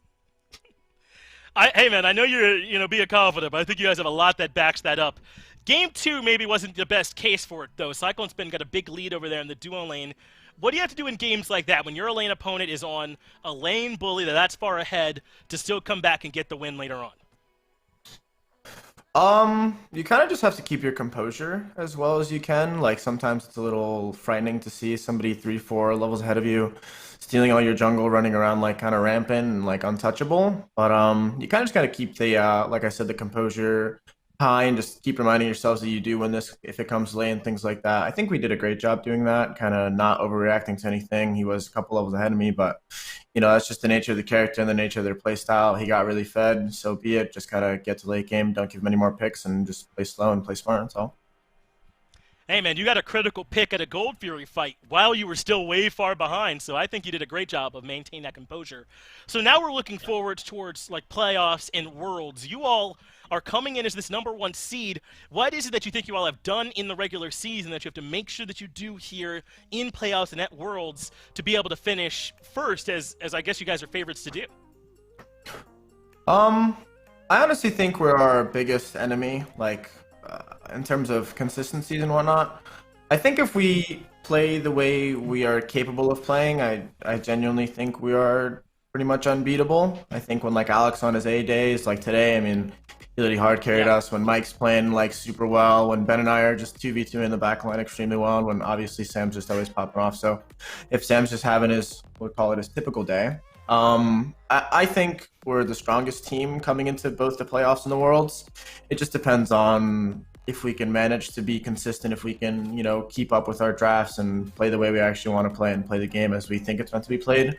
Hey man, I know you're being confident, but I think you guys have a lot that backs that up. Game 2 maybe wasn't the best case for it though. Cyclone Spin got a big lead over there in the duo lane. What do you have to do in games like that when your lane opponent is on a lane bully that's far ahead to still come back and get the win later on? You kind of just have to keep your composure as well as you can. Like, sometimes it's a little frightening to see somebody 3-4 levels ahead of you stealing all your jungle, running around like kind of rampant and like untouchable. But you kind of just got to keep the, like I said, the composure high and just keep reminding yourselves that you do win this if it comes late and things like that. I think we did a great job doing that, kind of not overreacting to anything. He was a couple levels ahead of me, but you know, that's just the nature of the character and the nature of their play style. He got really fed, so be it. Just gotta get to late game, don't give him any more picks, and just play slow and play smart, that's all. Hey man, you got a critical pick at a Gold Fury fight while you were still way far behind, so I think you did a great job of maintaining that composure. So now we're looking forward towards like playoffs and Worlds. You all are coming in as this #1 seed. What is it that you think you all have done in the regular season that you have to make sure that you do here in playoffs and at Worlds to be able to finish first, as I guess you guys are favorites to do? I honestly think we're our biggest enemy, like in terms of consistency and whatnot. I think if we play the way we are capable of playing, I genuinely think we are pretty much unbeatable. I think when like Alex on his A days, like today, I mean, he really hard carried us. When Mike's playing like super well, when Ben and I are just 2v2 in the back line extremely well, and when obviously Sam's just always popping off. So if Sam's just having his, we'll call it his typical day, I think we're the strongest team coming into both the playoffs and the Worlds. It just depends on if we can manage to be consistent, if we can, you know, keep up with our drafts and play the way we actually want to play and play the game as we think it's meant to be played.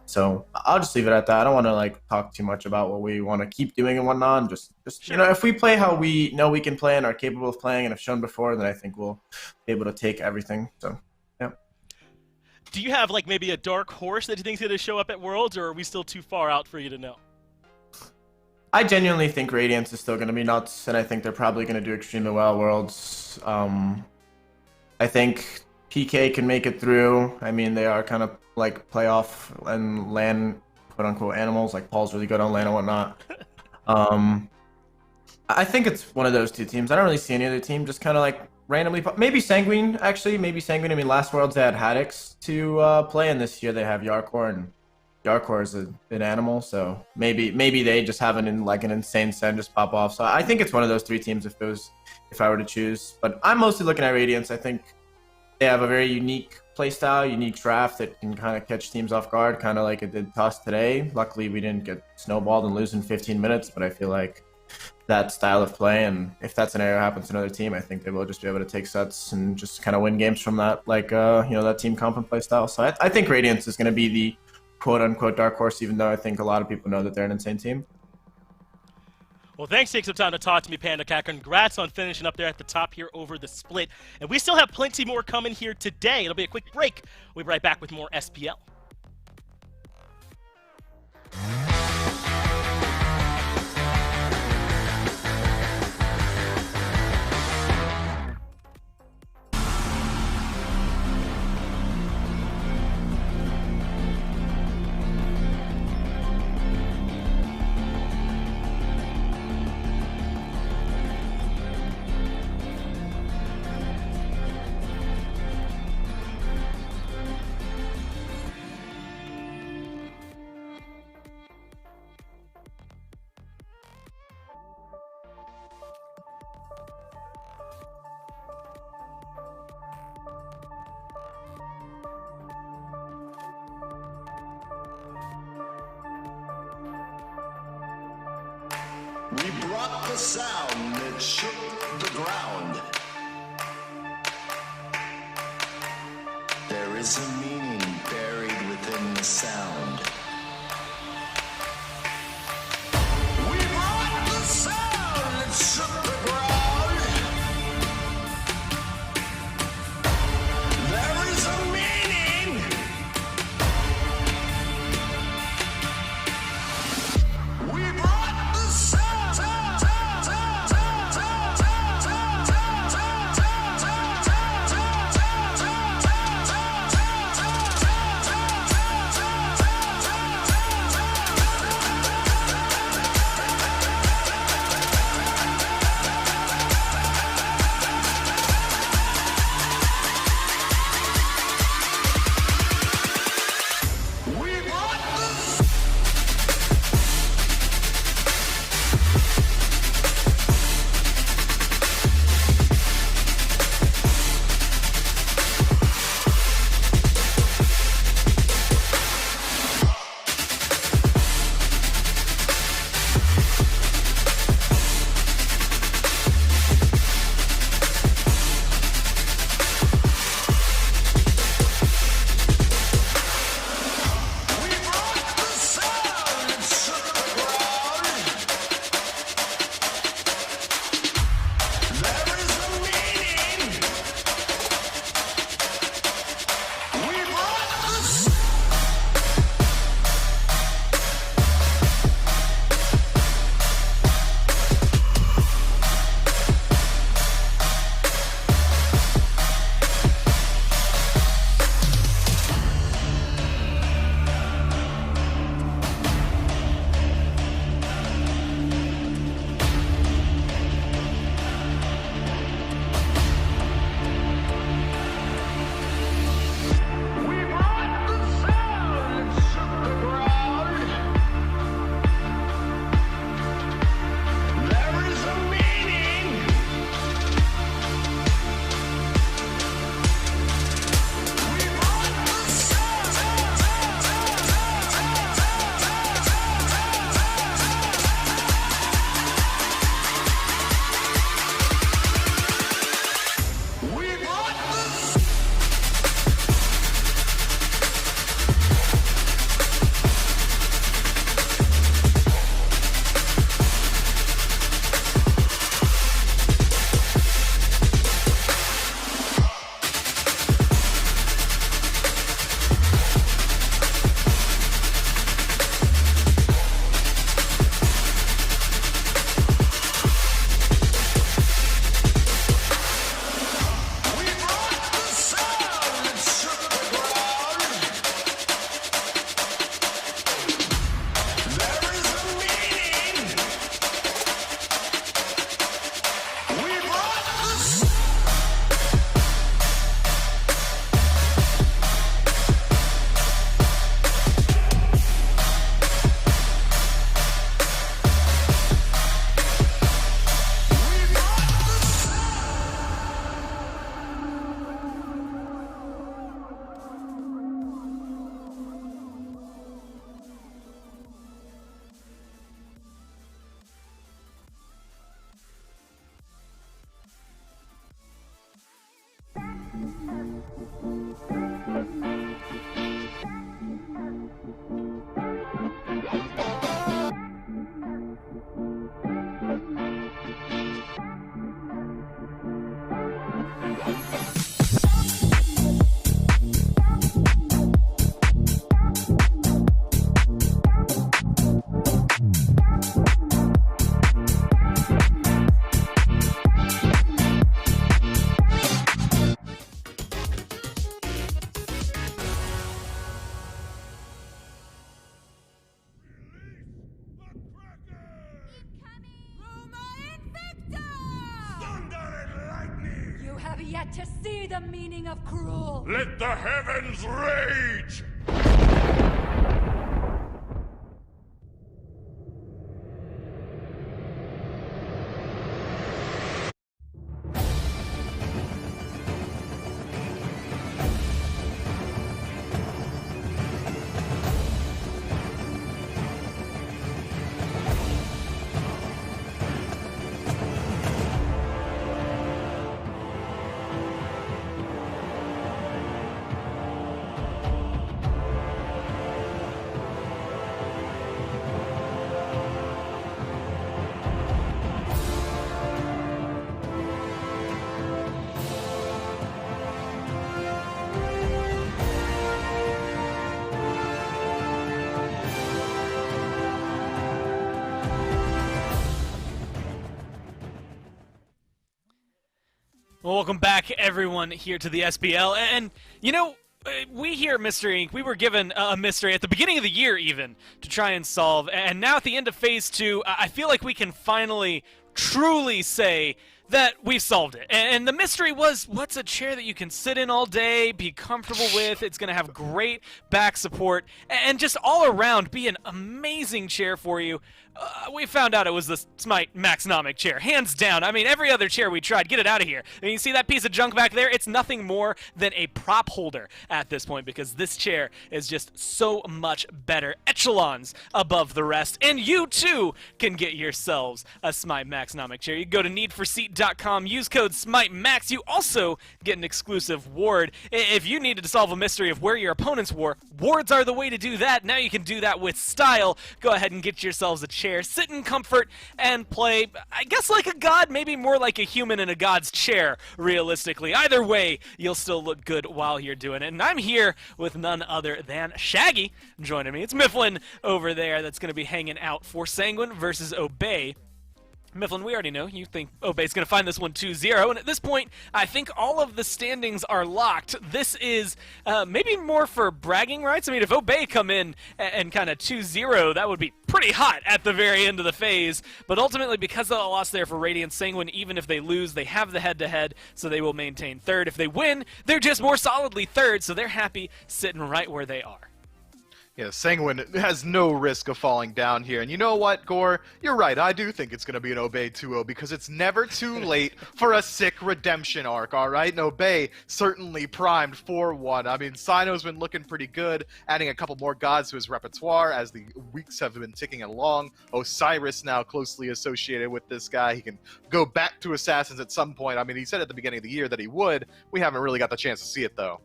So I'll just leave it at that. I don't want to like talk too much about what we want to keep doing and whatnot. Just you know, if we play how we know we can play and are capable of playing and have shown before, then I think we'll be able to take everything. So, yeah. Do you have like maybe a dark horse that you think is going to show up at Worlds, or are we still too far out for you to know? I genuinely think Radiance is still going to be nuts, and I think they're probably going to do extremely well at Worlds. I think PK can make it through. I mean, they are kind of like playoff and LAN, quote-unquote, animals. Like, Paul's really good on LAN and whatnot. I think it's one of those two teams. I don't really see any other team just kind of like randomly. Maybe Sanguine, actually. Maybe Sanguine. I mean, last Worlds they had Haddix to play, and this year they have Yarkor, and Yarkor is an animal, so maybe they just have an insane set just pop off. So I think it's one of those three teams if I were to choose. But I'm mostly looking at Radiance. I think they have a very unique playstyle, unique draft that can kind of catch teams off guard, kind of like it did to us today. Luckily, we didn't get snowballed and lose in 15 minutes, but I feel like that style of play, and if that scenario happens to another team, I think they will just be able to take sets and just kind of win games from that, like that team comp and play style. So I think Radiance is going to be the quote-unquote dark horse, even though I think a lot of people know that they're an insane team. Well, thanks for taking some time to talk to me, Panda Cat. Congrats on finishing up there at the top here over the split. And we still have plenty more coming here today. It'll be a quick break. We'll be right back with more SPL. We brought the sound that shook the ground. There is a meaning buried within the sound. We brought the sound that shook the ground. There is a meaning. We brought the sound. yet to see the meaning of cruel. Let the heavens rage! Well, welcome back, everyone, here to the SPL. And, you know, we here at Mystery Inc., we were given a mystery at the beginning of the year, even, to try and solve. And now at the end of Phase 2, I feel like we can finally, truly say that we've solved it. And the mystery was, what's a chair that you can sit in all day, be comfortable with, it's going to have great back support, and just all around be an amazing chair for you. We found out it was the SMITE Maxnomic chair, hands down. I mean, every other chair we tried, get it out of here. I mean, you see that piece of junk back there? It's nothing more than a prop holder at this point, because this chair is just so much better, echelons above the rest. And you too can get yourselves a SMITE Maxnomic chair. You go to needforseat.com, use code SMITEMAX. You also get an exclusive ward. If you needed to solve a mystery of where your opponents were, wards are the way to do that. Now you can do that with style. Go ahead and get yourselves a chair, sit in comfort, and play, I guess, like a god, maybe more like a human in a god's chair, realistically. Either way, you'll still look good while you're doing it. And I'm here with none other than Shaggy joining me. It's Mifflin over there that's going to be hanging out for Sanguine versus Obey. Mifflin, we already know you think Obey's going to find this one 2-0, and at this point, I think all of the standings are locked. This is maybe more for bragging rights. I mean, if Obey come in and kind of 2-0, that would be pretty hot at the very end of the phase, but ultimately, because of the loss there for Radiant, Sanguine, even if they lose, they have the head-to-head, so they will maintain third. If they win, they're just more solidly third, so they're happy sitting right where they are. Yeah, Sanguine has no risk of falling down here. And you know what, Gore? You're right. I do think it's going to be an Obey 2-0 because it's never too late for a sick redemption arc, all right? And Obey certainly primed for one. I mean, Sino's been looking pretty good, adding a couple more gods to his repertoire as the weeks have been ticking along. Osiris now closely associated with this guy. He can go back to Assassins at some point. I mean, he said at the beginning of the year that he would. We haven't really got the chance to see it, though.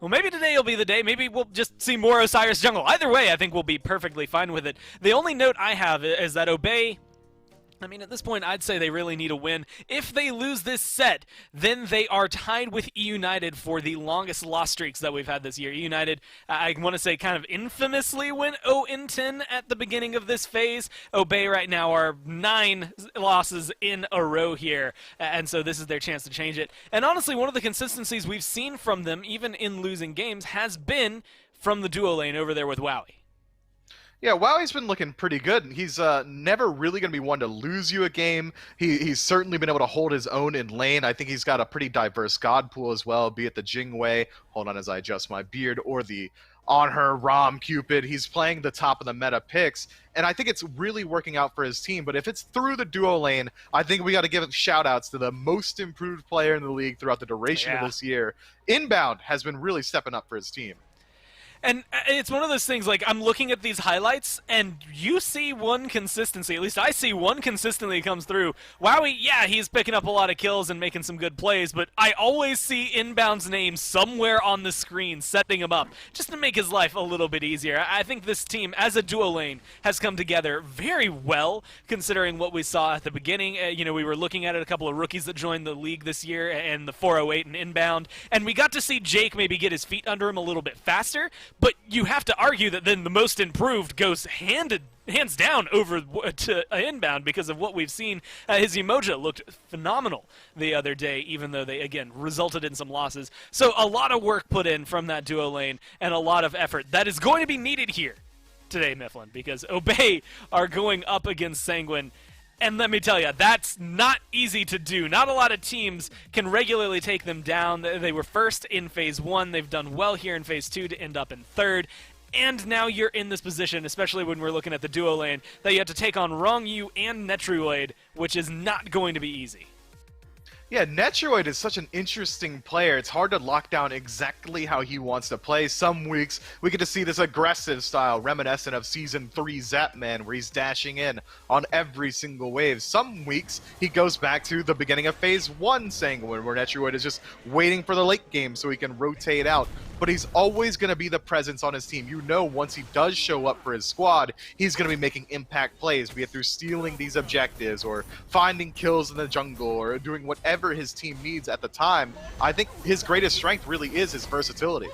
Well, maybe today will be the day. Maybe we'll just see more Osiris Jungle. Either way, I think we'll be perfectly fine with it. The only note I have is that Obey, I mean, at this point, I'd say they really need a win. If they lose this set, then they are tied with E-United for the longest loss streaks that we've had this year. E-United, I want to say, kind of infamously went 0-10 at the beginning of this phase. Obey right now are 9 losses in a row here, and so this is their chance to change it. And honestly, one of the consistencies we've seen from them, even in losing games, has been from the duo lane over there with Wowie. Yeah, Wowie's been looking pretty good. He's never really going to be one to lose you a game. He's certainly been able to hold his own in lane. I think he's got a pretty diverse god pool as well, be it the Jingwei, hold on as I adjust my beard, or the On Her, Rom, Cupid. He's playing the top of the meta picks, and I think it's really working out for his team. But if it's through the duo lane, I think we got to give shout-outs to the most improved player in the league throughout the duration of this year. Inbound has been really stepping up for his team. And it's one of those things, like, I'm looking at these highlights, and you see one consistency. At least I see one consistently comes through. Wowie, yeah, he's picking up a lot of kills and making some good plays, but I always see Inbound's name somewhere on the screen, setting him up, just to make his life a little bit easier. I think this team, as a duo lane, has come together very well, considering what we saw at the beginning. You know, we were looking at it, a couple of rookies that joined the league this year, and the 408 and Inbound, and we got to see Jake maybe get his feet under him a little bit faster. But you have to argue that then the most improved goes hands down over to Inbound because of what we've seen. His Emoja looked phenomenal the other day, even though they, again, resulted in some losses. So a lot of work put in from that duo lane and a lot of effort that is going to be needed here today, Mifflin, because Obey are going up against Sanguine. And let me tell you, that's not easy to do. Not a lot of teams can regularly take them down. They were first in Phase 1. They've done well here in Phase 2 to end up in third. And now you're in this position, especially when we're looking at the duo lane, that you have to take on Rongyu and Netroid, which is not going to be easy. Yeah, Netroid is such an interesting player. It's hard to lock down exactly how he wants to play. Some weeks, we get to see this aggressive style, reminiscent of Season 3 Zapman, where he's dashing in on every single wave. Some weeks, he goes back to the beginning of Phase 1 Sanguine, where Netroid is just waiting for the late game so he can rotate out. But he's always going to be the presence on his team. You know, once he does show up for his squad, he's going to be making impact plays, be it through stealing these objectives, or finding kills in the jungle, or doing whatever his team needs at the time. I think his greatest strength really is his versatility.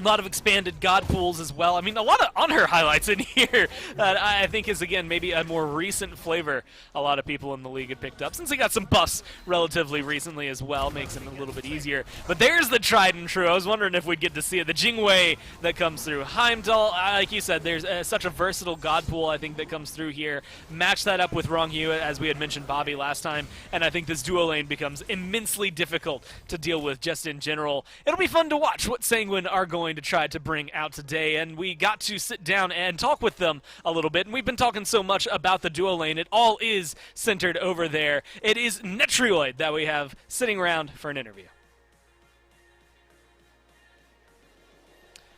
A lot of expanded god pools as well. I mean, a lot of Honor highlights in here that I think is, again, maybe a more recent flavor a lot of people in the league have picked up. Since he got some buffs relatively recently as well, makes him a little bit easier. But there's the tried and true. I was wondering if we'd get to see it. The Jingwei that comes through. Heimdall, like you said, there's such a versatile god pool, I think, that comes through here. Match that up with Rongyu, as we had mentioned Bobby last time, and I think this duo lane becomes immensely difficult to deal with just in general. It'll be fun to watch what Sanguine are going to try to bring out today, and we got to sit down and talk with them a little bit, and we've been talking so much about the duo lane. It all is centered over there. It is Netroid that we have sitting around for an interview.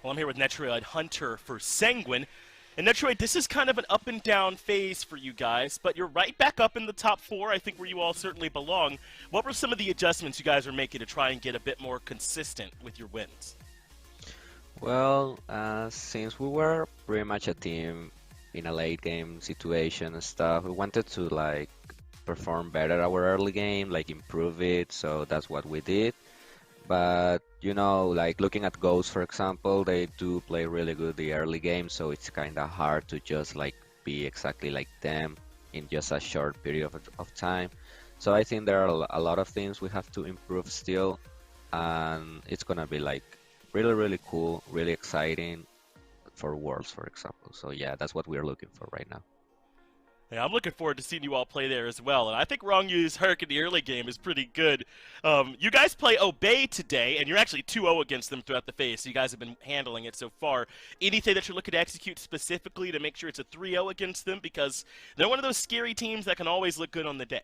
Well, I'm here with Netroid Hunter for Sanguine. And Netroid, this is kind of an up and down phase for you guys, but you're right back up in the top 4, I think, where you all certainly belong. What were some of the adjustments you guys were making to try and get a bit more consistent with your wins? Well, since we were pretty much a team in a late game situation and stuff, we wanted to like perform better our early game, like improve it, so that's what we did. But you know, like looking at Ghost, for example, they do play really good the early game, so it's kind of hard to just like be exactly like them in just a short period of time. So I think there are a lot of things we have to improve still, and it's gonna be like really cool, really exciting for Worlds, for example. So yeah, that's what we're looking for right now. Yeah, I'm looking forward to seeing you all play there as well. And I think Rongyu's Herc in the early game is pretty good. You guys play Obey today, and you're actually 2-0 against them throughout the phase, so you guys have been handling it so far. Anything that you're looking to execute specifically to make sure it's a 3-0 against them? Because they're one of those scary teams that can always look good on the day.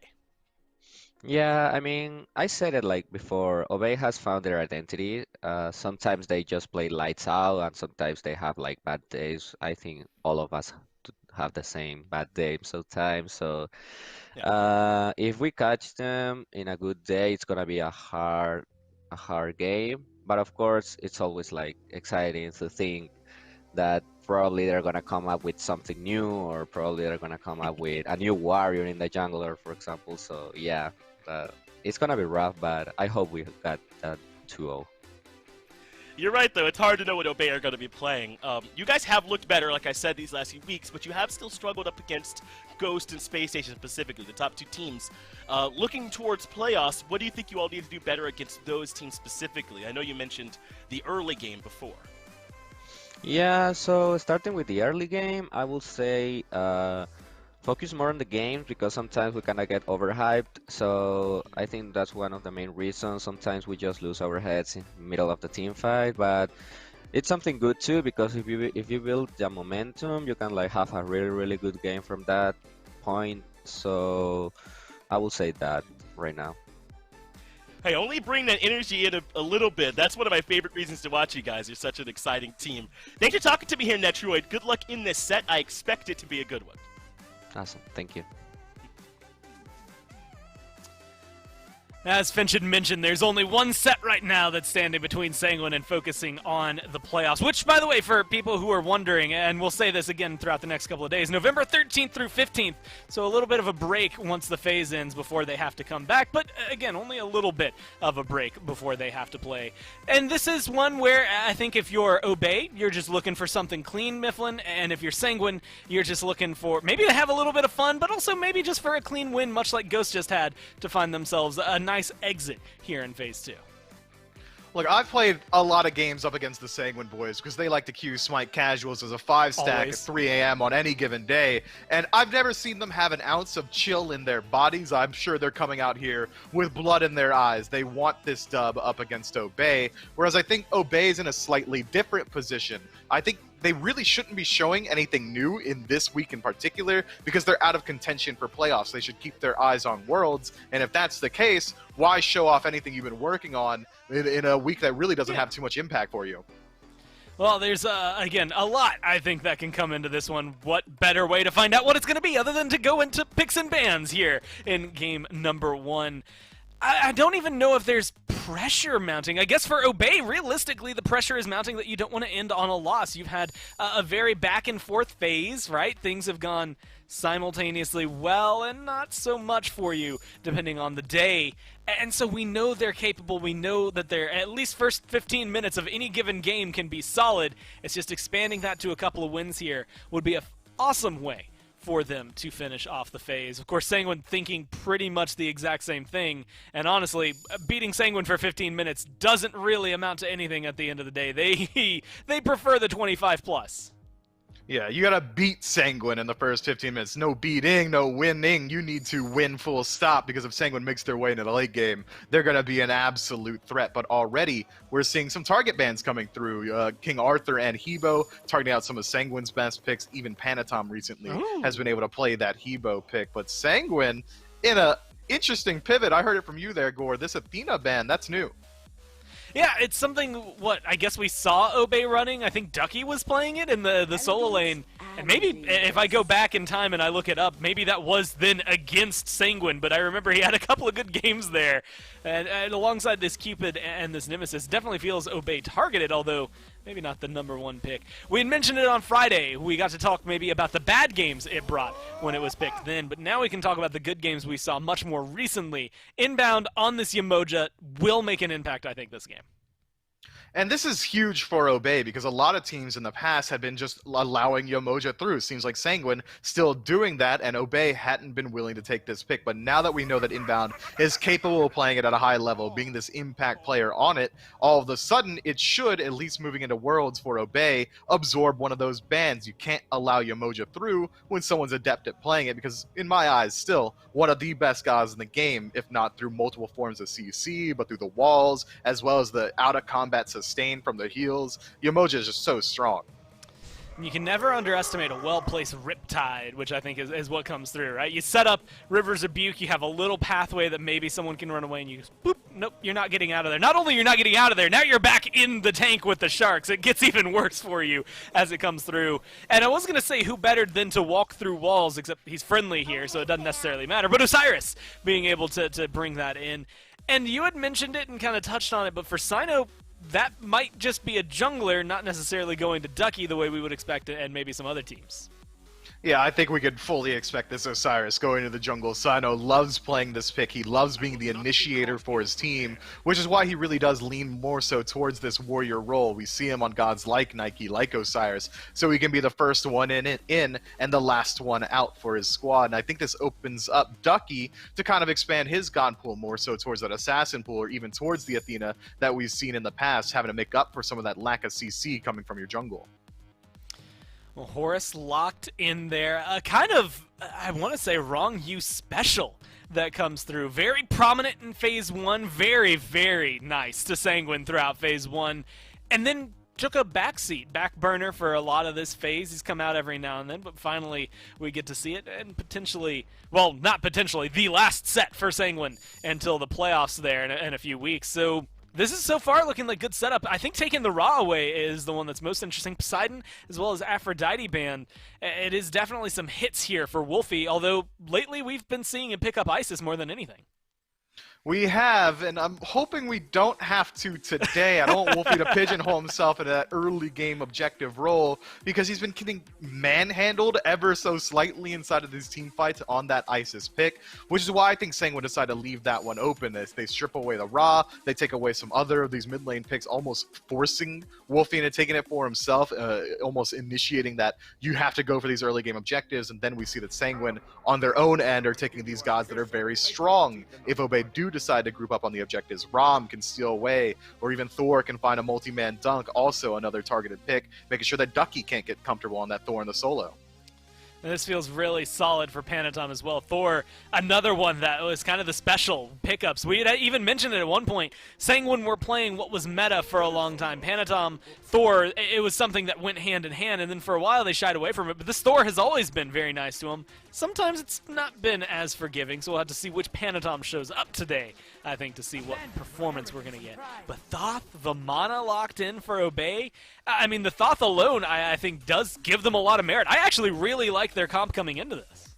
Yeah, I mean, I said it like before, Obey has found their identity. Sometimes they just play lights out, and sometimes they have like bad days. I think all of us have the same bad day sometimes. So if we catch them in a good day, it's gonna be a hard game. But of course, it's always like exciting to think that probably they're gonna come up with something new, or probably they're gonna come up with a new warrior in the jungler, for example. So yeah. It's gonna be rough, but I hope we got that 2-0. You're right, though. It's hard to know what Obey are going to be playing. You guys have looked better, like I said, these last few weeks, but you have still struggled up against Ghost and Space Station specifically, the top 2 teams. Looking towards playoffs, what do you think you all need to do better against those teams specifically? I know you mentioned the early game before. Yeah, so starting with the early game, I will say focus more on the games, because sometimes we kind of get overhyped. So I think that's one of the main reasons. Sometimes we just lose our heads in the middle of the team fight, but it's something good too, because if you build the momentum, you can like have a really good game from that point. So I will say that right now. Hey, only bring that energy in a little bit. That's one of my favorite reasons to watch you guys. You're such an exciting team. Thanks for talking to me here, Netroid. Good luck in this set. I expect it to be a good one. Awesome, thank you. As Finch had mentioned, there's only one set right now that's standing between Sanguine and focusing on the playoffs, which, by the way, for people who are wondering, and we'll say this again throughout the next couple of days, November 13th through 15th, so a little bit of a break once the phase ends before they have to come back, but again, only a little bit of a break before they have to play. And this is one where I think if you're Obey, you're just looking for something clean, Mifflin, and if you're Sanguine, you're just looking for maybe to have a little bit of fun, but also maybe just for a clean win, much like Ghost just had, to find themselves a nice exit here in Phase 2. Look, I've played a lot of games up against the Sanguine boys because they like to queue SMITE casuals as a 5-stack Always. at 3 a.m. on any given day, and I've never seen them have an ounce of chill in their bodies. I'm sure they're coming out here with blood in their eyes. They want this dub up against Obey, whereas I think Obey is in a slightly different position. I think they really shouldn't be showing anything new in this week in particular because they're out of contention for playoffs. They should keep their eyes on Worlds, and if that's the case, why show off anything you've been working on in a week that really doesn't have too much impact for you? Well, there's, again, a lot, I think, that can come into this one. What better way to find out what it's going to be other than to go into picks and bans here in game number 1. I don't even know if there's pressure mounting. I guess for Obey, realistically, the pressure is mounting that you don't want to end on a loss. You've had a very back-and-forth phase, right? Things have gone simultaneously well and not so much for you, depending on the day. And so we know they're capable. We know that they're at least first 15 minutes of any given game can be solid. It's just expanding that to a couple of wins here would be an awesome way for them to finish off the phase. Of course, Sanguine thinking pretty much the exact same thing, and honestly, beating Sanguine for 15 minutes doesn't really amount to anything at the end of the day. They prefer the 25 plus. Yeah, you gotta beat Sanguine in the first 15 minutes. No beating, no winning. You need to win full stop, because if Sanguine makes their way into the late game, they're gonna be an absolute threat. But already, we're seeing some target bans coming through. King Arthur and Hebo targeting out some of Sanguine's best picks. Even Panatom recently has been able to play that Hebo pick. But Sanguine, in a interesting pivot, I heard it from you there, Gore, this Athena ban, that's new. Yeah, it's something, I guess we saw Obey running. I think Ducky was playing it in the solo lane. And maybe if I go back in time and I look it up, maybe that was then against Sanguine, but I remember he had a couple of good games there. And alongside this Cupid and this Nemesis, definitely feels Obey targeted, although maybe not the #1 pick. We had mentioned it on Friday. We got to talk maybe about the bad games it brought when it was picked then, but now we can talk about the good games we saw much more recently. Inbound on this Yemoja will make an impact, I think, this game. And this is huge for Obey, because a lot of teams in the past had been just allowing Yemoja through. Seems like Sanguine still doing that, and Obey hadn't been willing to take this pick. But now that we know that Inbound is capable of playing it at a high level, being this impact player on it, all of a sudden it should, at least moving into Worlds for Obey, absorb one of those bans. You can't allow Yemoja through when someone's adept at playing it, because in my eyes, still one of the best guys in the game, if not through multiple forms of CC, but through the walls, as well as the out-of-combat sustain from the heals. Yemoja is just so strong. You can never underestimate a well-placed Riptide, which I think is what comes through, right? You set up River's Rebuke, you have a little pathway that maybe someone can run away, and you just, boop, nope, you're not getting out of there. Not only you're not getting out of there, now you're back in the tank with the Sharks. It gets even worse for you as it comes through. And I was going to say who better than to walk through walls, except he's friendly here, so it doesn't necessarily matter. But Osiris being able to bring that in. And you had mentioned it and kind of touched on it, but for Sino, that might just be a jungler, not necessarily going to Ducky the way we would expect it, and maybe some other teams. Yeah, I think we could fully expect this Osiris going to the jungle. Sino loves playing this pick. He loves being the initiator for his team, which is why he really does lean more so towards this warrior role. We see him on gods like Nike, like Osiris, so he can be the first one in and the last one out for his squad. And I think this opens up Ducky to kind of expand his god pool more so towards that assassin pool, or even towards the Athena that we've seen in the past, having to make up for some of that lack of CC coming from your jungle. Well, Horus locked in there. Kind of, I want to say, wrong use special that comes through. Very prominent in Phase 1. Very, very nice to Sanguine throughout Phase 1. And then took a backseat, back burner for a lot of this phase. He's come out every now and then, but finally we get to see it. And potentially, well, not potentially, the last set for Sanguine until the playoffs there in a few weeks. So this is so far looking like good setup. I think taking the Ra away is the one that's most interesting. Poseidon as well as Aphrodite band. It is definitely some hits here for Wolfie, although lately we've been seeing him pick up Isis more than anything. We have, and I'm hoping we don't have to today. I don't want Wolfie to pigeonhole himself in that early game objective role, because he's been getting manhandled ever so slightly inside of these team fights on that Isis pick, which is why I think Sang would decide to leave that one open. As they strip away the Ra, they take away some other of these mid lane picks, almost forcing Wolfie into taking it for himself, almost initiating that you have to go for these early game objectives. And then we see that Sanguine on their own end are taking these gods that are very strong if Obey Jingwei do decide to group up on the objectives, Rom can steal away, or even Thor can find a multi-man dunk, also another targeted pick, making sure that Ducky can't get comfortable on that Thor in the solo. And this feels really solid for Panatom as well. Thor, another one that was kind of the special pickups. We had even mentioned it at one point, saying when we're playing what was meta for a long time. Panatom, Thor, it was something that went hand in hand, and then for a while they shied away from it. But this Thor has always been very nice to him. Sometimes it's not been as forgiving, so we'll have to see which Panatom shows up today, I think, to see what performance we're going to get. But Thoth, Vamana locked in for Obey. I mean, the Thoth alone, I think, does give them a lot of merit. I actually really like their comp coming into this.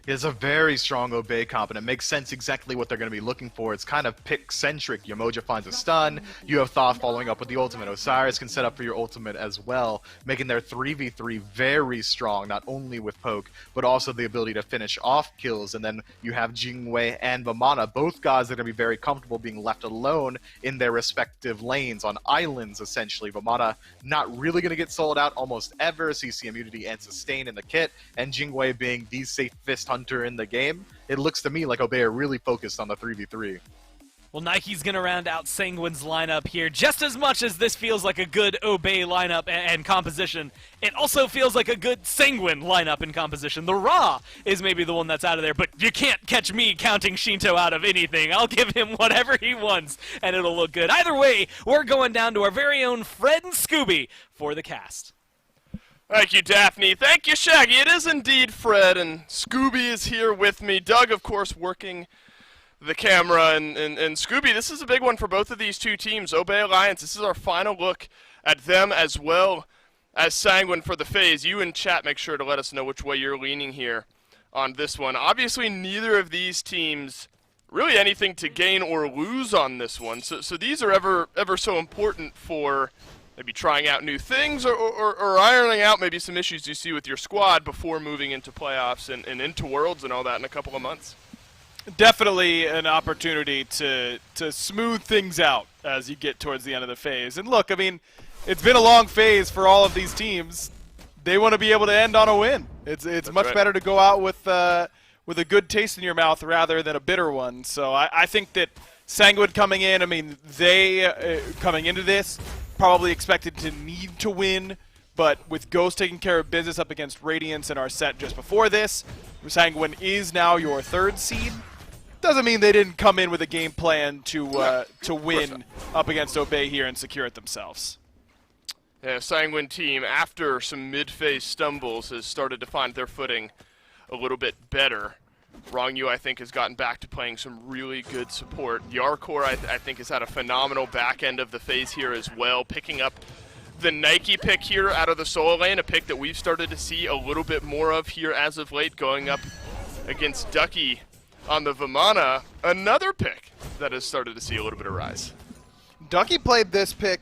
It's a very strong Obey comp, and it makes sense exactly what they're going to be looking for. It's kind of pick-centric. Yamoja finds a stun. You have Thoth following up with the ultimate. Osiris can set up for your ultimate as well, making their 3v3 very strong, not only with poke, but also the ability to finish off kills. And then you have Jingwei and Vamana, both gods that are going to be very comfortable being left alone in their respective lanes, on islands, essentially. Vamana not really going to get sold out almost ever, CC immunity and sustain in the kit, and Jingwei being the safest hunter in the game. It looks to me like Obey are really focused on the 3v3. Well, Nike's going to round out Sanguine's lineup here. Just as much as this feels like a good Obey lineup and composition, it also feels like a good Sanguine lineup and composition. The Ra is maybe the one that's out of there, but you can't catch me counting Shinto out of anything. I'll give him whatever he wants, and it'll look good. Either way, we're going down to our very own Fred and Scooby for the cast. Thank you, Daphne. Thank you, Shaggy. It is indeed Fred, and Scooby is here with me. Doug, of course, working the camera, and Scooby, this is a big one for both of these two teams. Obey Alliance, this is our final look at them as well as Sanguine for the phase. You in chat, make sure to let us know which way you're leaning here on this one. Obviously, neither of these teams really anything to gain or lose on this one, so these are ever so important for maybe trying out new things or ironing out maybe some issues you see with your squad before moving into playoffs and into Worlds and all that in a couple of months. Definitely an opportunity to smooth things out as you get towards the end of the phase. And look, I mean, it's been a long phase for all of these teams. They want to be able to end on a win. It's much better to go out with a good taste in your mouth rather than a bitter one. So I think that Sanguine coming in, I mean, they coming into this probably expected to need to win, but with Ghost taking care of business up against Radiance in our set just before this, Sanguine is now your third seed. Doesn't mean they didn't come in with a game plan to win up against Obey here and secure it themselves. Yeah, Sanguine team, after some mid-phase stumbles, has started to find their footing a little bit better. Wrong You, I think, has gotten back to playing some really good support. Yarkor, I think, has had a phenomenal back end of the phase here as well, picking up the Nike pick here out of the solo lane, a pick that we've started to see a little bit more of here as of late, going up against Ducky on the Vamana, another pick that has started to see a little bit of rise. Ducky played this pick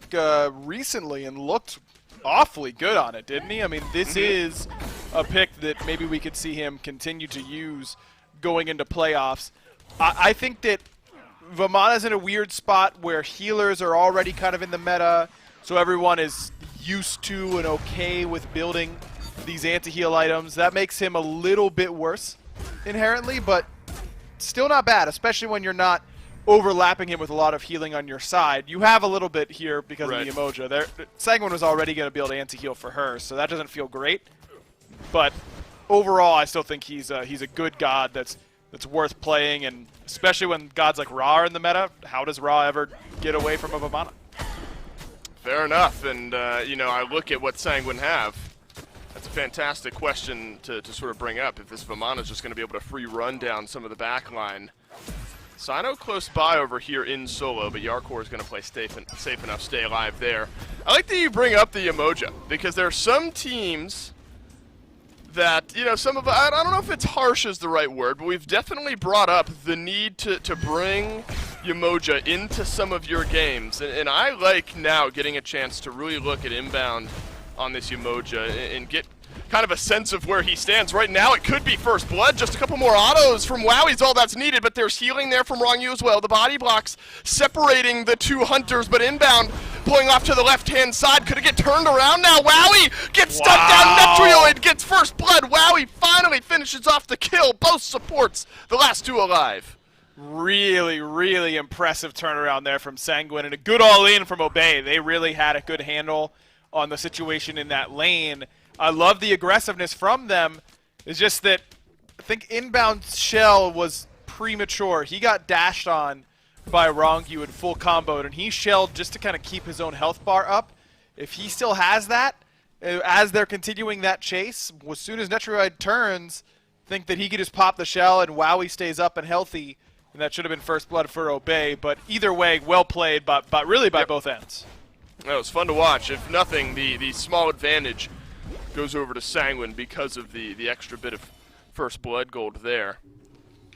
recently and looked awfully good on it, didn't he? I mean, this is a pick that maybe we could see him continue to use going into playoffs. I think that Vamana's in a weird spot where healers are already kind of in the meta, so everyone is used to and okay with building these anti-heal items. That makes him a little bit worse inherently, but still not bad, especially when you're not overlapping him with a lot of healing on your side. You have a little bit here because of the Emoja. Sanguine was already going to be able to anti-heal for her, so that doesn't feel great. But overall, I still think he's a good god that's worth playing, and especially when gods like Ra are in the meta, how does Ra ever get away from a Vamana? Fair enough, and you know, I look at what Sanguine have. That's a fantastic question to sort of bring up, if this Vamana is just going to be able to free run down some of the back line. Sino close by over here in solo, but Yarkor is going to play safe enough, stay alive there. I like that you bring up the Emoja, because there are some teams that, you know, I don't know if it's harsh is the right word, but we've definitely brought up the need to bring Emoja into some of your games. And I like now getting a chance to really look at inbound on this Emoja and get kind of a sense of where he stands. Right now it could be first blood, just a couple more autos from Wowie's all that's needed, but there's healing there from Wrong You as well. The body blocks separating the two hunters, but inbound pulling off to the left-hand side. Could it get turned around now? Wowie gets stuck down. Metroid gets first blood. Wowie finally finishes off the kill. Both supports, the last two alive. Really, really impressive turnaround there from Sanguine, and a good all-in from Obey. They really had a good handle on the situation in that lane. I love the aggressiveness from them. It's just that I think inbound shell was premature. He got dashed on by Rongyu and full comboed, and he shelled just to kind of keep his own health bar up. If he still has that, as they're continuing that chase, as soon as Netroid turns, think that he could just pop the shell and Wowie stays up and healthy, and that should have been first blood for Obey. But either way, well played, but really by both ends. It was fun to watch. If nothing, the small advantage goes over to Sanguine because of the extra bit of first blood gold there.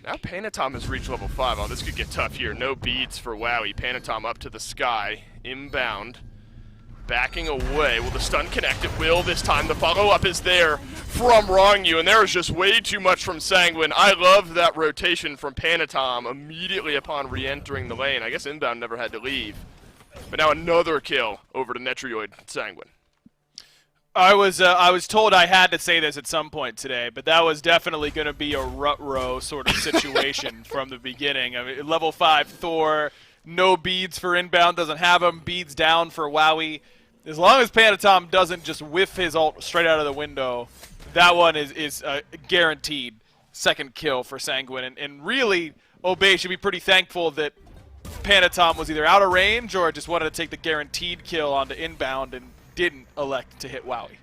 Now Panatom has reached level 5. Oh, this could get tough here. No beads for Wowie. Panatom up to the sky. Inbound. Backing away. Will the stun connect? It will this time. The follow-up is there from Rongyu, and there is just way too much from Sanguine. I love that rotation from Panatom immediately upon re-entering the lane. I guess Inbound never had to leave. But now another kill over to Netroid Sanguine. I was told I had to say this at some point today, but that was definitely going to be a rut row sort of situation from the beginning. I mean, level 5 Thor, no beads for Inbound, doesn't have them, beads down for Wowie. As long as Panatom doesn't just whiff his ult straight out of the window, that one is a guaranteed second kill for Sanguine. And really, Obey should be pretty thankful that Panatom was either out of range or just wanted to take the guaranteed kill onto Inbound and didn't elect to hit Wowie.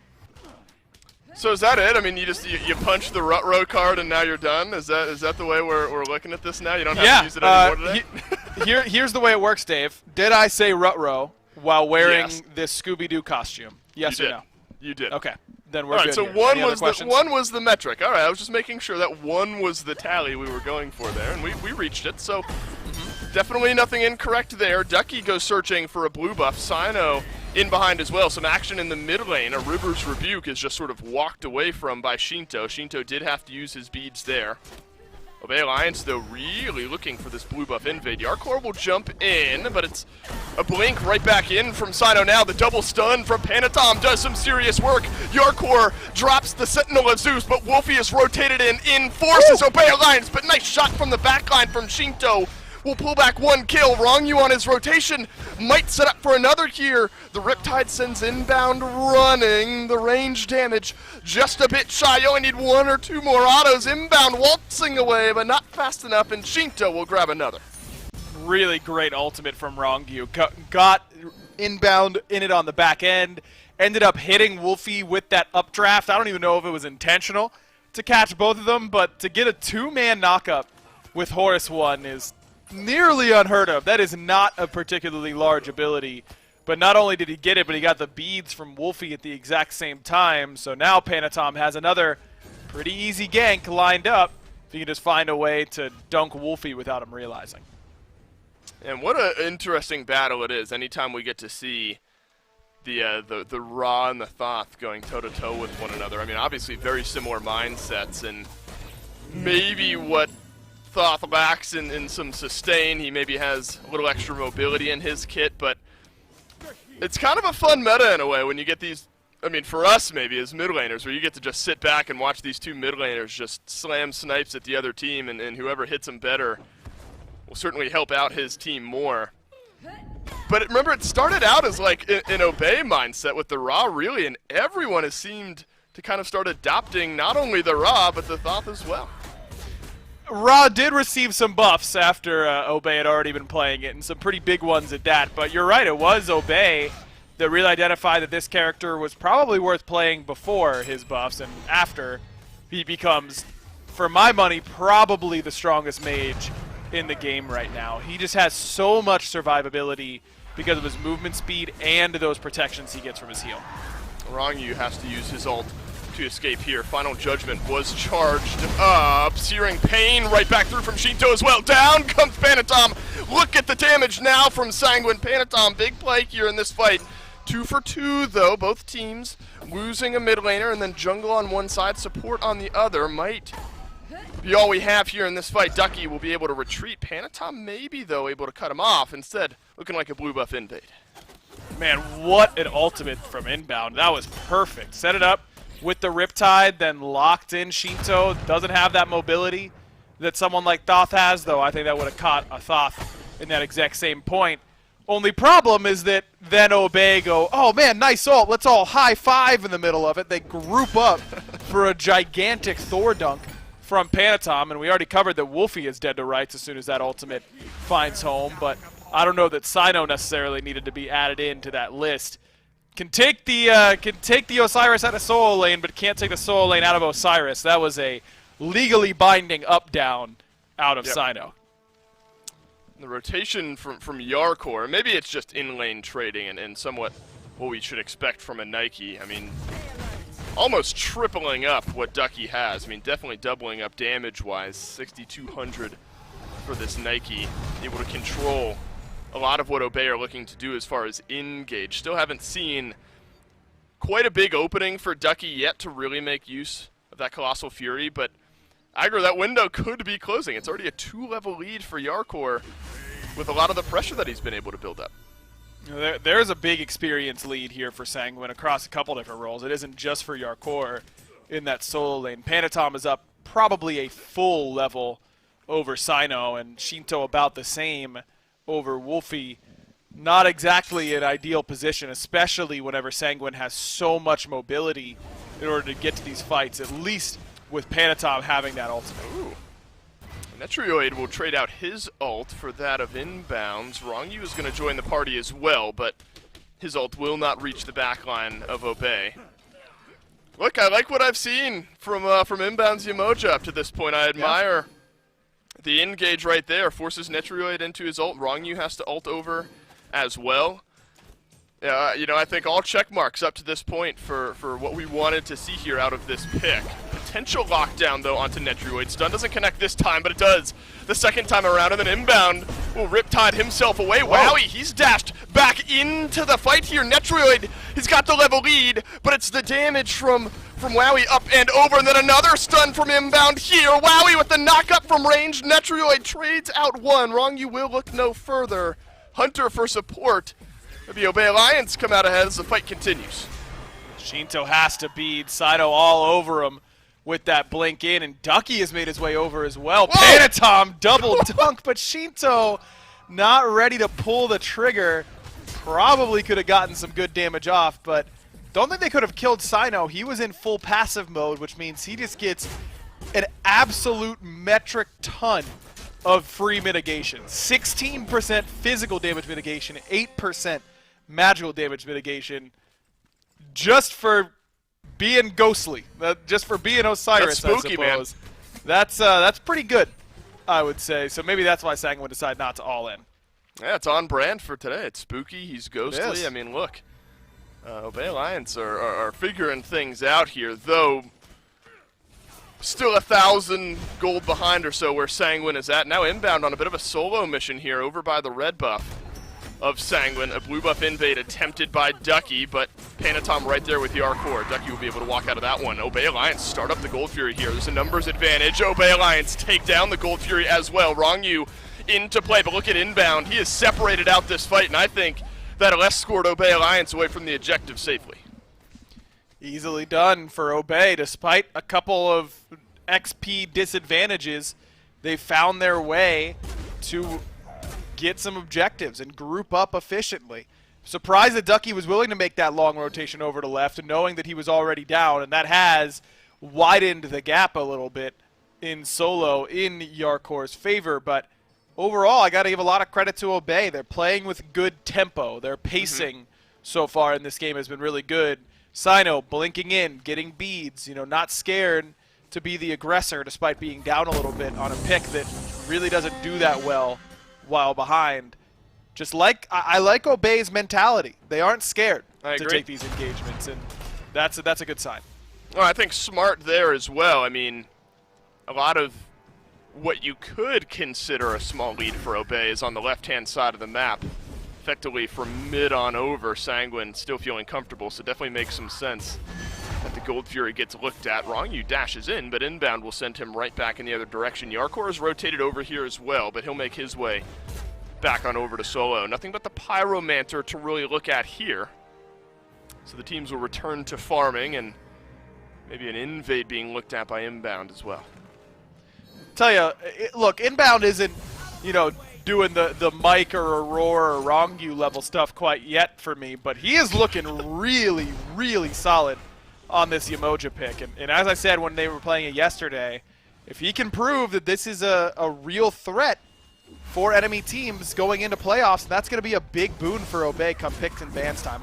So is that it? I mean, you punch the rut row card and now you're done? Is that the way we're looking at this now? You don't have to use it anymore today? Here's the way it works, Dave. Did I say rut row while wearing this Scooby-Doo costume? Yes or no? You did. Okay. Then we're all right, good so here. one was the metric. All right, I was just making sure that one was the tally we were going for there, and we reached it. So definitely nothing incorrect there. Ducky goes searching for a blue buff. Sino in behind as well. Some action in the mid lane. A River's Rebuke is just sort of walked away from by Shinto. Shinto did have to use his beads there. Obey Alliance, though, really looking for this blue buff invade. Yarkor will jump in, but it's a blink right back in from Sino now. The double stun from Panatom does some serious work. Yarkor drops the Sentinel of Zeus, but Wolfie is rotated in, forces Obey Alliance, but nice shot from the backline from Shinto. Will pull back one kill. Rongyu on his rotation. Might set up for another here. The Riptide sends Inbound running. The range damage just a bit shy. You only need one or two more autos. Inbound waltzing away, but not fast enough, and Shinto will grab another. Really great ultimate from Rongyu. Got Inbound in it on the back end. Ended up hitting Wolfie with that updraft. I don't even know if it was intentional to catch both of them, but to get a two-man knockup with Horus 1 is nearly unheard of. That is not a particularly large ability. But not only did he get it, but he got the beads from Wolfie at the exact same time. So now Panatom has another pretty easy gank lined up if he can just find a way to dunk Wolfie without him realizing. And what an interesting battle it is anytime we get to see the Ra and the Thoth going toe-to-toe with one another. I mean, obviously very similar mindsets, and maybe what Thoth lacks in some sustain. He maybe has a little extra mobility in his kit, but it's kind of a fun meta in a way when you get these, I mean, for us maybe as mid laners, where you get to just sit back and watch these two mid laners just slam snipes at the other team, and whoever hits them better will certainly help out his team more. But remember, it started out as like an Obey mindset with the Ra, really, and everyone has seemed to kind of start adopting not only the Ra, but the Thoth as well. Ra did receive some buffs after Obey had already been playing it, and some pretty big ones at that. But you're right, it was Obey that really identified that this character was probably worth playing before his buffs, and after he becomes, for my money, probably the strongest mage in the game right now. He just has so much survivability because of his movement speed and those protections he gets from his heal. Rongyu has to use his ult to escape here. Final Judgment was charged up. Searing Pain right back through from Shinto as well. Down comes Panatom. Look at the damage now from Sanguine. Panatom, big play here in this fight. 2 for 2 though, both teams losing a mid laner, and then jungle on one side, support on the other. Might be all we have here in this fight. Ducky will be able to retreat. Panatom maybe though able to cut him off. Instead, looking like a blue buff invade. Man, what an ultimate from Inbound. That was perfect. Set it up with the Riptide, then locked in Shinto. Doesn't have that mobility. that someone like Thoth has, though I think that would have caught a Thoth in that exact same point. Only problem is that then Obey go, oh man, nice ult, let's all high five in the middle of it. They group up for a gigantic Thor dunk from Panatom, and we already covered that Wolfie is dead to rights as soon as that ultimate finds home, but I don't know that Sino necessarily needed to be added into that list. Can take the Osiris out of solo lane, but can't take the solo lane out of Osiris. That was a legally binding up-down out of Sino. The rotation from Yarkor, maybe it's just in-lane trading and somewhat what we should expect from a Nike. I mean, almost tripling up what Ducky has. I mean, definitely doubling up damage-wise. 6,200 for this Nike. Able to control a lot of what Obey are looking to do as far as engage. Still haven't seen quite a big opening for Ducky yet to really make use of that Colossal Fury, but Aggro, that window could be closing. It's already a 2-level lead for Yarkor with a lot of the pressure that he's been able to build up. There's a big experience lead here for Sanguine across a couple different roles. It isn't just for Yarkor in that solo lane. Panatom is up probably a full level over Sino, and Shinto about the same over Wolfie. Not exactly an ideal position, especially whenever Sanguine has so much mobility in order to get to these fights, at least with Panatom having that ultimate. Ooh. Netrioid will trade out his ult for that of Inbounds. Rongyu is going to join the party as well, but his ult will not reach the backline of Obey. Look, I like what I've seen from Inbounds Yamoja up to this point. I admire the engage right there. Forces Netrioid into his ult. Rongyu has to ult over as well. You know, I think all check marks up to this point for what we wanted to see here out of this pick. Potential lockdown, though, onto Netrioid. Stun doesn't connect this time, but it does the second time around, and then Inbound will Riptide himself away. Wowie, he's dashed back into the fight here. Netrioid, he's got the level lead, but it's the damage from Wowie up and over, and then another stun from Inbound here. Wowie with the knock-up from range. Netrioid trades out one. Rongyu will look no further. Hunter for support. Maybe Obey Alliance come out ahead as the fight continues. Shinto has to beat Sino all over him with that blink in, and Ducky has made his way over as well. Panatom double dunk, but Shinto not ready to pull the trigger. Probably could have gotten some good damage off, but don't think they could have killed Sino. He was in full passive mode, which means he just gets an absolute metric ton of free mitigation. 16% physical damage mitigation, 8% magical damage mitigation, just for being ghostly, just for being Osiris. That's spooky, I suppose. Man. That's pretty good, I would say. So maybe that's why Sanguine would decide not to all in. Yeah, it's on brand for today. It's spooky. He's ghostly. I mean, look, Obey Alliance are figuring things out here, though. Still 1,000 gold behind or so where Sanguine is at. Now Inbound on a bit of a solo mission here over by the red buff of Sanguine. A blue buff invade attempted by Ducky, but Panatom right there with the Yarkor. Ducky will be able to walk out of that one. Obey Alliance start up the Gold Fury here. There's a numbers advantage. Obey Alliance take down the Gold Fury as well. Rongyu into play, but look at Inbound. He has separated out this fight, and I think that'll escort Obey Alliance away from the objective safely. Easily done for Obey. Despite a couple of XP disadvantages, they found their way to get some objectives and group up efficiently. Surprised that Ducky was willing to make that long rotation over to left, and knowing that he was already down, and that has widened the gap a little bit in solo in Yarkor's favor. But overall, I got to give a lot of credit to Obey. They're playing with good tempo. Their pacing so far in this game has been really good. Sino blinking in, getting beads, you know, not scared to be the aggressor despite being down a little bit on a pick that really doesn't do that well while behind. Just like, I like Obey's mentality. They aren't scared to take these engagements, and that's a good sign. Well, I think smart there as well. I mean, a lot of what you could consider a small lead for Obey is on the left-hand side of the map. Effectively from mid on over, Sanguine still feeling comfortable, so definitely makes some sense that the Gold Fury gets looked at. Rongyu dashes in, but Inbound will send him right back in the other direction. Yarkor is rotated over here as well, but he'll make his way back on over to solo. Nothing but the Pyromancer to really look at here. So the teams will return to farming, and maybe an invade being looked at by Inbound as well. tell you, look, Inbound isn't, doing the Mike or Aurora or Rongu level stuff quite yet for me, but he is looking really, really solid on this Yemoja pick. And as I said when they were playing it yesterday, if he can prove that this is a real threat for enemy teams going into playoffs, that's going to be a big boon for Obey come picks and bans time.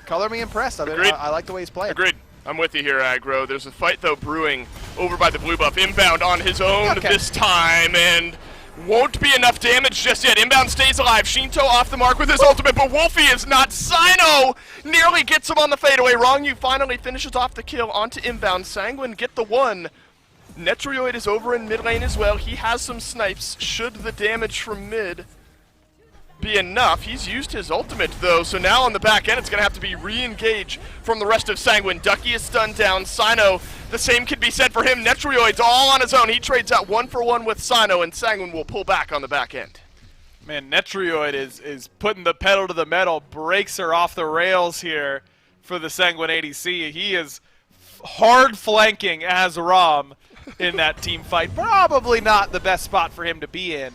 Color me impressed. I like the way he's playing. Agreed. I'm with you here, Aggro. There's a fight, though, brewing over by the blue buff. Inbound on his own this time, and won't be enough damage just yet. Inbound stays alive. Shinto off the mark with his ultimate, but Wolfie is not. Sino nearly gets him on the fadeaway. Rongu finally finishes off the kill onto Inbound. Sanguine get the one. Netrioid is over in mid lane as well. He has some snipes. Should the damage from mid be enough? He's used his ultimate, though, so now on the back end it's going to have to be re-engage from the rest of Sanguine. Ducky is stunned down. Sino, the same could be said for him. Netrioid's all on his own. He trades out 1-for-1 with Sino, and Sanguine will pull back on the back end. Man, Netrioid is putting the pedal to the metal. Breaks her off the rails here for the Sanguine ADC. He is hard flanking as Rom in that team fight. Probably not the best spot for him to be in.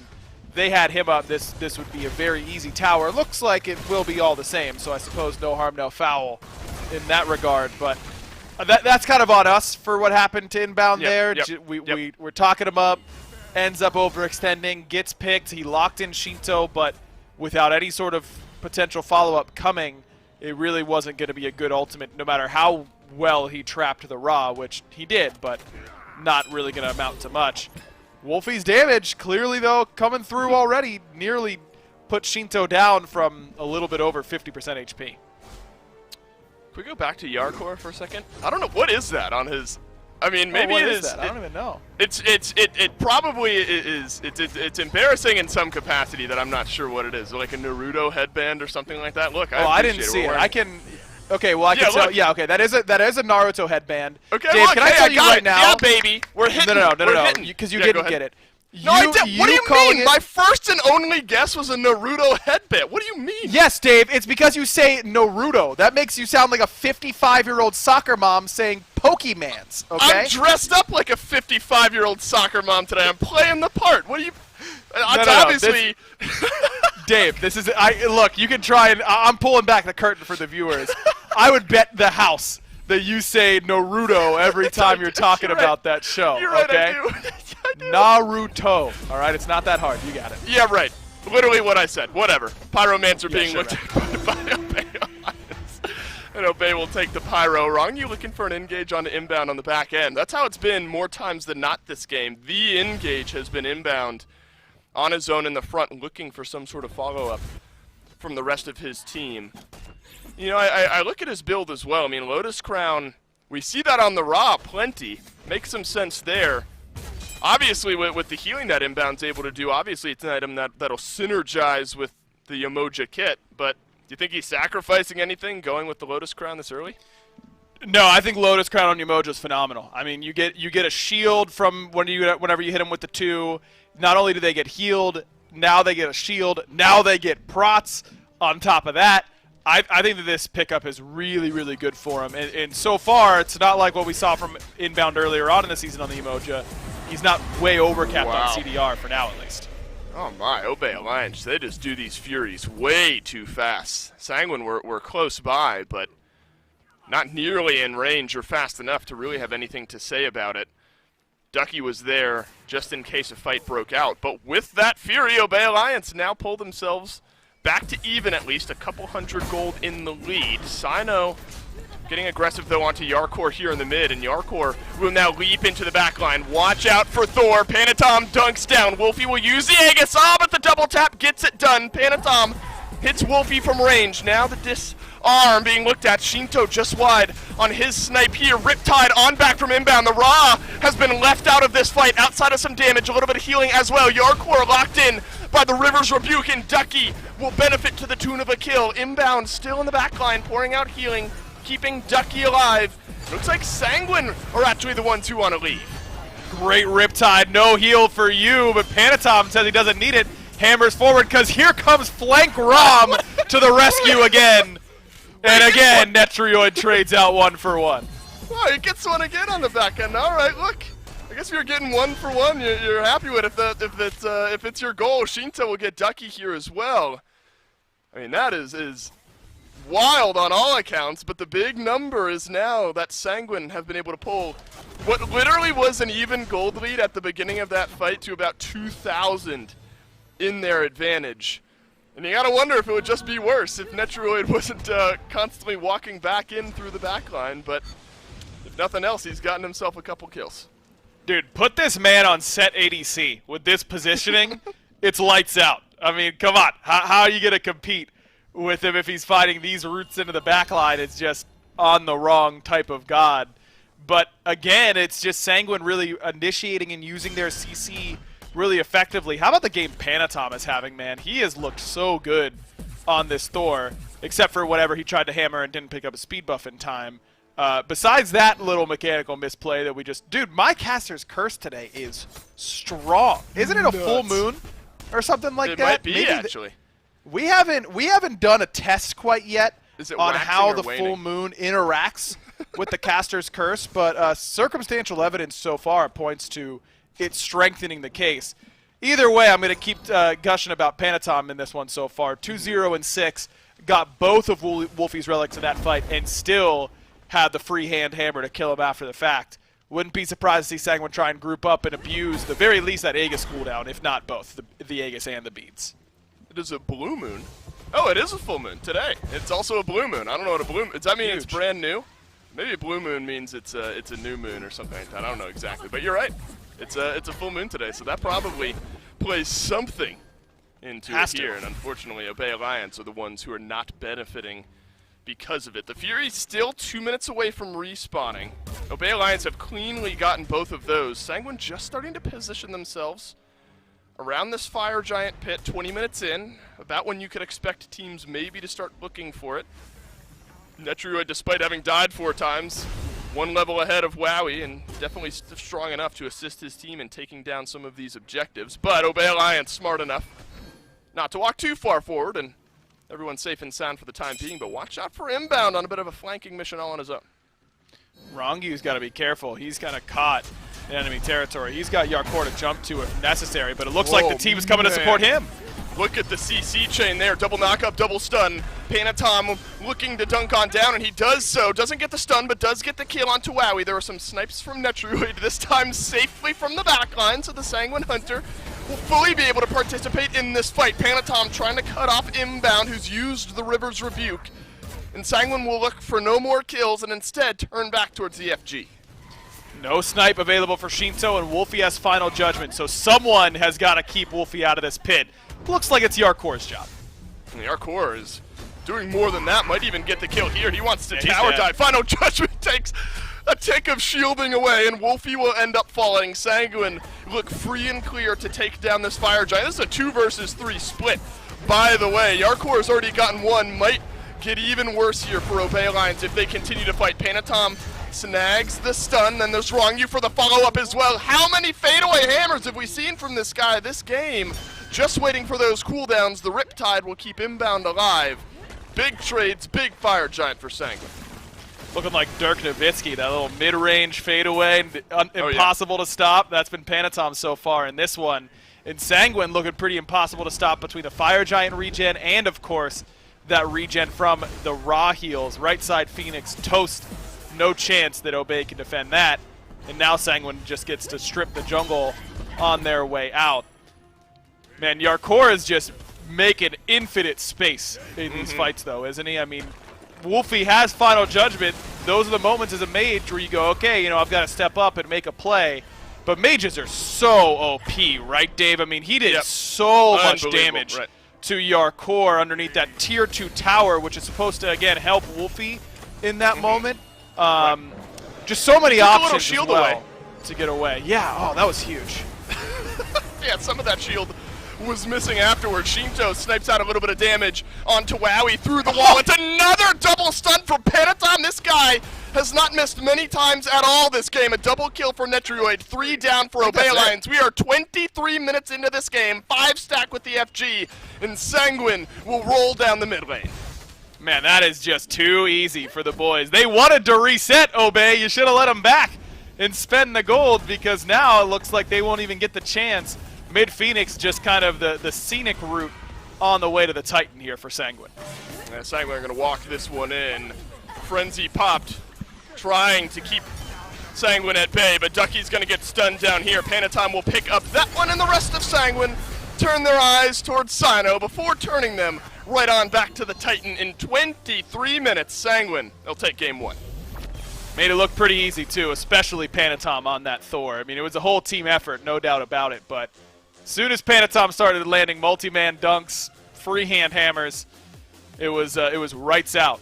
They had him up. This would be a very easy tower. Looks like it will be all the same, so I suppose no harm, no foul in that regard. But that's kind of on us for what happened to Inbound there. We're talking him up, ends up overextending, gets picked. He locked in Shinto, but without any sort of potential follow-up coming, it really wasn't going to be a good ultimate, no matter how well he trapped the Ra, which he did, but not really going to amount to much. Wolfie's damage, clearly, though, coming through already, nearly put Shinto down from a little bit over 50% HP. Can we go back to Yarkor for a second? I don't know. What is that on his... I mean, maybe what it is is... that? I don't even know. It probably is... It's embarrassing in some capacity that I'm not sure what it is. Like a Naruto headband or something like that. Look, I didn't see it. I can... Okay, well, I can tell. Yeah, okay, that is a Naruto headband. Okay, Dave, look, can I tell you right now? Yeah, baby, we're hitting. No, hitting. because you didn't get it. No, I did. What do you mean? My first and only guess was a Naruto headband. What do you mean? Yes, Dave, it's because you say Naruto. That makes you sound like a 55-year-old soccer mom saying Pokemans, okay? I'm dressed up like a 55-year-old soccer mom today. I'm playing the part. What do you... obviously... Dave, this is... Look, you can try and... I'm pulling back the curtain for the viewers. I would bet the house that you say Naruto every time you're talking about that show, You're right, okay? I do. Naruto, all right? It's not that hard. You got it. Yeah, right. Literally what I said. Whatever. Pyromancer being looked at by Obey Alliance. And Obey will take the Pyro. Wrong, you looking for an engage on the Inbound on the back end. That's how it's been more times than not this game. The engage has been Inbound on his own in the front, looking for some sort of follow-up from the rest of his team. You know, I look at his build as well. I mean, Lotus Crown, we see that on the Ra plenty. Makes some sense there. Obviously, with the healing that Inbound's able to do, obviously it's an item that'll synergize with the Yemoja kit. But do you think he's sacrificing anything going with the Lotus Crown this early? No, I think Lotus Crown on Yemoja is phenomenal. I mean, you get a shield from whenever you hit him with the 2. Not only do they get healed, now they get a shield, now they get prots on top of that. I think that this pickup is really, really good for him. And so far, it's not like what we saw from Inbound earlier on in the season on the Yemoja. He's not way overcapped on CDR for now, at least. Oh my, Obey Alliance, they just do these Furies way too fast. Sanguine were close by, but not nearly in range or fast enough to really have anything to say about it. Ducky was there just in case a fight broke out. But with that Fury, Obey Alliance now pull themselves back to even, at least a couple hundred gold in the lead. Sino getting aggressive, though, onto Yarkor here in the mid, and Yarkor will now leap into the backline. Watch out for Thor. Panatom dunks down. Wolfie will use the Aegis. But the double tap gets it done. Panatom hits Wolfie from range. Now the disarm being looked at. Shinto just wide on his snipe here. Riptide on back from Inbound. The Ra has been left out of this fight outside of some damage. A little bit of healing as well. Yarkor locked in by the River's Rebuke, and Ducky will benefit to the tune of a kill. Inbound still in the backline, pouring out healing, keeping Ducky alive. Looks like Sanguine are actually the ones who want to leave. Great Riptide, no heal for you, but Panatom says he doesn't need it. Hammers forward, because here comes Flank Rom to the rescue again. And again, Netrioid trades out 1-for-1. Oh, he gets one again on the back end. All right, look. I guess if you're getting 1 for 1, you're happy with it. If it's your goal, Shinto will get Ducky here as well. I mean, that is wild on all accounts, but the big number is now that Sanguine have been able to pull what literally was an even gold lead at the beginning of that fight to about 2,000 in their advantage. And you gotta wonder if it would just be worse if Netroid wasn't constantly walking back in through the back line, but if nothing else, he's gotten himself a couple kills. Dude, put this man on set ADC with this positioning, it's lights out. I mean, come on. How are you going to compete with him if he's fighting these routes into the back line? It's just on the wrong type of god. But again, it's just Sanguine really initiating and using their CC really effectively. How about the game Panatom is having, man? He has looked so good on this Thor, except for whatever he tried to hammer and didn't pick up a speed buff in time. Besides that little mechanical misplay that we just... Dude, my caster's curse today is strong. Isn't it a full moon or something like that? It might be, Maybe actually. We haven't done a test quite yet on how the waning? full moon interacts with the caster's curse, but circumstantial evidence so far points to it strengthening the case. Either way, I'm going to keep gushing about Panatom in this one so far. 2-0 and 6, got both of Wolfie's relics in that fight, and still had the free hand hammer to kill him after the fact. Wouldn't be surprised to see Sanguine try and group up and abuse, the very least, that Aegis cooldown, if not both, the Aegis and the beads. It is a blue moon. Oh, it is a full moon today. It's also a blue moon. I don't know what a blue moon... Does that mean it's brand new? Maybe a blue moon means it's a new moon or something like that. I don't know exactly, but you're right. It's a full moon today, so that probably plays something into it here. And unfortunately, Obey Alliance are the ones who are not benefiting because of it. The Fury's still 2 minutes away from respawning. Obey Alliance have cleanly gotten both of those. Sanguine just starting to position themselves around this Fire Giant pit 20 minutes in, about when you could expect teams maybe to start looking for it. Netroid, despite having died 4 times, 1 level ahead of Wowie, and definitely strong enough to assist his team in taking down some of these objectives. But Obey Alliance smart enough not to walk too far forward, and everyone's safe and sound for the time being, but watch out for Inbound on a bit of a flanking mission all on his own. Rongyu's got to be careful. He's kind of caught in enemy territory. He's got Yarkor to jump to if necessary, but it looks like the team's coming to support him. Look at the CC chain there. Double knock-up, double stun. Panatom looking to dunk on down, and he does so. Doesn't get the stun, but does get the kill onto Wowie. There are some snipes from Netroid, this time safely from the backline, so the Sanguine Hunter will fully be able to participate in this fight. Panatom trying to cut off Inbound, who's used the River's Rebuke. And Sanguine will look for no more kills and instead turn back towards the FG. No snipe available for Shinto, and Wolfie has final judgment, so someone has got to keep Wolfie out of this pit. Looks like it's Yarkor's job. And Yarkor is doing more than that, might even get the kill here. He wants to tower dive. Final judgment takes a tick of shielding away, and Wolfie will end up falling. Sanguine look free and clear to take down this Fire Giant. This is a 2 versus 3 split, by the way. Yarkor has already gotten 1, might get even worse here for Obey Alliance if they continue to fight. Panatom snags the stun, then there's Rongu for the follow-up as well. How many fadeaway hammers have we seen from this guy this game? Just waiting for those cooldowns. The Riptide will keep Inbound alive. Big trades, big Fire Giant for Sanguine. Looking like Dirk Nowitzki, that little mid-range fadeaway, impossible to stop. That's been Panatom so far in this one. And Sanguine looking pretty impossible to stop between the Fire Giant regen and, of course, that regen from the raw heals. Right side Phoenix toast. No chance that Obey can defend that. And now Sanguine just gets to strip the jungle on their way out. Man, Yarkor is just making infinite space in these fights, though, isn't he? I mean, Wolfie has final judgment. Those are the moments as a mage where you go, okay, you know, I've got to step up and make a play. But mages are so OP, right, Dave? I mean, he did so much damage to Yarkor underneath that tier 2 tower, which is supposed to, again, help Wolfie in that moment. Just so many options shield away to get away. Yeah, oh, that was huge. Yeah, some of that shield was missing afterwards. Shinto snipes out a little bit of damage onto Wowie through the wall. It's another double stun for Panatom. This guy has not missed many times at all this game. A double kill for Netroid, 3 down for Obey Alliance. We are 23 minutes into this game, 5 stack with the FG, and Sanguine will roll down the mid lane. Man, that is just too easy for the boys. They wanted to reset, Obey. You should have let them back. and spend the gold, because now it looks like they won't even get the chance. Mid-Phoenix just kind of the scenic route on the way to the Titan here for Sanguine. Yeah, Sanguine are going to walk this one in. Frenzy popped, trying to keep Sanguine at bay, but Ducky's going to get stunned down here. Panatom will pick up that one, and the rest of Sanguine turn their eyes towards Sino before turning them right on back to the Titan in 23 minutes. Sanguine, they'll take game 1. Made it look pretty easy, too, especially Panatom on that Thor. I mean, it was a whole team effort, no doubt about it, but as soon as Panatom started landing multi-man dunks, freehand hammers, it was rights out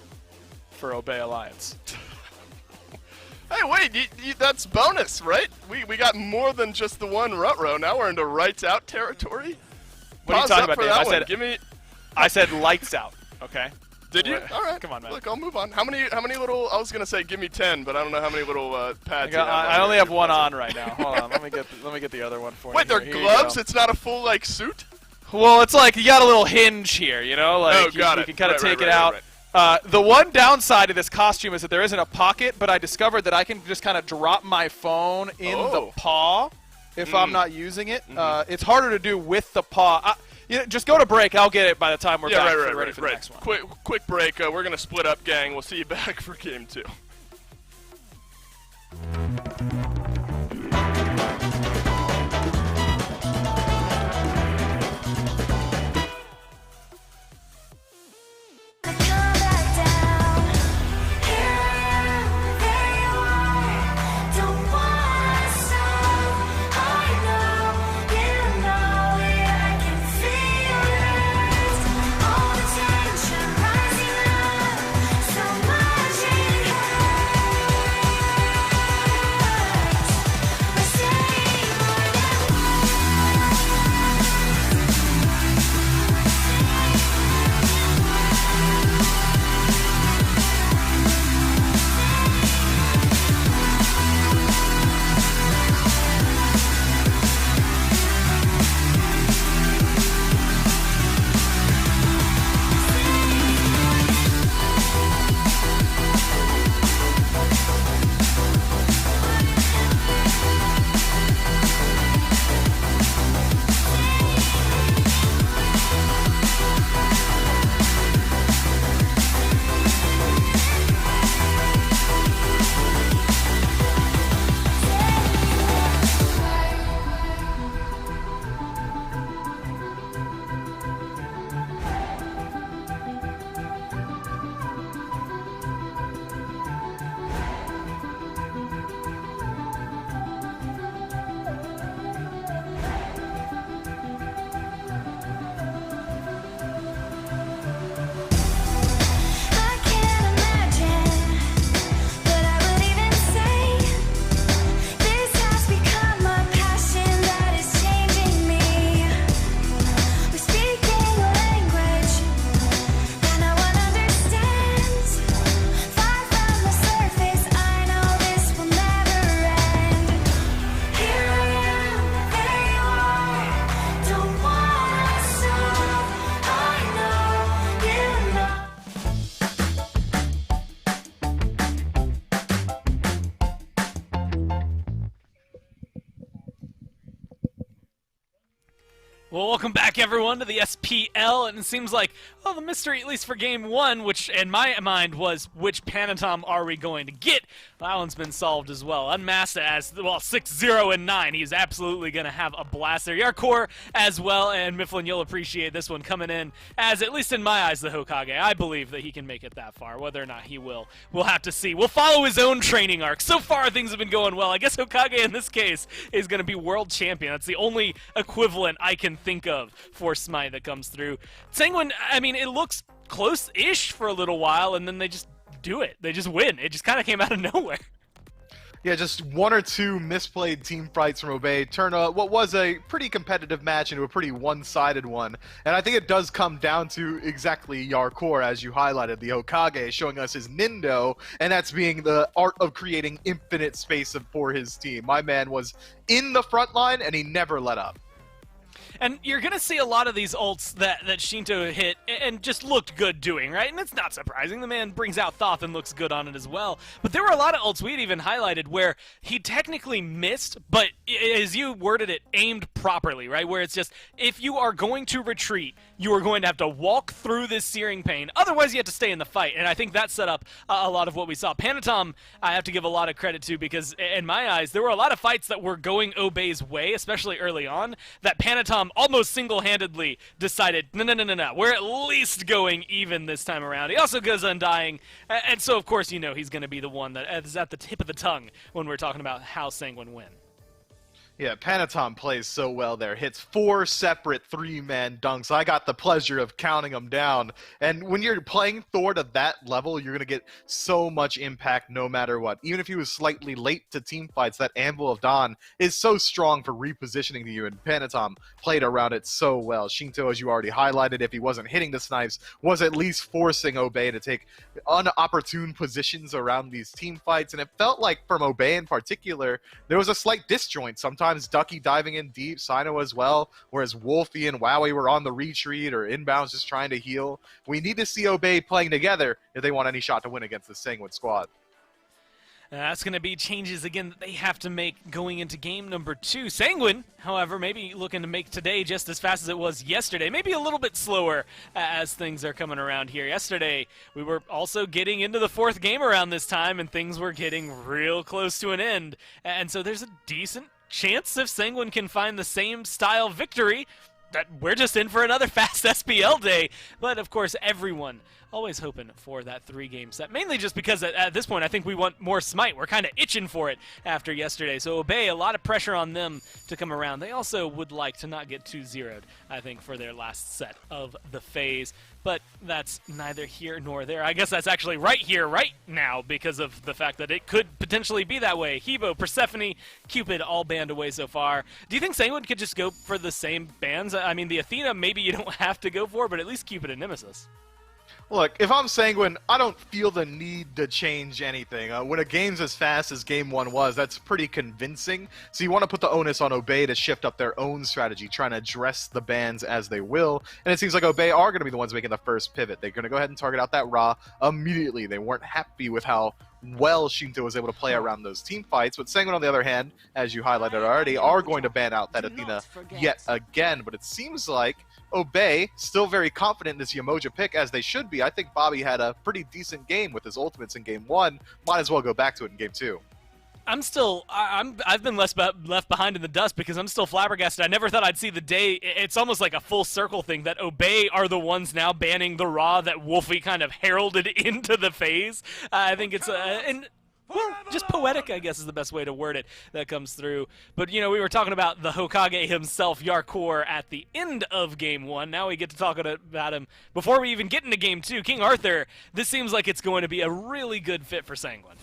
for Obey Alliance. Hey, wait, that's bonus, right? We got more than just the one rut-row. Now we're into rights out territory. What are you talking about, Dave? Give me. I said lights out, okay? Did you? All right. Come on, man. Look, I'll move on. How many little, I was going to say give me 10, but I don't know how many little pads I only have one on right now. Hold on, let me get the other one for you. Wait, they're gloves? It's not a full, like, suit? Well, it's like you got a little hinge here, you know? Like, got you it. can kind of take it right, out. right. The one downside of this costume is that there isn't a pocket, but I discovered that I can just kind of drop my phone in the paw if I'm not using it. It's harder to do with the paw. Just go to break. I'll get it by the time we're back ready for the next one. Quick break. We're going to split up, gang. We'll see you back for game 2. Well, welcome back, everyone, to the SPL, and it seems like, well, the mystery, at least for Game 1, which in my mind was, which Panatom are we going to get? That one's been solved as well. Unmasked as, well, 6-0 and 9. He's absolutely going to have a blast there. Yarkor as well, and Mifflin, you'll appreciate this one coming in as, at least in my eyes, the Hokage. I believe that he can make it that far. Whether or not he will, we'll have to see. We'll follow his own training arc. So far, things have been going well. I guess Hokage, in this case, is going to be world champion. That's the only equivalent I can think of for SMITE that comes through. Sanguine, I mean, it looks close-ish for a little while, and then they just do it. They just win. It just kind of came out of nowhere. Yeah, just one or two misplayed team fights from Obey turn what was a pretty competitive match into a pretty one-sided one. And I think it does come down to exactly Yarkor, as you highlighted, the Hokage, showing us his Nindo, and that's being the art of creating infinite space for his team. My man was in the front line, and he never let up. And you're going to see a lot of these ults that Shinto hit and just looked good doing, right? And it's not surprising. The man brings out Thoth and looks good on it as well. But there were a lot of ults we'd even highlighted where he technically missed, but as you worded it, aimed properly, right? Where it's just, if you are going to retreat, you are going to have to walk through this searing pain. Otherwise, you have to stay in the fight. And I think that set up a lot of what we saw. Panatom, I have to give a lot of credit to because, in my eyes, there were a lot of fights that were going Obey's way, especially early on, that Panatom almost single-handedly decided, no, we're at least going even this time around. He also goes Undying, and so, of course, you know he's going to be the one that is at the tip of the tongue when we're talking about how Sanguine win. Yeah, Panatom plays so well there. Hits 4 separate 3-man dunks. I got the pleasure of counting them down. And when you're playing Thor to that level, you're going to get so much impact no matter what. Even if he was slightly late to team fights, that Anvil of Dawn is so strong for repositioning you, and Panatom played around it so well. Shinto, as you already highlighted, if he wasn't hitting the snipes, was at least forcing Obey to take unopportune positions around these team fights. And it felt like from Obey in particular, there was a slight disjoint. Sometimes Ducky diving in deep, Sino as well, whereas Wolfie and Wowie were on the retreat or inbounds just trying to heal. We need to see Obey playing together if they want any shot to win against the Sanguine squad. That's going to be changes, again, that they have to make going into game number 2. Sanguine, however, maybe looking to make today just as fast as it was yesterday. Maybe a little bit slower as things are coming around here. Yesterday, we were also getting into the 4th game around this time, and things were getting real close to an end. And so there's a decent chance if Sanguine can find the same style victory that we're just in for another fast SPL day. But, of course, everyone always hoping for that 3-game set, mainly just because at this point I think we want more Smite. We're kind of itching for it after yesterday. So Obey, a lot of pressure on them to come around. They also would like to not get 2-0'd, I think, for their last set of the phase. But that's neither here nor there. I guess that's actually right here, right now, because of the fact that it could potentially be that way. Hebo, Persephone, Cupid all banned away so far. Do you think Sanguine could just go for the same bans? I mean, the Athena maybe you don't have to go for, but at least Cupid and Nemesis. Look, if I'm Sanguine, I don't feel the need to change anything. When a game's as fast as Game 1 was, that's pretty convincing. So you want to put the onus on Obey to shift up their own strategy, trying to address the bans as they will. And it seems like Obey are going to be the ones making the first pivot. They're going to go ahead and target out that Ra immediately. They weren't happy with how well Shinto was able to play around those team fights. But Sanguine, on the other hand, as you highlighted already, are going to ban out that Athena yet again. But it seems like Obey still very confident in this Yamoja pick, as they should be. I think Bobby had a pretty decent game with his ultimates in Game 1. Might as well go back to it in Game 2. I've been left behind in the dust because I'm still flabbergasted. I never thought I'd see the day. It's almost like a full circle thing that Obey are the ones now banning the Ra that Wolfie kind of heralded into the phase. I think it's well, just poetic, I guess, is the best way to word it that comes through. But, you know, we were talking about the Hokage himself, Yarkor, at the end of Game 1. Now we get to talk about him before we even get into Game 2. King Arthur, this seems like it's going to be a really good fit for Sanguine.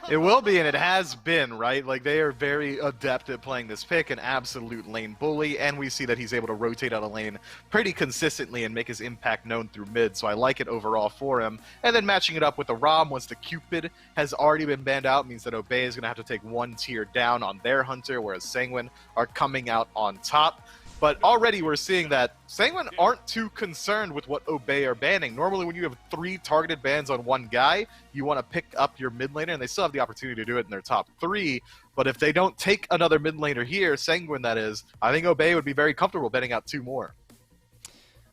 It will be, and it has been, right? Like, they are very adept at playing this pick, an absolute lane bully, and we see that he's able to rotate out a lane pretty consistently and make his impact known through mid, so I like it overall for him. And then matching it up with the Rom, once the Cupid has already been banned out, means that Obey is going to have to take one tier down on their Hunter, whereas Sanguine are coming out on top. But already we're seeing that Sanguine aren't too concerned with what Obey are banning. Normally when you have 3 targeted bans on one guy, you want to pick up your mid laner, and they still have the opportunity to do it in their top 3. But if they don't take another mid laner here, Sanguine that is, I think Obey would be very comfortable banning out 2 more.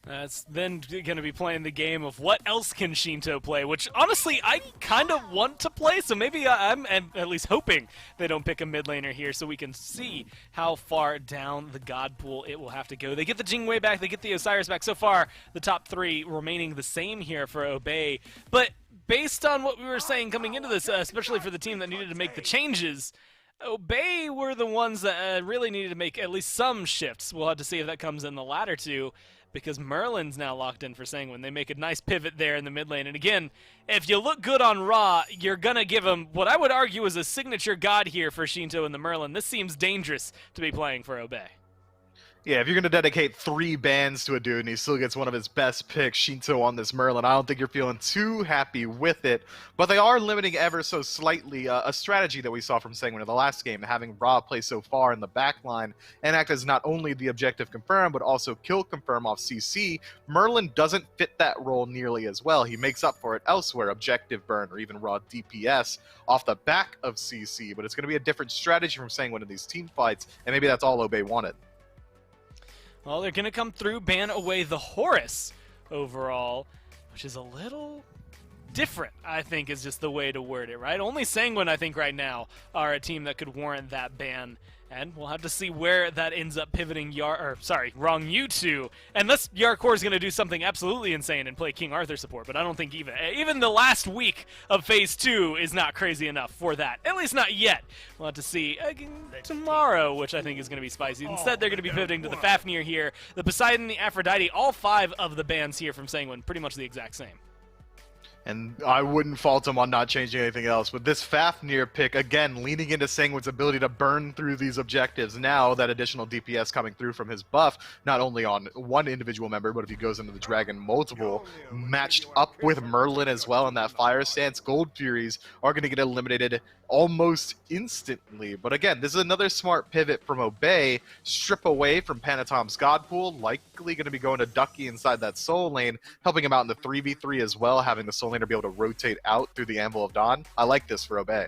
That's then going to be playing the game of what else can Shinto play, which honestly I kind of want to play, so maybe I'm at least hoping they don't pick a mid laner here so we can see how far down the God pool it will have to go. They get the Jingwei back, they get the Osiris back. So far, the top 3 remaining the same here for Obey, but based on what we were saying coming into this, especially for the team that needed to make the changes, Obey were the ones that really needed to make at least some shifts. We'll have to see if that comes in the latter 2, because Merlin's now locked in for Sanguine. They make a nice pivot there in the mid lane. And again, if you look good on Ra, you're going to give him what I would argue is a signature god here for Shinto and the Merlin. This seems dangerous to be playing for Obey. Yeah, if you're going to dedicate 3 bans to a dude and he still gets one of his best picks, Shinto, on this Merlin, I don't think you're feeling too happy with it. But they are limiting ever so slightly a strategy that we saw from Sanguine in the last game, having Ra play so far in the backline and act as not only the objective confirm, but also kill confirm off CC. Merlin doesn't fit that role nearly as well. He makes up for it elsewhere, objective burn or even raw DPS off the back of CC. But it's going to be a different strategy from Sanguine in these team fights, and maybe that's all Obey wanted. Well, they're going to come through, ban away the Horus overall, which is a little different, I think, is just the way to word it, right? Only Sanguine, I think, right now are a team that could warrant that ban. And we'll have to see where that ends up pivoting Wrong You to. Unless Yarkor is going to do something absolutely insane and play King Arthur support, but I don't think even the last week of Phase 2 is not crazy enough for that. At least not yet. We'll have to see tomorrow, which I think is going to be spicy. Instead, they're going to be pivoting to the Fafnir here, the Poseidon, the Aphrodite, all 5 of the bans here from Sanguine, pretty much the exact same. And I wouldn't fault him on not changing anything else. But this Fafnir pick, again, leaning into Sanguine's ability to burn through these objectives. Now that additional DPS coming through from his buff, not only on one individual member, but if he goes into the Dragon, multiple, matched up with Merlin as well in that Fire Stance, Gold Furies are going to get eliminated almost instantly. But again, this is another smart pivot from Obey. Strip away from Panatom's God Pool, likely going to be going to Ducky inside that Soul Lane, helping him out in the 3v3 as well, having the Soul Laner be able to rotate out through the Anvil of Dawn. I like this for Obey.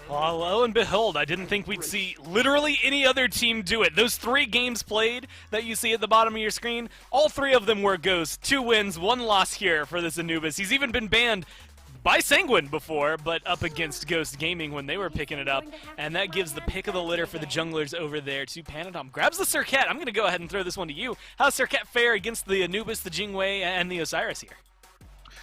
Well, lo and behold, I didn't think we'd see literally any other team do it. Those 3 games played that you see at the bottom of your screen, all 3 of them were Ghost. 2 wins, 1 loss here for this Anubis. He's even been banned by Sanguine before, but up against Ghost Gaming when they were picking it up, and that gives the pick of the litter for the junglers over there to Panatom. Grabs the Serket. I'm going to go ahead and throw this one to you. How's Serket fare against the Anubis, the Jingwei, and the Osiris here?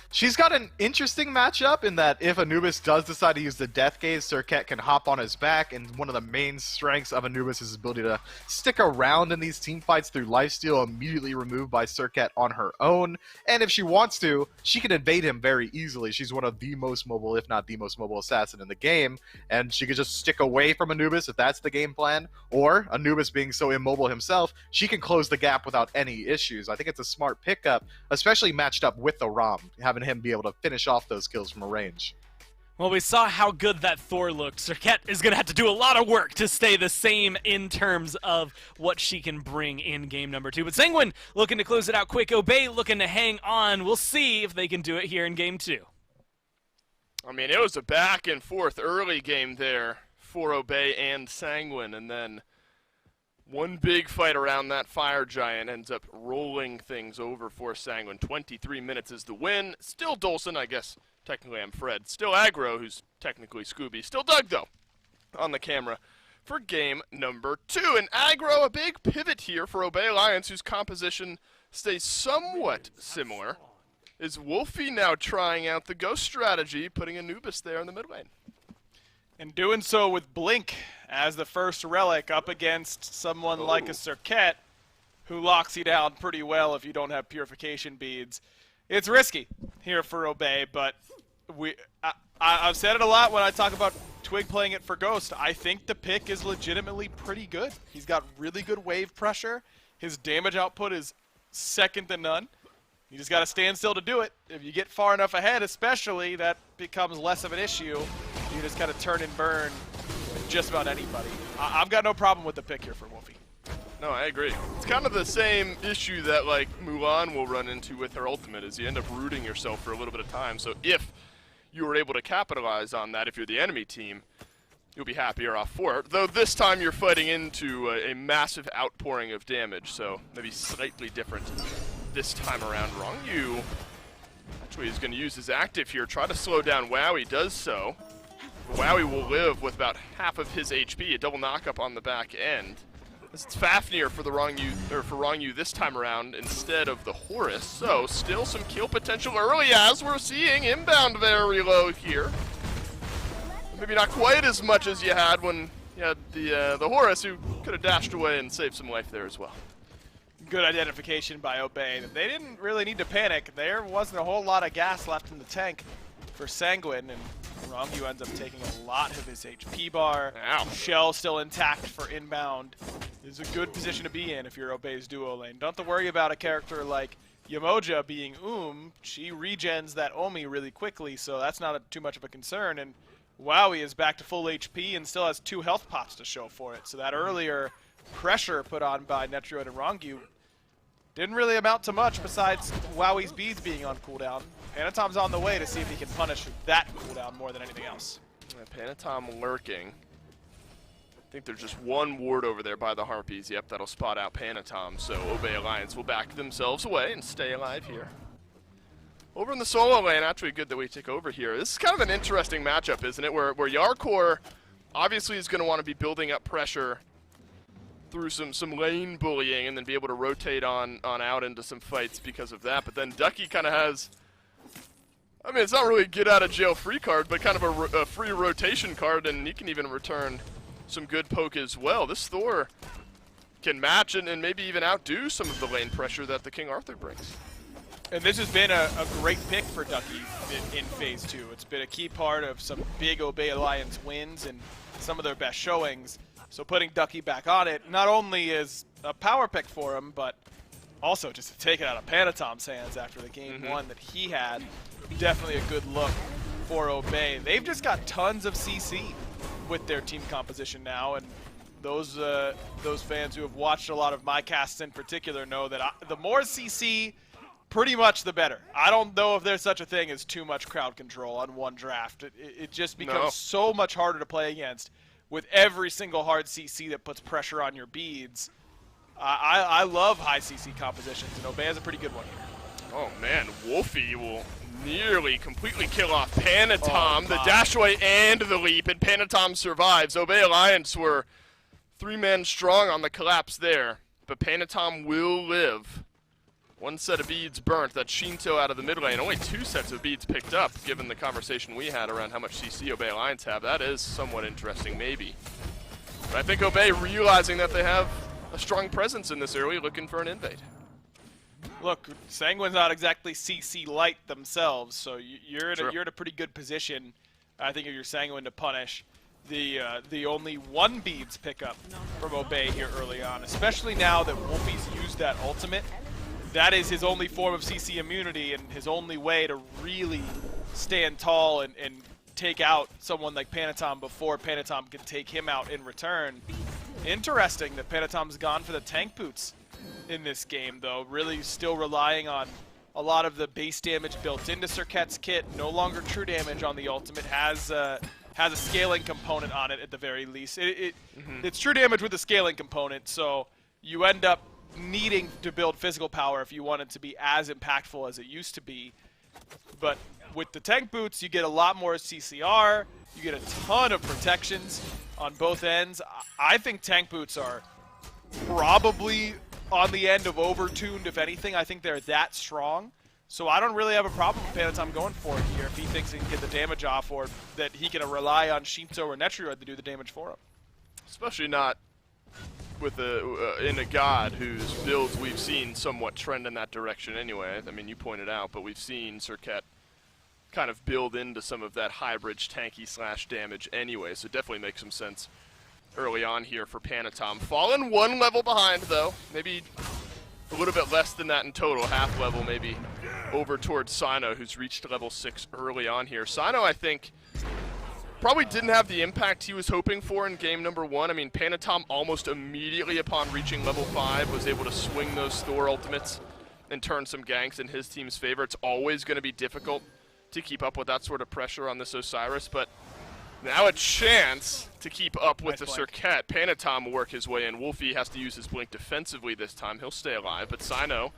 She's got an interesting matchup in that if Anubis does decide to use the Death Gaze, Serket can hop on his back, and one of the main strengths of Anubis is his ability to stick around in these team fights through lifesteal, immediately removed by Serket on her own. And if she wants to, she can invade him very easily. She's one of the most mobile, if not the most mobile assassin in the game, and she could just stick away from Anubis if that's the game plan, or Anubis being so immobile himself, she can close the gap without any issues. I think it's a smart pickup, especially matched up with the Rom, having him be able to finish off those kills from a range. Well, we saw how good that Thor looked. Serket is going to have to do a lot of work to stay the same in terms of what she can bring in game number 2. But Sanguine looking to close it out quick. Obey looking to hang on. We'll see if they can do it here in game 2. I mean, it was a back and forth early game there for Obey and Sanguine, and then one big fight around that Fire Giant ends up rolling things over for Sanguine. 23 minutes is the win. Still Dolson, I guess technically I'm Fred. Still Aggro, who's technically Scooby. Still Doug, though, on the camera for game number 2. And Aggro, a big pivot here for Obey Alliance, whose composition stays somewhat similar. Is Wolfie now trying out the Ghost strategy, putting Anubis there in the mid lane? And doing so with Blink as the first relic up against someone like a Serket, who locks you down pretty well if you don't have purification beads. It's risky here for Obey, but I've said it a lot when I talk about Twig playing it for Ghost. I think the pick is legitimately pretty good. He's got really good wave pressure. His damage output is second to none. You just got to stand still to do it. If you get far enough ahead, especially, that becomes less of an issue. You just kind of turn and burn with just about anybody. I've got no problem with the pick here for Wolfie. No, I agree. It's kind of the same issue that, like, Mulan will run into with her ultimate, is you end up rooting yourself for a little bit of time. So if you were able to capitalize on that, if you're the enemy team, you'll be happier off for it. Though this time you're fighting into a massive outpouring of damage, so maybe slightly different this time around. Wrong You actually is going to use his active here, try to slow down Wowie, does so. Wowie will live with about half of his HP, a double knockup on the back end. It's Fafnir for the Wrong You this time around instead of the Horus. So still some kill potential early, as we're seeing inbound very low here. Maybe not quite as much as you had when you had the Horus, who could have dashed away and saved some life there as well. Good identification by Obey. They didn't really need to panic. There wasn't a whole lot of gas left in the tank for Sanguine, and Wrong You ends up taking a lot of his HP bar. Ow. Shell still intact for inbound. is a good position to be in if you're Obey's duo lane. Don't have to worry about a character like Yamoja being She regens that Omi really quickly, so that's not too much of a concern. And Wowie is back to full HP and still has 2 health pots to show for it. So that earlier pressure put on by Netrioid and Rongu didn't really amount to much besides Wowie's beads being on cooldown. Panatom's on the way to see if he can punish that cooldown more than anything else. Panatom lurking. I think there's just one ward over there by the Harpies. Yep, that'll spot out Panatom. So Obey Alliance will back themselves away and stay alive here. Over in the solo lane, actually good that we take over here. This is kind of an interesting matchup, isn't it? Where Yarkor obviously is going to want to be building up pressure through some lane bullying and then be able to rotate on out into some fights because of that. But then Ducky kind of has, I mean, it's not really a get out of jail free card, but kind of a free rotation card, and he can even return some good poke as well. This Thor can match and maybe even outdo some of the lane pressure that the King Arthur brings. And this has been a great pick for Ducky in Phase 2. It's been a key part of some big Obey Alliance wins and some of their best showings. So putting Ducky back on it not only is a power pick for him, but also just to take it out of Panatom's hands after the game 1 that he had. Definitely a good look for Obey. They've just got tons of CC with their team composition now, and those fans who have watched a lot of my casts in particular know that the more CC, pretty much the better. I don't know if there's such a thing as too much crowd control on one draft. It just becomes so much harder to play against with every single hard CC that puts pressure on your beads. I love high CC compositions, and Obey has a pretty good one here. Oh man, Wolfie will nearly completely kill off Panatom, the dash away and the leap, and Panatom survives. Obey Alliance were 3-man strong on the collapse there, but Panatom will live. 1 set of beads burnt. That Shinto out of the mid lane. Only 2 sets of beads picked up, given the conversation we had around how much CC Obey Alliance have. That is somewhat interesting, maybe. But I think Obey, realizing that they have a strong presence in this early, looking for an invade. Look, Sanguine's not exactly CC light themselves, so you're in a pretty good position, I think, if you're Sanguine to punish the only 1 beads pickup from Obey here early on, especially now that Wolfie's used that ultimate. That is his only form of CC immunity and his only way to really stand tall and take out someone like Panatom before Panatom can take him out in return. Interesting that Panatom's gone for the tank boots in this game, though. Really still relying on a lot of the base damage built into Serket's kit. No longer true damage on the ultimate. Has a scaling component on it at the very least. It's true damage with a scaling component, so you end up needing to build physical power if you want it to be as impactful as it used to be. But with the tank boots, you get a lot more CCR, you get a ton of protections on both ends. I think tank boots are probably on the end of overtuned, if anything. I think they're that strong. So I don't really have a problem with Panatom going for it here if he thinks he can get the damage off, or that he can rely on Shinto or Netrioid to do the damage for him. Especially not with in a god whose builds we've seen somewhat trend in that direction anyway. I mean, you pointed out, but we've seen Serket kind of build into some of that hybrid tanky slash damage anyway, so it definitely makes some sense early on here for Panatom. Fallen 1 level behind, though. Maybe a little bit less than that in total, half level maybe, over towards Sino, who's reached level 6 early on here. Sino, I think, probably didn't have the impact he was hoping for in game number 1. I mean, Panatom almost immediately upon reaching level 5 was able to swing those Thor ultimates and turn some ganks in his team's favor. It's always going to be difficult to keep up with that sort of pressure on this Osiris, but now a chance to keep up with the Serket. Panatom will work his way in. Wolfie has to use his blink defensively this time. He'll stay alive, but Sino,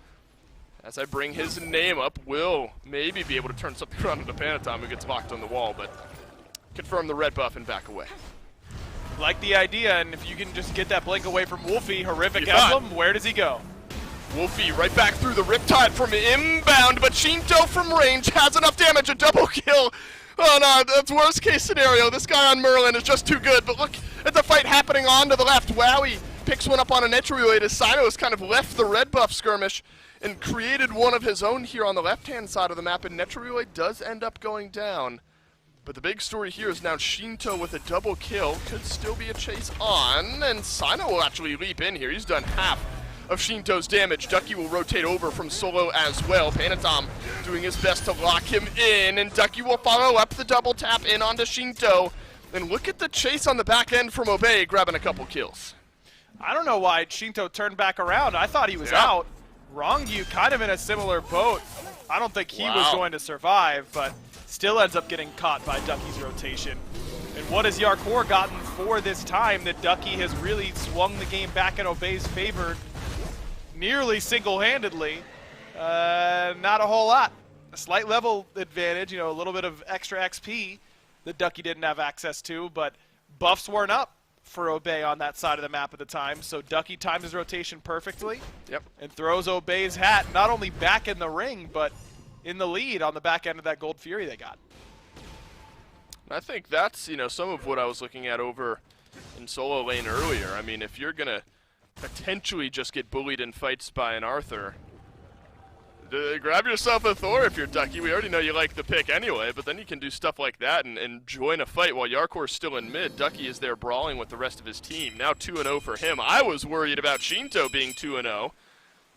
as I bring his name up, will maybe be able to turn something around into Panatom, who gets locked on the wall, but confirm the red buff and back away. Like the idea, and if you can just get that blink away from Wolfie, horrific emblem, where does he go? Wolfie right back through the Riptide from inbound, but Shinto from range has enough damage, a double kill. Oh no, that's worst case scenario. This guy on Merlin is just too good, but look at the fight happening on to the left. Wowie picks one up on a Netrioid as Sino's kind of left the red buff skirmish and created one of his own here on the left-hand side of the map, and Netrioid does end up going down. But the big story here is now Shinto with a double kill. Could still be a chase on, and Sino will actually leap in here. He's done half of Shinto's damage. Ducky will rotate over from solo as well. Panatom doing his best to lock him in, and Ducky will follow up the double tap in onto Shinto. And look at the chase on the back end from Obey, grabbing a couple kills. I don't know why Shinto turned back around. I thought he was out. Rongyu kind of in a similar boat. I don't think he was going to survive, but still ends up getting caught by Ducky's rotation. And what has Yarkor gotten for this time that Ducky has really swung the game back in Obey's favor nearly single-handedly? Not a whole lot. A slight level advantage, you know, a little bit of extra XP that Ducky didn't have access to, but buffs weren't up for Obey on that side of the map at the time, so Ducky timed his rotation perfectly. Yep. And throws Obey's hat not only back in the ring, but in the lead on the back end of that Gold Fury they got. I think that's, you know, some of what I was looking at over in solo lane earlier. I mean, if you're going to potentially just get bullied in fights by an Arthur, grab yourself a Thor if you're Ducky. We already know you like the pick anyway, but then you can do stuff like that and join a fight while Yarkor's still in mid. Ducky is there brawling with the rest of his team. Now 2-0 for him. I was worried about Shinto being 2-0.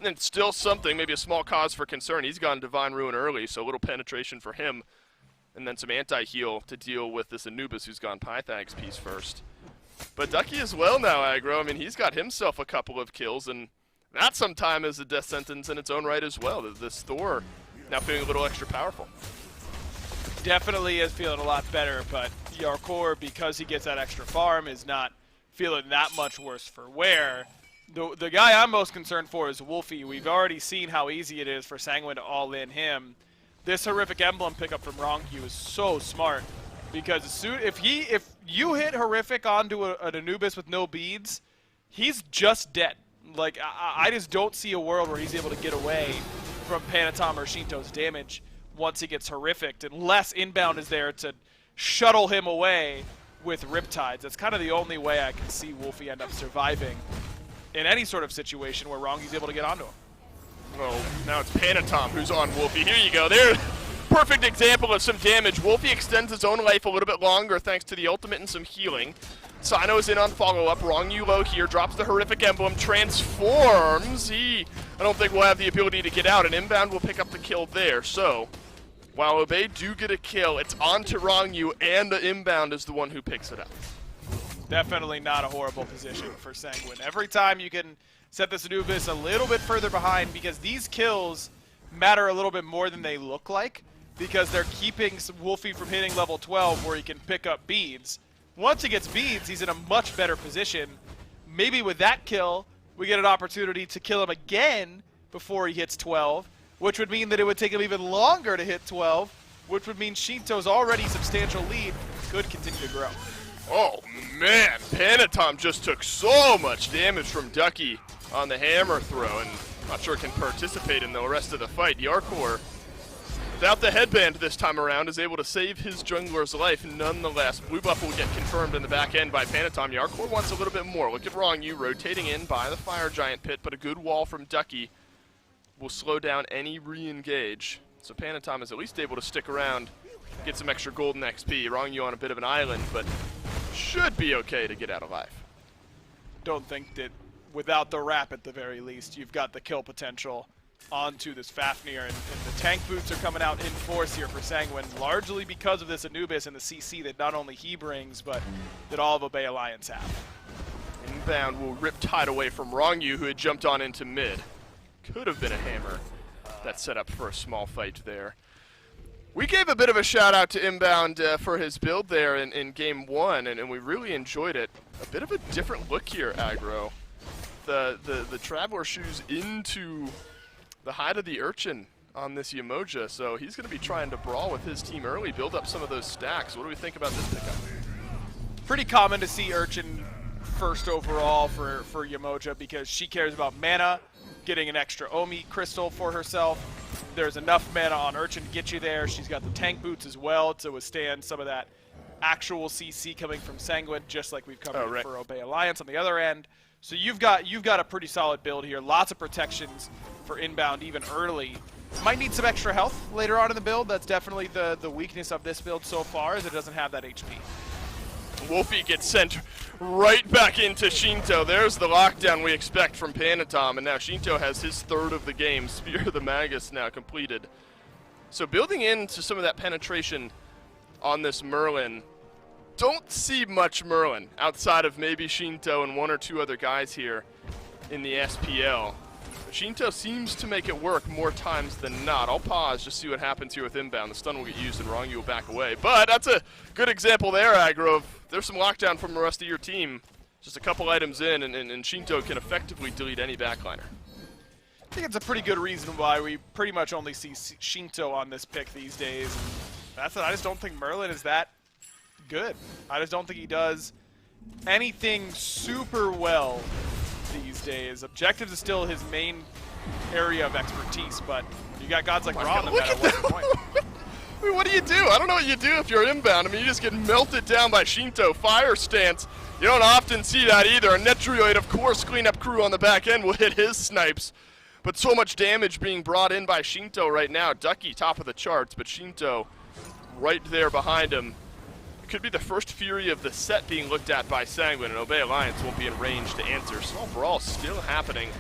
And still something, maybe a small cause for concern. He's gone Divine Ruin early, so a little penetration for him. And then some anti-heal to deal with this Anubis who's gone Pythag's piece first. But Ducky as well now, Aggro. I mean, he's got himself a couple of kills, and that sometime is a death sentence in its own right as well. This Thor now feeling a little extra powerful. Definitely is feeling a lot better, but Yarkor, because he gets that extra farm, is not feeling that much worse for wear. The guy I'm most concerned for is Wolfie. We've already seen how easy it is for Sanguine to all-in him. This horrific emblem pickup from Rongyu is so smart, because if you hit horrific onto an Anubis with no beads, he's just dead. Like, I just don't see a world where he's able to get away from Panatom or Shinto's damage once he gets horrific, unless Inbound is there to shuttle him away with Riptides. That's kind of the only way I can see Wolfie end up surviving in any sort of situation where Rongyu's able to get onto him. Well, now it's Panatom who's on Wolfie. Here you go. There, perfect example of some damage. Wolfie extends his own life a little bit longer thanks to the ultimate and some healing. Sino's in on follow-up. Rongyu low here, drops the horrific emblem, transforms. I don't think will have the ability to get out, and Inbound will pick up the kill there. So, while Obey do get a kill, it's on to Rongyu, and the Inbound is the one who picks it up. Definitely not a horrible position for Sanguine. Every time you can set this Anubis a little bit further behind, because these kills matter a little bit more than they look like, because they're keeping Wolfie from hitting level 12 where he can pick up beads. Once he gets beads, he's in a much better position. Maybe with that kill, we get an opportunity to kill him again before he hits 12, which would mean that it would take him even longer to hit 12, which would mean Shinto's already substantial lead could continue to grow. Oh man, Panatom just took so much damage from Ducky on the hammer throw, and I'm not sure can participate in the rest of the fight. Yarkor, without the headband this time around, is able to save his jungler's life nonetheless. Blue buff will get confirmed in the back end by Panatom. Yarkor wants a little bit more. Look at Rongyu rotating in by the Fire Giant pit, but a good wall from Ducky will slow down any re-engage. So Panatom is at least able to stick around, get some extra golden XP. Rongyu on a bit of an island, but should be okay to get out alive. Don't think that without the wrap at the very least, you've got the kill potential onto this Fafnir, and the tank boots are coming out in force here for Sanguine, largely because of this Anubis and the CC that not only he brings, but that all of Obey Alliance have. Inbound will rip Tide away from Rongyu, who had jumped on into mid. Could have been a hammer that set up for a small fight there. We gave a bit of a shout out to Inbound for his build there in game one, and we really enjoyed it. A bit of a different look here, Aggro. The Traveler shoes into the hide of the Urchin on this Yamoja, so he's going to be trying to brawl with his team early, build up some of those stacks. What do we think about this pickup? Pretty common to see Urchin first overall for Yamoja, because she cares about mana, getting an extra Omi crystal for herself. There's enough mana on Urchin to get you there. She's got the tank boots as well to withstand some of that actual CC coming from Sanguine, just like we've covered for Obey Alliance on the other end. So you've got a pretty solid build here. Lots of protections for Inbound even early. Might need some extra health later on in the build. That's definitely the weakness of this build so far, is it doesn't have that HP. Wolfie gets sent right back into Shinto. There's the lockdown we expect from Panatom, and now Shinto has his third of the game. Spear of the Magus now completed. So building into some of that penetration on this Merlin, don't see much Merlin outside of maybe Shinto and one or two other guys here in the SPL. Shinto seems to make it work more times than not. I'll pause, just see what happens here with inbound. The stun will get used and Rongi will back away. But that's a good example there, Aggro, of there's some lockdown from the rest of your team. Just a couple items in, and Shinto can effectively delete any backliner. I think it's a pretty good reason why we pretty much only see Shinto on this pick these days. That's it. I just don't think Merlin is that good. I just don't think he does anything super well these days. Objectives is still his main area of expertise, but you got gods like Ra, no matter what's the point. I mean, what do? I don't know what you do if you're inbound. I mean, you just get melted down by Shinto. Fire stance. You don't often see that either. A Netrioid, of course, cleanup crew on the back end will hit his snipes. But so much damage being brought in by Shinto right now. Ducky top of the charts, but Shinto right there behind him. It could be the first Fury of the set being looked at by Sanguine, and Obey Alliance won't be in range to answer. Small brawl still happening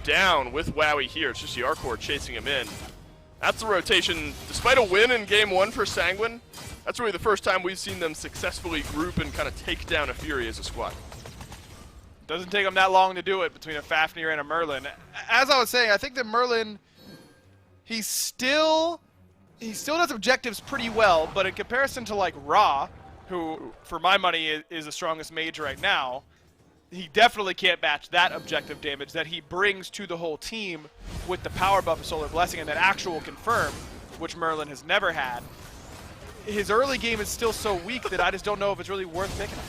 down with Wowie here. It's just Yarkor chasing him in. That's the rotation. Despite a win in game one for Sanguine, that's really the first time we've seen them successfully group and kind of take down a Fury as a squad. Doesn't take them that long to do it between a Fafnir and a Merlin. As I was saying, I think that Merlin, he still does objectives pretty well, but in comparison to like Ra, who for my money is the strongest mage right now, he definitely can't match that objective damage that he brings to the whole team with the power buff of Solar Blessing and that actual confirm, which Merlin has never had. His early game is still so weak that I just don't know if it's really worth picking him.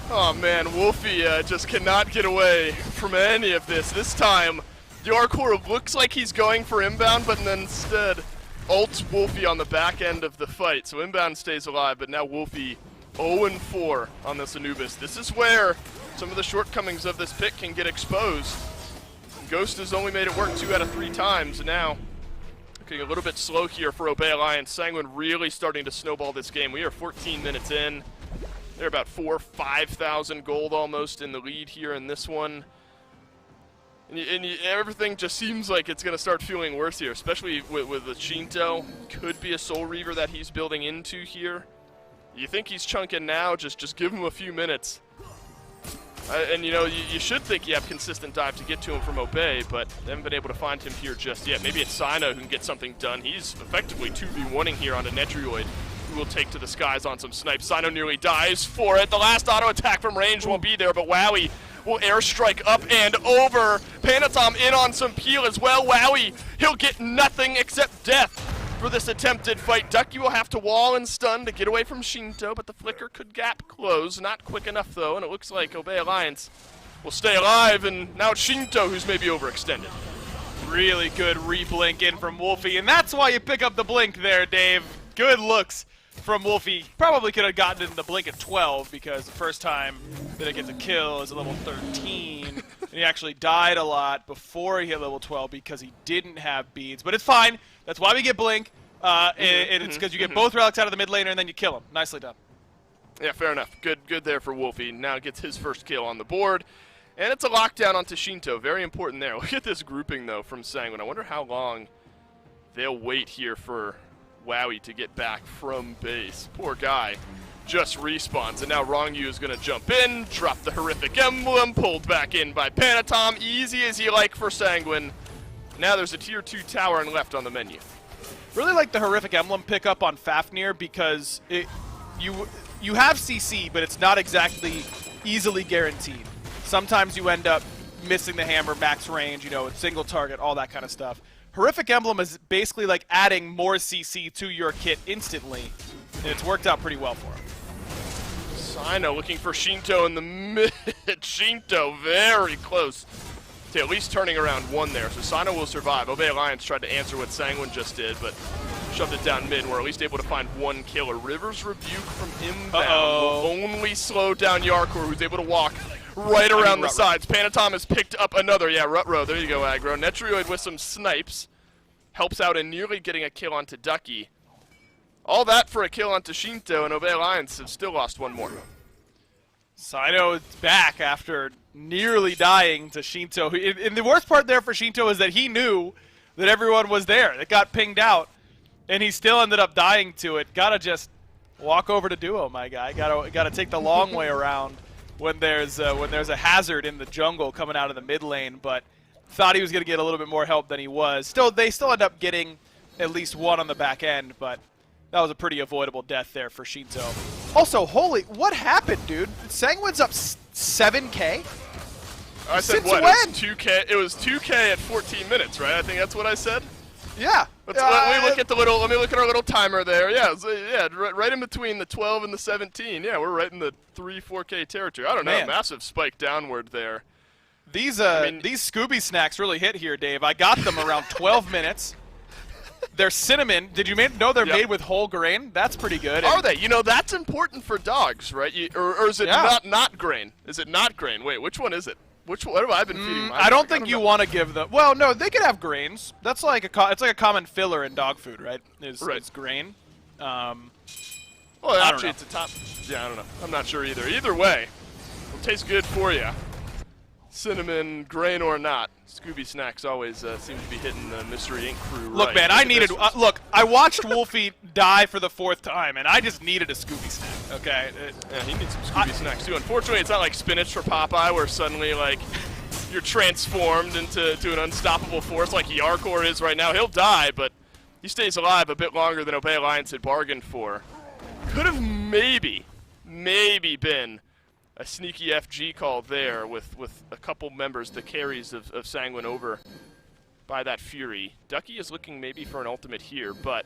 Oh man, Wolfie just cannot get away from any of this. This time, Yarkor looks like he's going for inbound, but then instead ults Wolfie on the back end of the fight. So inbound stays alive, but now Wolfie 0-4 on this Anubis. This is where some of the shortcomings of this pick can get exposed. Ghost has only made it work 2 out of 3 times, and now looking a little bit slow here for Obey Alliance. Sanguine really starting to snowball this game. We are 14 minutes in. They're about 5,000 gold almost in the lead here in this one. And everything just seems like it's going to start feeling worse here, especially with the Shinto. Could be a Soul Reaver that he's building into here. You think he's chunking now, just give him a few minutes. And you know, you should think you have consistent dive to get to him from Obey, but they haven't been able to find him here just yet. Maybe it's Sino who can get something done. He's effectively 2v1ing here on a Netrioid, who will take to the skies on some snipes. Sino nearly dies for it. The last auto attack from range won't be there, but Wowie will airstrike up and over. Panatom in on some peel as well. Wowie, he'll get nothing except death for this attempted fight. Ducky will have to wall and stun to get away from Shinto, but the flicker could gap close. Not quick enough though, and it looks like Obey Alliance will stay alive, and now it's Shinto who's maybe overextended. Really good re-blink in from Wolfie, and that's why you pick up the blink there, Dave. Good looks from Wolfie. Probably could have gotten in the blink at 12 because the first time that it gets a kill is at level 13. And he actually died a lot before he hit level 12 because he didn't have beads. But it's fine. That's why we get blink. And it's because you get both relics out of the mid laner and then you kill him. Nicely done. Yeah, fair enough. Good there for Wolfie. Now gets his first kill on the board. And it's a lockdown onto Shinto. Very important there. Look at this grouping, though, from Sanguine. I wonder how long they'll wait here for Wowie to get back from base. Poor guy just respawns, and now Rongyu is going to jump in, drop the horrific emblem, pulled back in by Panatom. Easy as you like for Sanguine. Now there's a tier 2 tower and left on the menu. Really like the horrific emblem pickup on Fafnir because you have CC, but it's not exactly easily guaranteed. Sometimes you end up missing the hammer, max range, you know, single target, all that kind of stuff. Horrific Emblem is basically like adding more CC to your kit instantly, and it's worked out pretty well for him. Sino looking for Shinto in the mid. Shinto very close to at least turning around one there, so Sino will survive. Obey Alliance tried to answer what Sanguine just did, but shoved it down mid, and we're at least able to find one killer. River's Rebuke from inbound will only slow down Yarkor, who's able to walk right around the sides. Panatom has picked up another. Yeah, Rutro. There you go, Aggro. Netrioid with some snipes. helps out in nearly getting a kill onto Ducky. All that for a kill onto Shinto, and Obey Alliance have still lost one more. Sino is back after nearly dying to Shinto. And the worst part there for Shinto is that he knew that everyone was there. It got pinged out, and he still ended up dying to it. Gotta just walk over to Duo, my guy. Gotta take the long way around when there's a hazard in the jungle coming out of the mid lane. But thought he was gonna get a little bit more help than he was. They still end up getting at least one on the back end, but that was a pretty avoidable death there for Shinto. Also, what happened, dude? Sanguine's up 7K? I said Since what? when? It was 2K at 14 minutes, right? I think that's what I said. Yeah. Let me look at our little timer there. Yeah, right in between the 12 and the 17. Yeah, we're right in the 3-4K territory. I don't know, massive spike downward there. These Scooby snacks really hit here, Dave. I got them around 12 minutes. They're cinnamon. Did you know they're made with whole grain? That's pretty good. Are they? You know, that's important for dogs, right? Or is it not grain? Is it not grain? Wait, which one is it? What have I been feeding my I don't think you want to give them. Well, no, they could have grains. That's like it's like a common filler in dog food, right? Is grain. Well, actually, it's a top. Yeah, I don't know. I'm not sure either. Either way, it'll taste good for you. Cinnamon, grain or not, Scooby Snacks always seem to be hitting the Mystery Inc. crew. Look, man, I needed. Look, I watched Wolfie die for the 4th time, and I just needed a Scooby Snack. Okay. Yeah, he needs some Scooby Snacks too. Unfortunately, it's not like spinach for Popeye, where suddenly like you're transformed into an unstoppable force like Yarkor is right now. He'll die, but he stays alive a bit longer than Obey Alliance had bargained for. Could have maybe been a sneaky FG call there with a couple members, the carries of Sanguine over by that Fury. Ducky is looking maybe for an ultimate here, but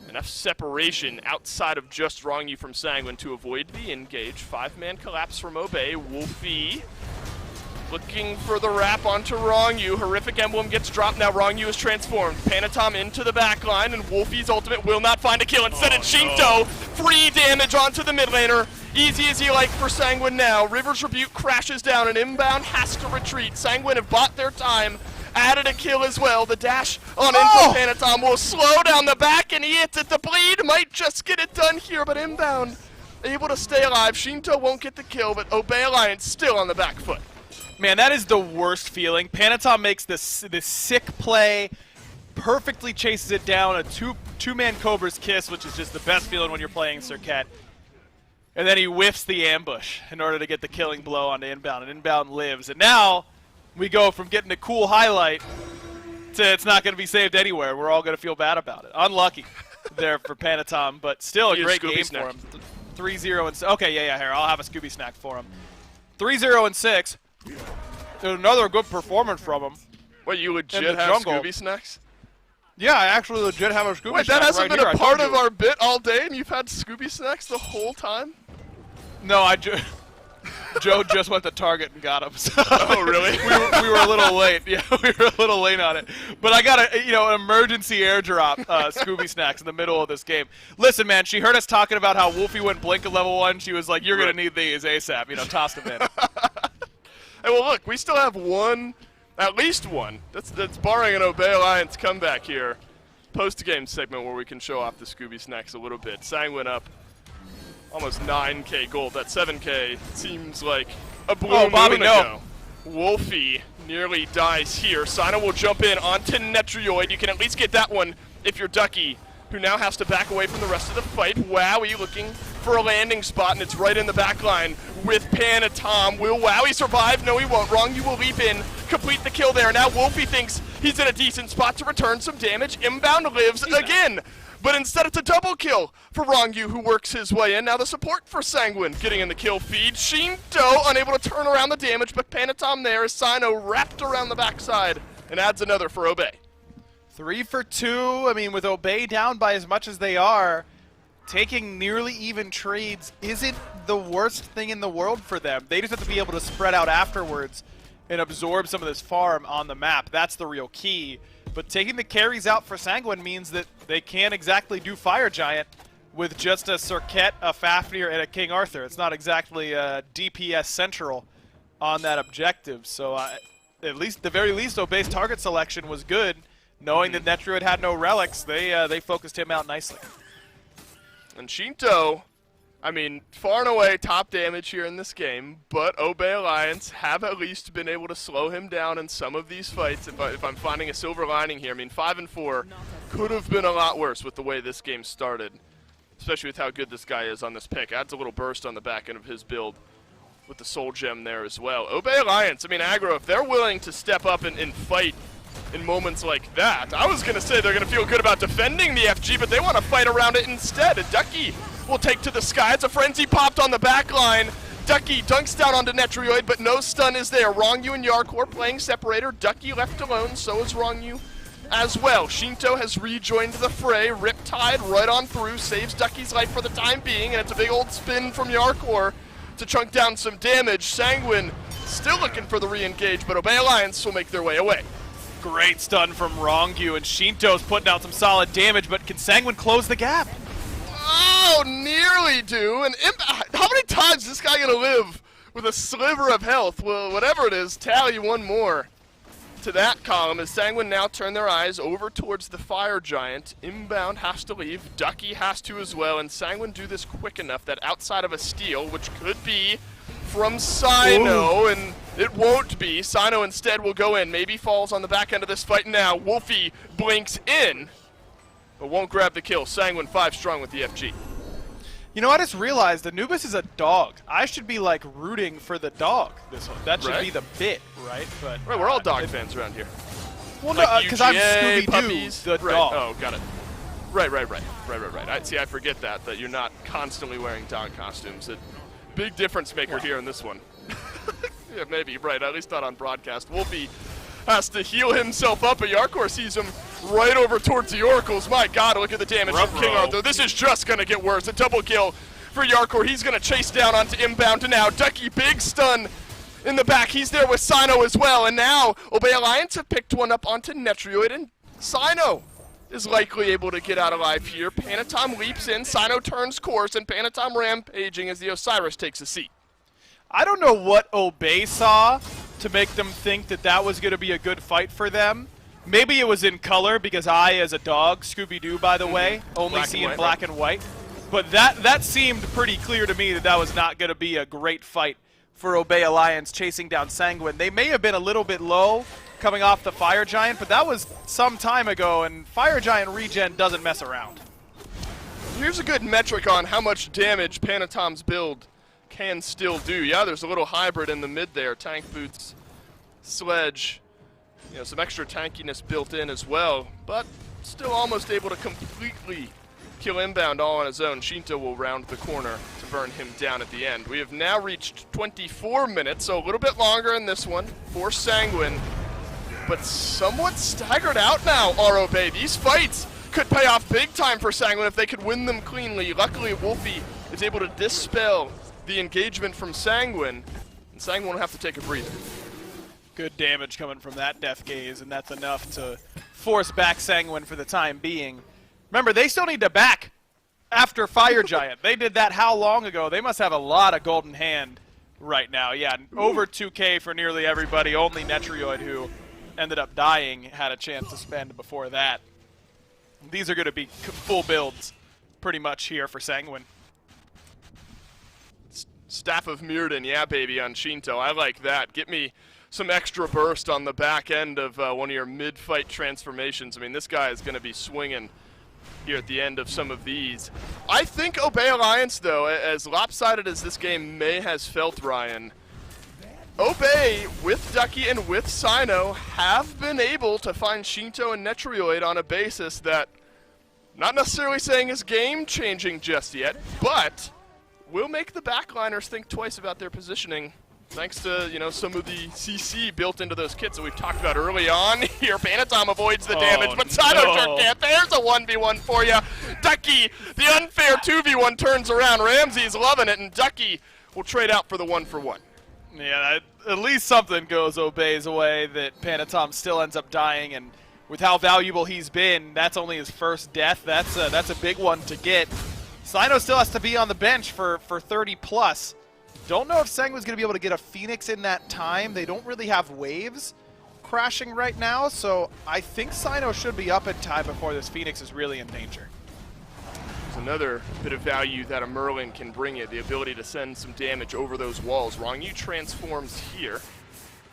enough separation outside of just Wrong You from Sanguine to avoid the engage. 5-man collapse from Obey. Wolfie looking for the wrap onto Wrong You. Horrific Emblem gets dropped. Now Wrong You is transformed. Panatom into the back line, and Wolfie's ultimate will not find a kill. Instead, it's Shinto. Free damage onto the mid laner. Easy as you like for Sanguine now. River's Rebuke crashes down, and Inbound has to retreat. Sanguine have bought their time, added a kill as well. The dash on in from Panatom will slow down the back, and he hits it. The bleed might just get it done here, but Inbound able to stay alive. Shinto won't get the kill, but Obey Alliance still on the back foot. Man, that is the worst feeling. Panatom makes this sick play, perfectly chases it down, a two-man Cobra's Kiss, which is just the best feeling when you're playing Serket. And then he whiffs the ambush in order to get the killing blow onto Inbound, and Inbound lives. And now we go from getting a cool highlight to it's not going to be saved anywhere. We're all going to feel bad about it. Unlucky there for Panatom, but still a great game for him. 3-0 and okay, yeah, here, I'll have a Scooby Snack for him. 3-0 and 6. Another good performance from him. Wait, you legit have Scooby Snacks? Yeah, I actually legit have a Scooby Snack. Wait, that hasn't been a part of our bit all day, and you've had Scooby Snacks the whole time? No, Joe just went to Target and got them. So oh, really? we were a little late. Yeah, we were a little late on it. But I got an emergency airdrop Scooby Snacks in the middle of this game. Listen, man, she heard us talking about how Wolfie went blink at level 1. She was like, "You're gonna need these ASAP." Tossed them in. Hey, well, look, we still have one, at least one. That's barring an Obey Alliance comeback here. Post-game segment where we can show off the Scooby Snacks a little bit. Sanguine up almost 9K gold. That 7K seems like a blue moon ago. Wolfie nearly dies here. Sino will jump in onto Netrioid. You can at least get that one if you're Ducky, who now has to back away from the rest of the fight. Wowie looking for a landing spot, and it's right in the back line with Panatom. Will Wowie survive? No, he won't. Wrong You will leap in, complete the kill there. Now Wolfie thinks he's in a decent spot to return some damage. Inbound lives again. But instead it's a double kill for Wrong You, who works his way in. Now the support for Sanguine getting in the kill feed. Shinto unable to turn around the damage, but Panatom there is Sino wrapped around the backside and adds another for Obey. 3 for 2. I mean, with Obey down by as much as they are, taking nearly even trades isn't the worst thing in the world for them. They just have to be able to spread out afterwards and absorb some of this farm on the map. That's the real key. But taking the carries out for Sanguine means that they can't exactly do Fire Giant with just a Serket, a Fafnir, and a King Arthur. It's not exactly DPS central on that objective. So at the very least, Obey's target selection was good. knowing that Netroid had no relics, they focused him out nicely. And Shinto, I mean, far and away top damage here in this game, but Obey Alliance have at least been able to slow him down in some of these fights. If I'm finding a silver lining here, I mean, 5 and 4 could have been a lot worse with the way this game started, especially with how good this guy is on this pick. Adds a little burst on the back end of his build with the Soul Gem there as well. Obey Alliance, I mean, aggro, if they're willing to step up and fight in moments like that, I was going to say they're going to feel good about defending the FG, but they want to fight around it instead. And Ducky will take to the sky. It's a frenzy popped on the back line. Ducky dunks down onto Netroid, but no stun is there. Wrongyu and Yarkor playing separator. Ducky left alone, so is Wrongyu as well. Shinto has rejoined the fray. Riptide right on through, saves Ducky's life for the time being, and it's a big old spin from Yarkor to chunk down some damage. Sanguine still looking for the re-engage, but Obey Alliance will make their way away. Great stun from Wrongyu, and Shinto's putting out some solid damage, but can Sanguine close the gap? Oh, nearly do. And how many times is this guy going to live with a sliver of health? Well, whatever it is, tally one more to that column as Sanguine now turn their eyes over towards the Fire Giant. Inbound has to leave. Ducky has to as well. And Sanguine do this quick enough that outside of a steal, which could be from Sino, and it won't be. Sino instead will go in. Maybe falls on the back end of this fight now. Wolfie blinks in, but won't grab the kill. Sanguine 5 strong with the FG. You know, I just realized Anubis is a dog. I should be, like, rooting for the dog this one. That should be the bit, right? But right, we're all dog fans around here. Well, like no, because I'm UGA, Scooby-Doo, puppies. the Right. dog. Oh, got it. Right. I forget that you're not constantly wearing dog costumes. Big difference maker here in this one. Yeah, maybe, right, at least not on broadcast. Wolfie has to heal himself up, but Yarkor sees him right over towards the Oracles. My God, look at the damage from King Arthur. This is just going to get worse. A double kill for Yarkor. He's going to chase down onto inbound to now. Ducky, big stun in the back. He's there with Sino as well. And now Obey Alliance have picked one up onto Netroid, and Sino is likely able to get out alive here. Panatom leaps in, Sino turns course, and Panatom rampaging as the Osiris takes a seat. I don't know what Obey saw to make them think that that was going to be a good fight for them. Maybe it was in color, because I, as a dog, Scooby-Doo, by the way, only see in black and white. But that seemed pretty clear to me that that was not going to be a great fight for Obey Alliance chasing down Sanguine. They may have been a little bit low coming off the Fire Giant, but that was some time ago, and Fire Giant regen doesn't mess around. Here's a good metric on how much damage Panatom's build can still do. Yeah, there's a little hybrid in the mid there. Tank boots, sledge, you know, some extra tankiness built in as well, but still almost able to completely kill inbound all on his own. Shinto will round the corner to burn him down at the end. We have now reached 24 minutes, so a little bit longer in this one for Sanguine, but somewhat staggered out now, Obey. These fights could pay off big time for Sanguine if they could win them cleanly. Luckily, Wolfie is able to dispel the engagement from Sanguine, and Sanguine will have to take a breather. Good damage coming from that Death Gaze, and that's enough to force back Sanguine for the time being. Remember, they still need to back after Fire Giant. They did that how long ago? They must have a lot of golden hand right now. Yeah, over 2K for nearly everybody. Only Netroid, who ended up dying, had a chance to spend before that. These are going to be full builds pretty much here for Sanguine. Staff of Mirrodin, yeah, baby, on Shinto. I like that. Get me some extra burst on the back end of one of your mid-fight transformations. I mean, this guy is going to be swinging here at the end of some of these. I think Obey Alliance, though, as lopsided as this game may has felt, Ryan, Obey, with Ducky and with Sino, have been able to find Shinto and Netroid on a basis that, not necessarily saying is game-changing just yet, but will make the backliners think twice about their positioning, thanks to, you know, some of the CC built into those kits that we've talked about early on here. Panatom avoids the damage, but Sino sure can't. There's a 1v1 for you. Ducky, the unfair 2v1 turns around. Ramsey's loving it, and Ducky will trade out for the 1-for-1. Yeah, at least something goes Obey's way, that Panatom still ends up dying, and with how valuable he's been, that's only his first death. That's a big one to get. Sino still has to be on the bench for 30+. Don't know if Sanguine's going to be able to get a Phoenix in that time. They don't really have waves. crashing right now, so I think Sino should be up in time before this Phoenix is really in danger. There's another bit of value that a Merlin can bring you, the ability to send some damage over those walls. Rongyu transforms here.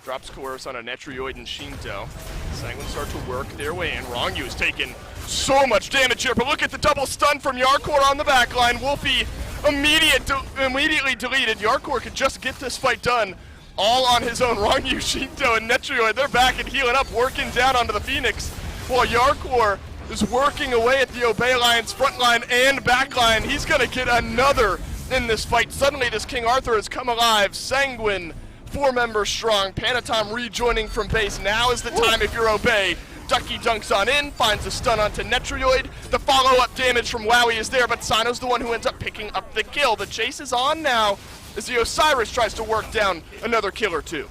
Drops Chorus on a Netrioid and Shinto. Sanguine start to work their way in. Rongyu is taking so much damage here, but look at the double stun from Yarkor on the back line. Wolfie immediately deleted. Yarkor could just get this fight done all on his own. Rongyu, Shinto, and Netrioid, they're back and healing up, working down onto the Phoenix, while Yarkor is working away at the Obey Alliance front line and back line. He's gonna get another in this fight. Suddenly this King Arthur has come alive. Sanguine, 4 members strong. Panatom rejoining from base. Now is the time if you're Obey. Ducky dunks on in, finds a stun onto Netrioid. The follow-up damage from Wowie is there, but Sino's the one who ends up picking up the kill. The chase is on now as the Osiris tries to work down another kill or two.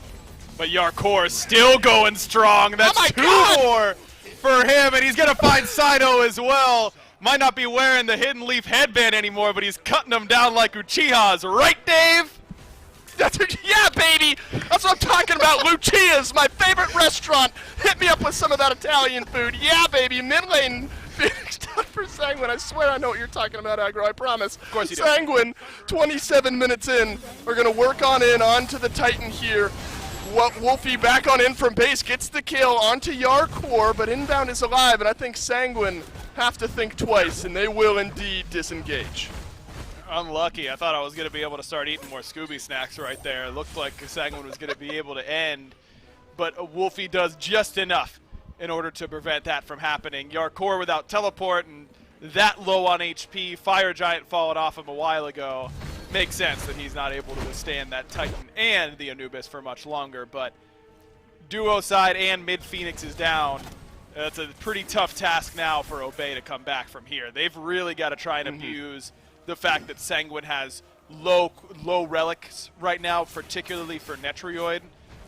But Yarkor still going strong. That's 2 more for him, and he's gonna find Sino as well. Might not be wearing the Hidden Leaf headband anymore, but he's cutting them down like Uchihas. Right, Dave? Yeah, baby! That's what I'm talking about. Lucia's, my favorite restaurant. Hit me up with some of that Italian food. Yeah, baby. Mid lane, Phoenix down for Sanguine. I swear I know what you're talking about, Aggro. I promise. Of course you do. Sanguine, 27 minutes in. We're going to work on in onto the Titan here. Wolfie back on in from base, gets the kill onto Yarkor, but inbound is alive, and I think Sanguine have to think twice, and they will indeed disengage. Unlucky. I thought I was going to be able to start eating more Scooby snacks right there. It looked like Sanguine was going to be able to end, but Wolfie does just enough in order to prevent that from happening. Yarkor without teleport and that low on HP, Fire Giant falling off him a while ago. Makes sense that he's not able to withstand that Titan and the Anubis for much longer, but duo side and mid Phoenix is down. That's a pretty tough task now for Obey to come back from here. They've really got to try and abuse the fact that Sanguine has low relics right now, particularly for Netrioid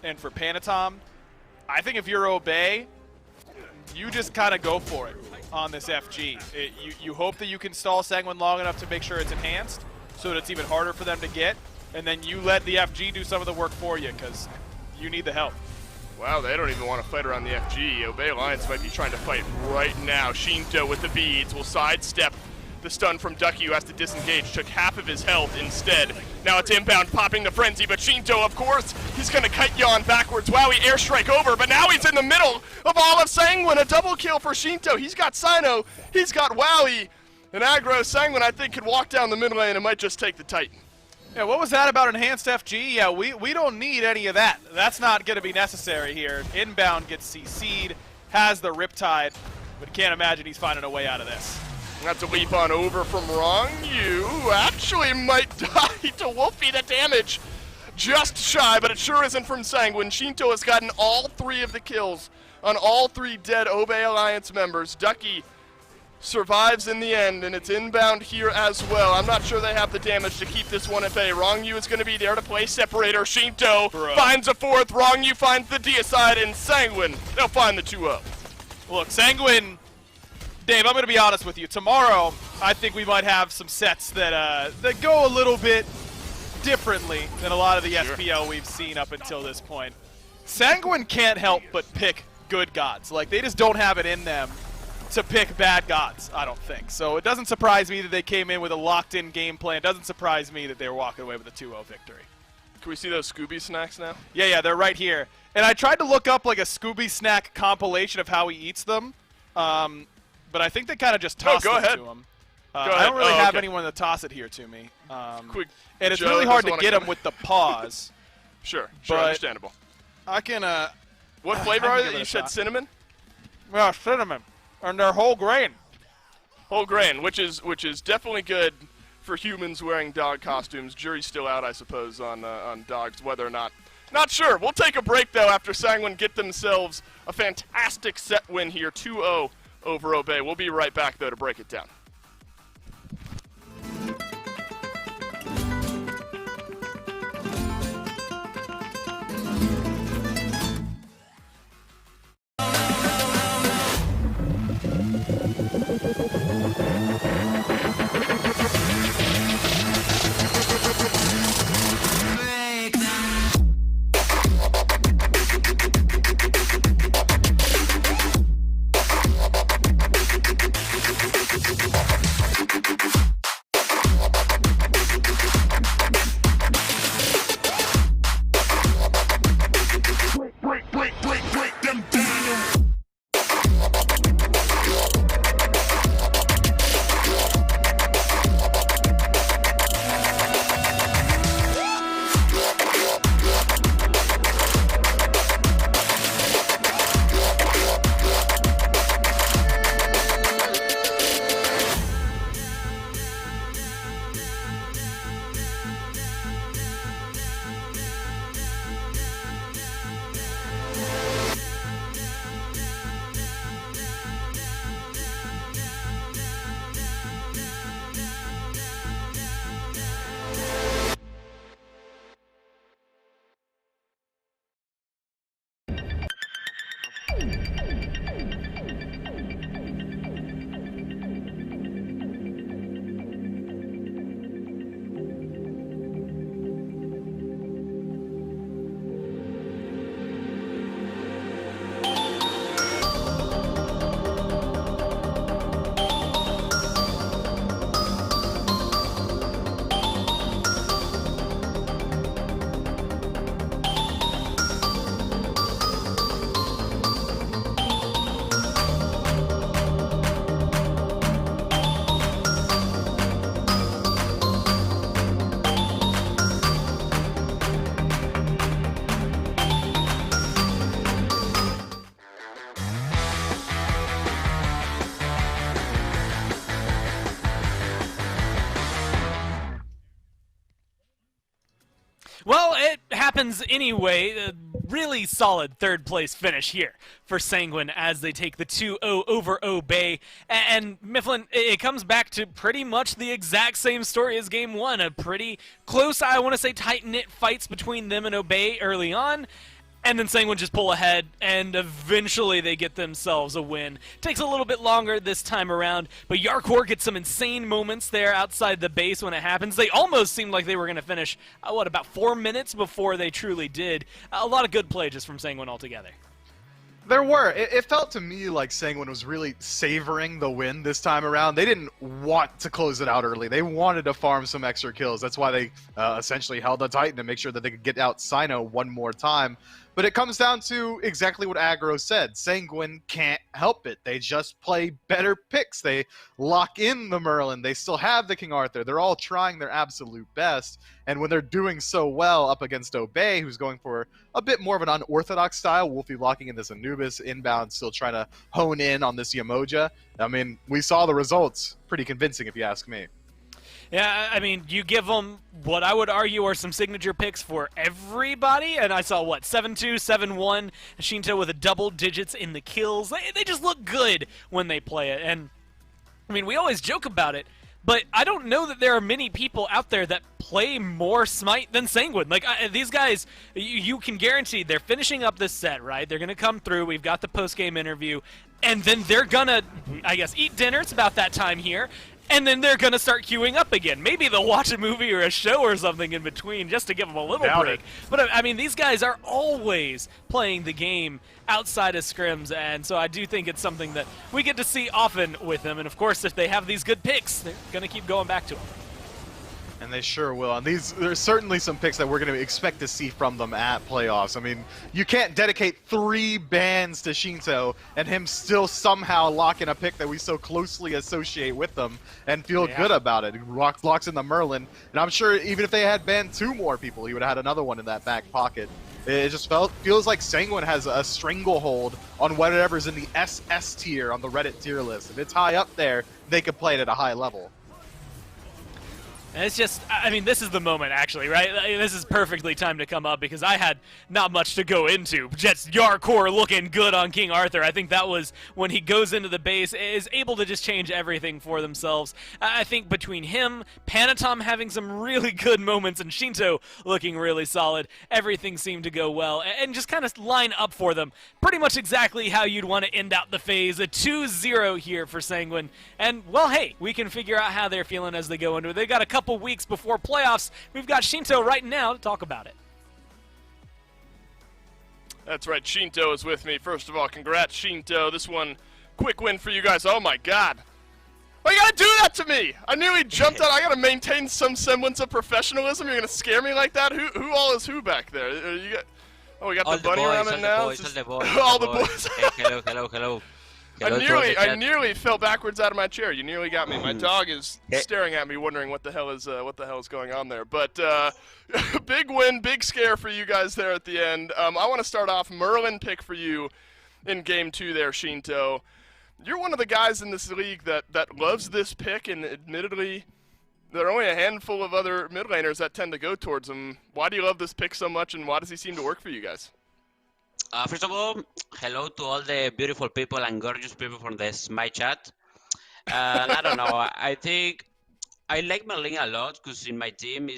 and for Panatom. I think if you're Obey, you just kind of go for it on this FG. You hope that you can stall Sanguine long enough to make sure it's enhanced so that it's even harder for them to get, and then you let the FG do some of the work for you because you need the help. Wow, they don't even want to fight around the FG. Obey Alliance might be trying to fight right now. Shinto with the beads will sidestep the stun from Ducky, who has to disengage. Took half of his health instead. Now it's inbound, popping the frenzy, but Shinto, of course, he's going to kite Yon backwards. Wowie airstrike over, but now he's in the middle of all of Sanguine. A double kill for Shinto. He's got Sino, he's got Wowie, and Aggro. Sanguine, I think, could walk down the mid lane and might just take the Titan. Yeah, what was that about enhanced FG? Yeah, we don't need any of that. That's not going to be necessary here. Inbound gets CC'd, has the Riptide, but can't imagine he's finding a way out of this. That's a leap on over from Rongyu, who actually might die to Wolfie. The damage just shy, but it sure isn't from Sanguine. Shinto has gotten all 3 of the kills on all 3 dead Obey Alliance members. Ducky survives in the end, and it's inbound here as well. I'm not sure they have the damage to keep this one at bay. Rongyu is going to be there to play separator. Shinto finds a 4th. Rongyu finds the deicide, and Sanguine, they'll find the 2-0. Look, Sanguine, Dave, I'm going to be honest with you. Tomorrow, I think we might have some sets that that go a little bit differently than a lot of the SPL we've seen up until this point. Sanguine can't help but pick good gods. Like, they just don't have it in them to pick bad gods, I don't think. So it doesn't surprise me that they came in with a locked-in game plan. It doesn't surprise me that they were walking away with a 2-0 victory. Can we see those Scooby snacks now? Yeah, they're right here. And I tried to look up like a Scooby snack compilation of how he eats them, but I think they kind of just toss them to him. I don't really have anyone to toss it here to me. Quick, and it's really hard to get them with the paws. Sure, understandable. I can, what flavor are they? You said cinnamon? Yeah, cinnamon. And they're whole grain. Whole grain, which is definitely good for humans wearing dog costumes. Jury's still out, I suppose, on dogs, whether or not. Not sure. We'll take a break, though, after Sanguine get themselves a fantastic set win here, 2-0 over Obey. We'll be right back, though, to break it down. Well, it happens anyway. A really solid third-place finish here for Sanguine as they take the 2-0 over Obey. And Mifflin, it comes back to pretty much the exact same story as Game 1. A pretty close, I want to say, tight-knit fights between them and Obey early on. And then Sanguine just pull ahead, and eventually they get themselves a win. Takes a little bit longer this time around, but Yarkor gets some insane moments there outside the base when it happens. They almost seemed like they were going to finish, about 4 minutes before they truly did. A lot of good play just from Sanguine altogether. There were. It felt to me like Sanguine was really savoring the win this time around. They didn't want to close it out early. They wanted to farm some extra kills. That's why they essentially held the Titan to make sure that they could get out Sino one more time. But it comes down to exactly what Aggro said. Sanguine can't help it. They just play better picks. They lock in the Merlin. They still have the King Arthur. They're all trying their absolute best. And when they're doing so well up against Obey, who's going for a bit more of an unorthodox style, Wolfie locking in this Anubis, inbound, still trying to hone in on this Yamoja. I mean, we saw the results. Pretty convincing, if you ask me. Yeah, I mean, you give them what I would argue are some signature picks for everybody, and I saw, 7-2, 7-1, Shinto with a double digits in the kills. They just look good when they play it, and, I mean, we always joke about it, but I don't know that there are many people out there that play more Smite than Sanguine. Like, these guys, you can guarantee they're finishing up this set, right? They're going to come through. We've got the post-game interview, and then they're going to, I guess, eat dinner. It's about that time here. And then they're going to start queuing up again. Maybe they'll watch a movie or a show or something in between just to give them a little break. But, I mean, these guys are always playing the game outside of scrims, and so I do think it's something that we get to see often with them. And, of course, if they have these good picks, they're going to keep going back to them. And they sure will. And there's certainly some picks that we're going to expect to see from them at playoffs. I mean, you can't dedicate 3 bans to Shinto and him still somehow lock in a pick that we so closely associate with them and feel good about it. He locks in the Merlin. And I'm sure even if they had banned 2 more people, he would have had another one in that back pocket. It just feels like Sanguine has a stranglehold on whatever's in the SS tier on the Reddit tier list. If it's high up there, they could play it at a high level. And it's just, I mean, this is the moment, actually, right? This is perfectly timed to come up because I had not much to go into. Just Yarkor looking good on King Arthur. I think that was when he goes into the base, is able to just change everything for themselves. I think between him, Panatom having some really good moments, and Shinto looking really solid, everything seemed to go well and just kind of line up for them. Pretty much exactly how you'd want to end out the phase. A 2-0 here for Sanguine. And, well, hey, we can figure out how they're feeling as they go into it. They got a couple weeks before playoffs. We've got Shinto right now to talk about it. That's right, Shinto is with me. First of all, congrats, Shinto. This one, quick win for you guys. Oh my god. Why you gotta do that to me? I nearly jumped out. I gotta maintain some semblance of professionalism. You're gonna scare me like that? Who all is who back there? We got all the bunny around it now. All the boys. Hey, hello. I nearly fell backwards out of my chair. You nearly got me. My dog is staring at me, wondering what the hell is going on there. But big win, big scare for you guys there at the end. I want to start off Merlin pick for you in Game 2 there, Shinto. You're one of the guys in this league that loves this pick, and admittedly, there are only a handful of other mid laners that tend to go towards him. Why do you love this pick so much, and why does he seem to work for you guys? First of all, hello to all the beautiful people and gorgeous people from the SMITE chat. I don't know, I think I like Merlin a lot because in my team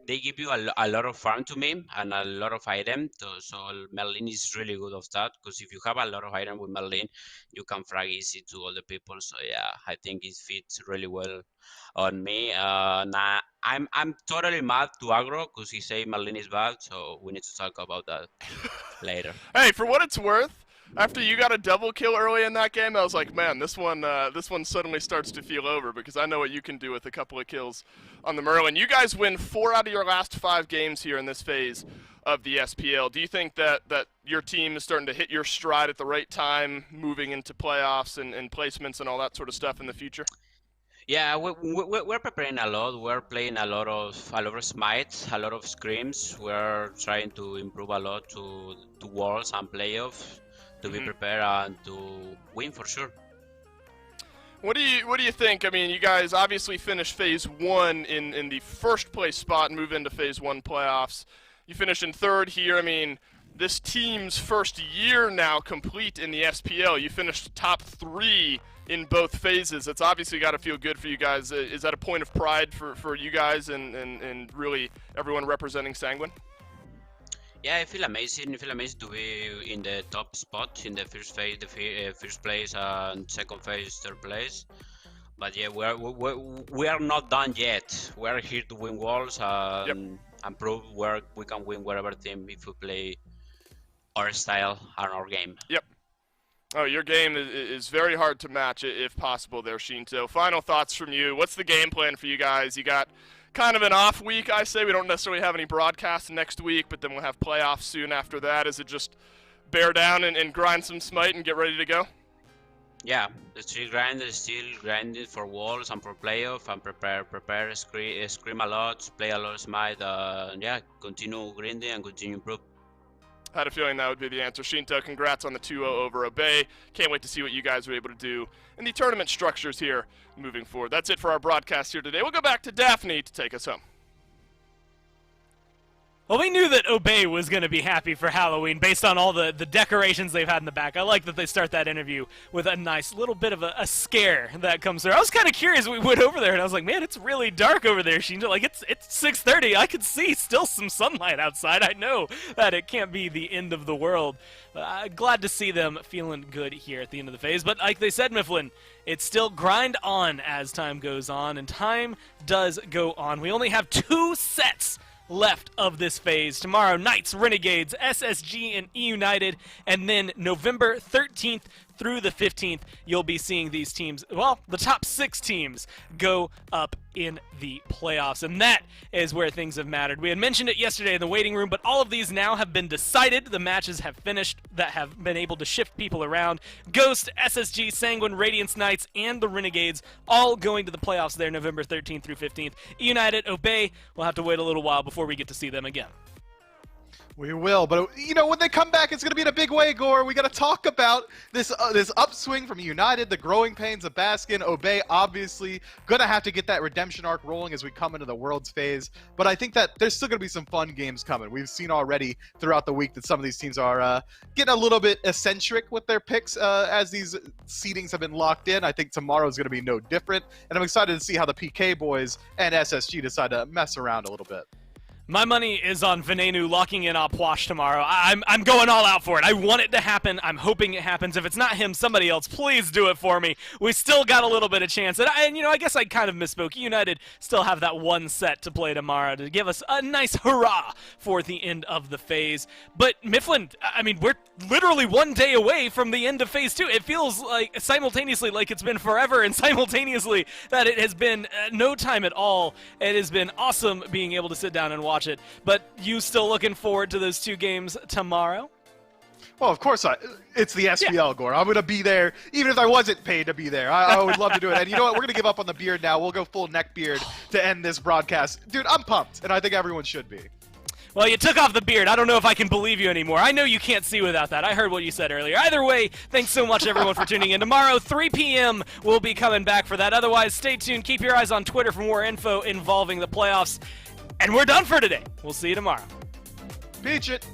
they give you a lot of farm to me and a lot of item. So Merlin is really good of that because if you have a lot of item with Merlin, you can frag easy to all the people. So yeah, I think it fits really well on me. Nah, I'm totally mad to Aggro because he say Merlin is bad. So we need to talk about that later. Hey, for what it's worth, after you got a double kill early in that game, I was like, man, this one suddenly starts to feel over because I know what you can do with a couple of kills on the Merlin. You guys win 4 out of your last 5 games here in this phase of the SPL. Do you think that your team is starting to hit your stride at the right time, moving into playoffs and placements and all that sort of stuff in the future? Yeah, we're preparing a lot. We're playing a lot of smites, a lot of scrims. We're trying to improve a lot to worlds and playoffs to be prepared and to win for sure. What do you think? I mean, you guys obviously finished phase 1 in the first place spot and move into phase 1 playoffs. You finish in third here. I mean, this team's first year now complete in the SPL. You finished top 3 in both phases. It's obviously got to feel good for you guys. Is that a point of pride for you guys and really everyone representing Sanguine? Yeah, I feel amazing. I feel amazing to be in the top spot in the first phase, first place, and second phase, third place. But yeah, we are not done yet. We are here to win worlds and prove where we can win whatever team if we play our style and our game. Yep. Oh, your game is very hard to match if possible there, Shinto. Final thoughts from you. What's the game plan for you guys? You got kind of an off week, I say. We don't necessarily have any broadcasts next week, but then we'll have playoffs soon after that. Is it just bear down and grind some Smite and get ready to go? Yeah, still grinding for walls and for playoff and prepare, scream a lot, play a lot of Smite, yeah, continue grinding and continue improve. Had a feeling that would be the answer. Shinto, congrats on the 2-0 over Obey. Can't wait to see what you guys are able to do in the tournament structures here moving forward. That's it for our broadcast here today. We'll go back to Daphne to take us home. Well, we knew that Obey was going to be happy for Halloween based on all the decorations they've had in the back. I like that they start that interview with a nice little bit of a scare that comes through. I was kind of curious. We went over there, and I was like, man, it's really dark over there, Shinto. Like, it's 6:30. I could see still some sunlight outside. I know that it can't be the end of the world. Glad to see them feeling good here at the end of the phase. But like they said, Mifflin, it's still grind on as time goes on, and time does go on. We only have 2 sets left of this phase. Tomorrow, Knights, Renegades, SSG, and E United, and then November 13th through the 15th, you'll be seeing these teams, well, the top 6 teams go up in the playoffs, and that is where things have mattered. We had mentioned it yesterday in the waiting room, but all of these now have been decided. The matches have finished that have been able to shift people around. Ghost, SSG, Sanguine, Radiance Knights, and the Renegades all going to the playoffs there November 13th through 15th. United, Obey, we'll have to wait a little while before we get to see them again. We will, but you know, when they come back, it's going to be in a big way, Gore. We got to talk about this upswing from United, the growing pains of Baskin. Obey, obviously, going to have to get that redemption arc rolling as we come into the Worlds phase. But I think that there's still going to be some fun games coming. We've seen already throughout the week that some of these teams are getting a little bit eccentric with their picks as these seedings have been locked in. I think tomorrow's going to be no different, and I'm excited to see how the PK boys and SSG decide to mess around a little bit. My money is on Venenu locking in Opwash tomorrow. I'm going all out for it. I want it to happen. I'm hoping it happens. If it's not him, somebody else, please do it for me. We still got a little bit of chance. And you know, I guess I kind of misspoke. United still have that 1 set to play tomorrow to give us a nice hurrah for the end of the phase. But Mifflin, I mean, we're literally 1 day away from the end of phase 2. It feels like simultaneously like it's been forever and simultaneously that it has been no time at all. It has been awesome being able to sit down and watch it. But you still looking forward to those 2 games tomorrow? Well, of course, it's the SPL, Gore. I'm going to be there, even if I wasn't paid to be there. I would love to do it. And you know what? We're going to give up on the beard now. We'll go full neck beard to end this broadcast. Dude, I'm pumped, and I think everyone should be. Well, you took off the beard. I don't know if I can believe you anymore. I know you can't see without that. I heard what you said earlier. Either way, thanks so much, everyone, for tuning in. Tomorrow, 3 p.m., we'll be coming back for that. Otherwise, stay tuned. Keep your eyes on Twitter for more info involving the playoffs. And we're done for today. We'll see you tomorrow. Peach it.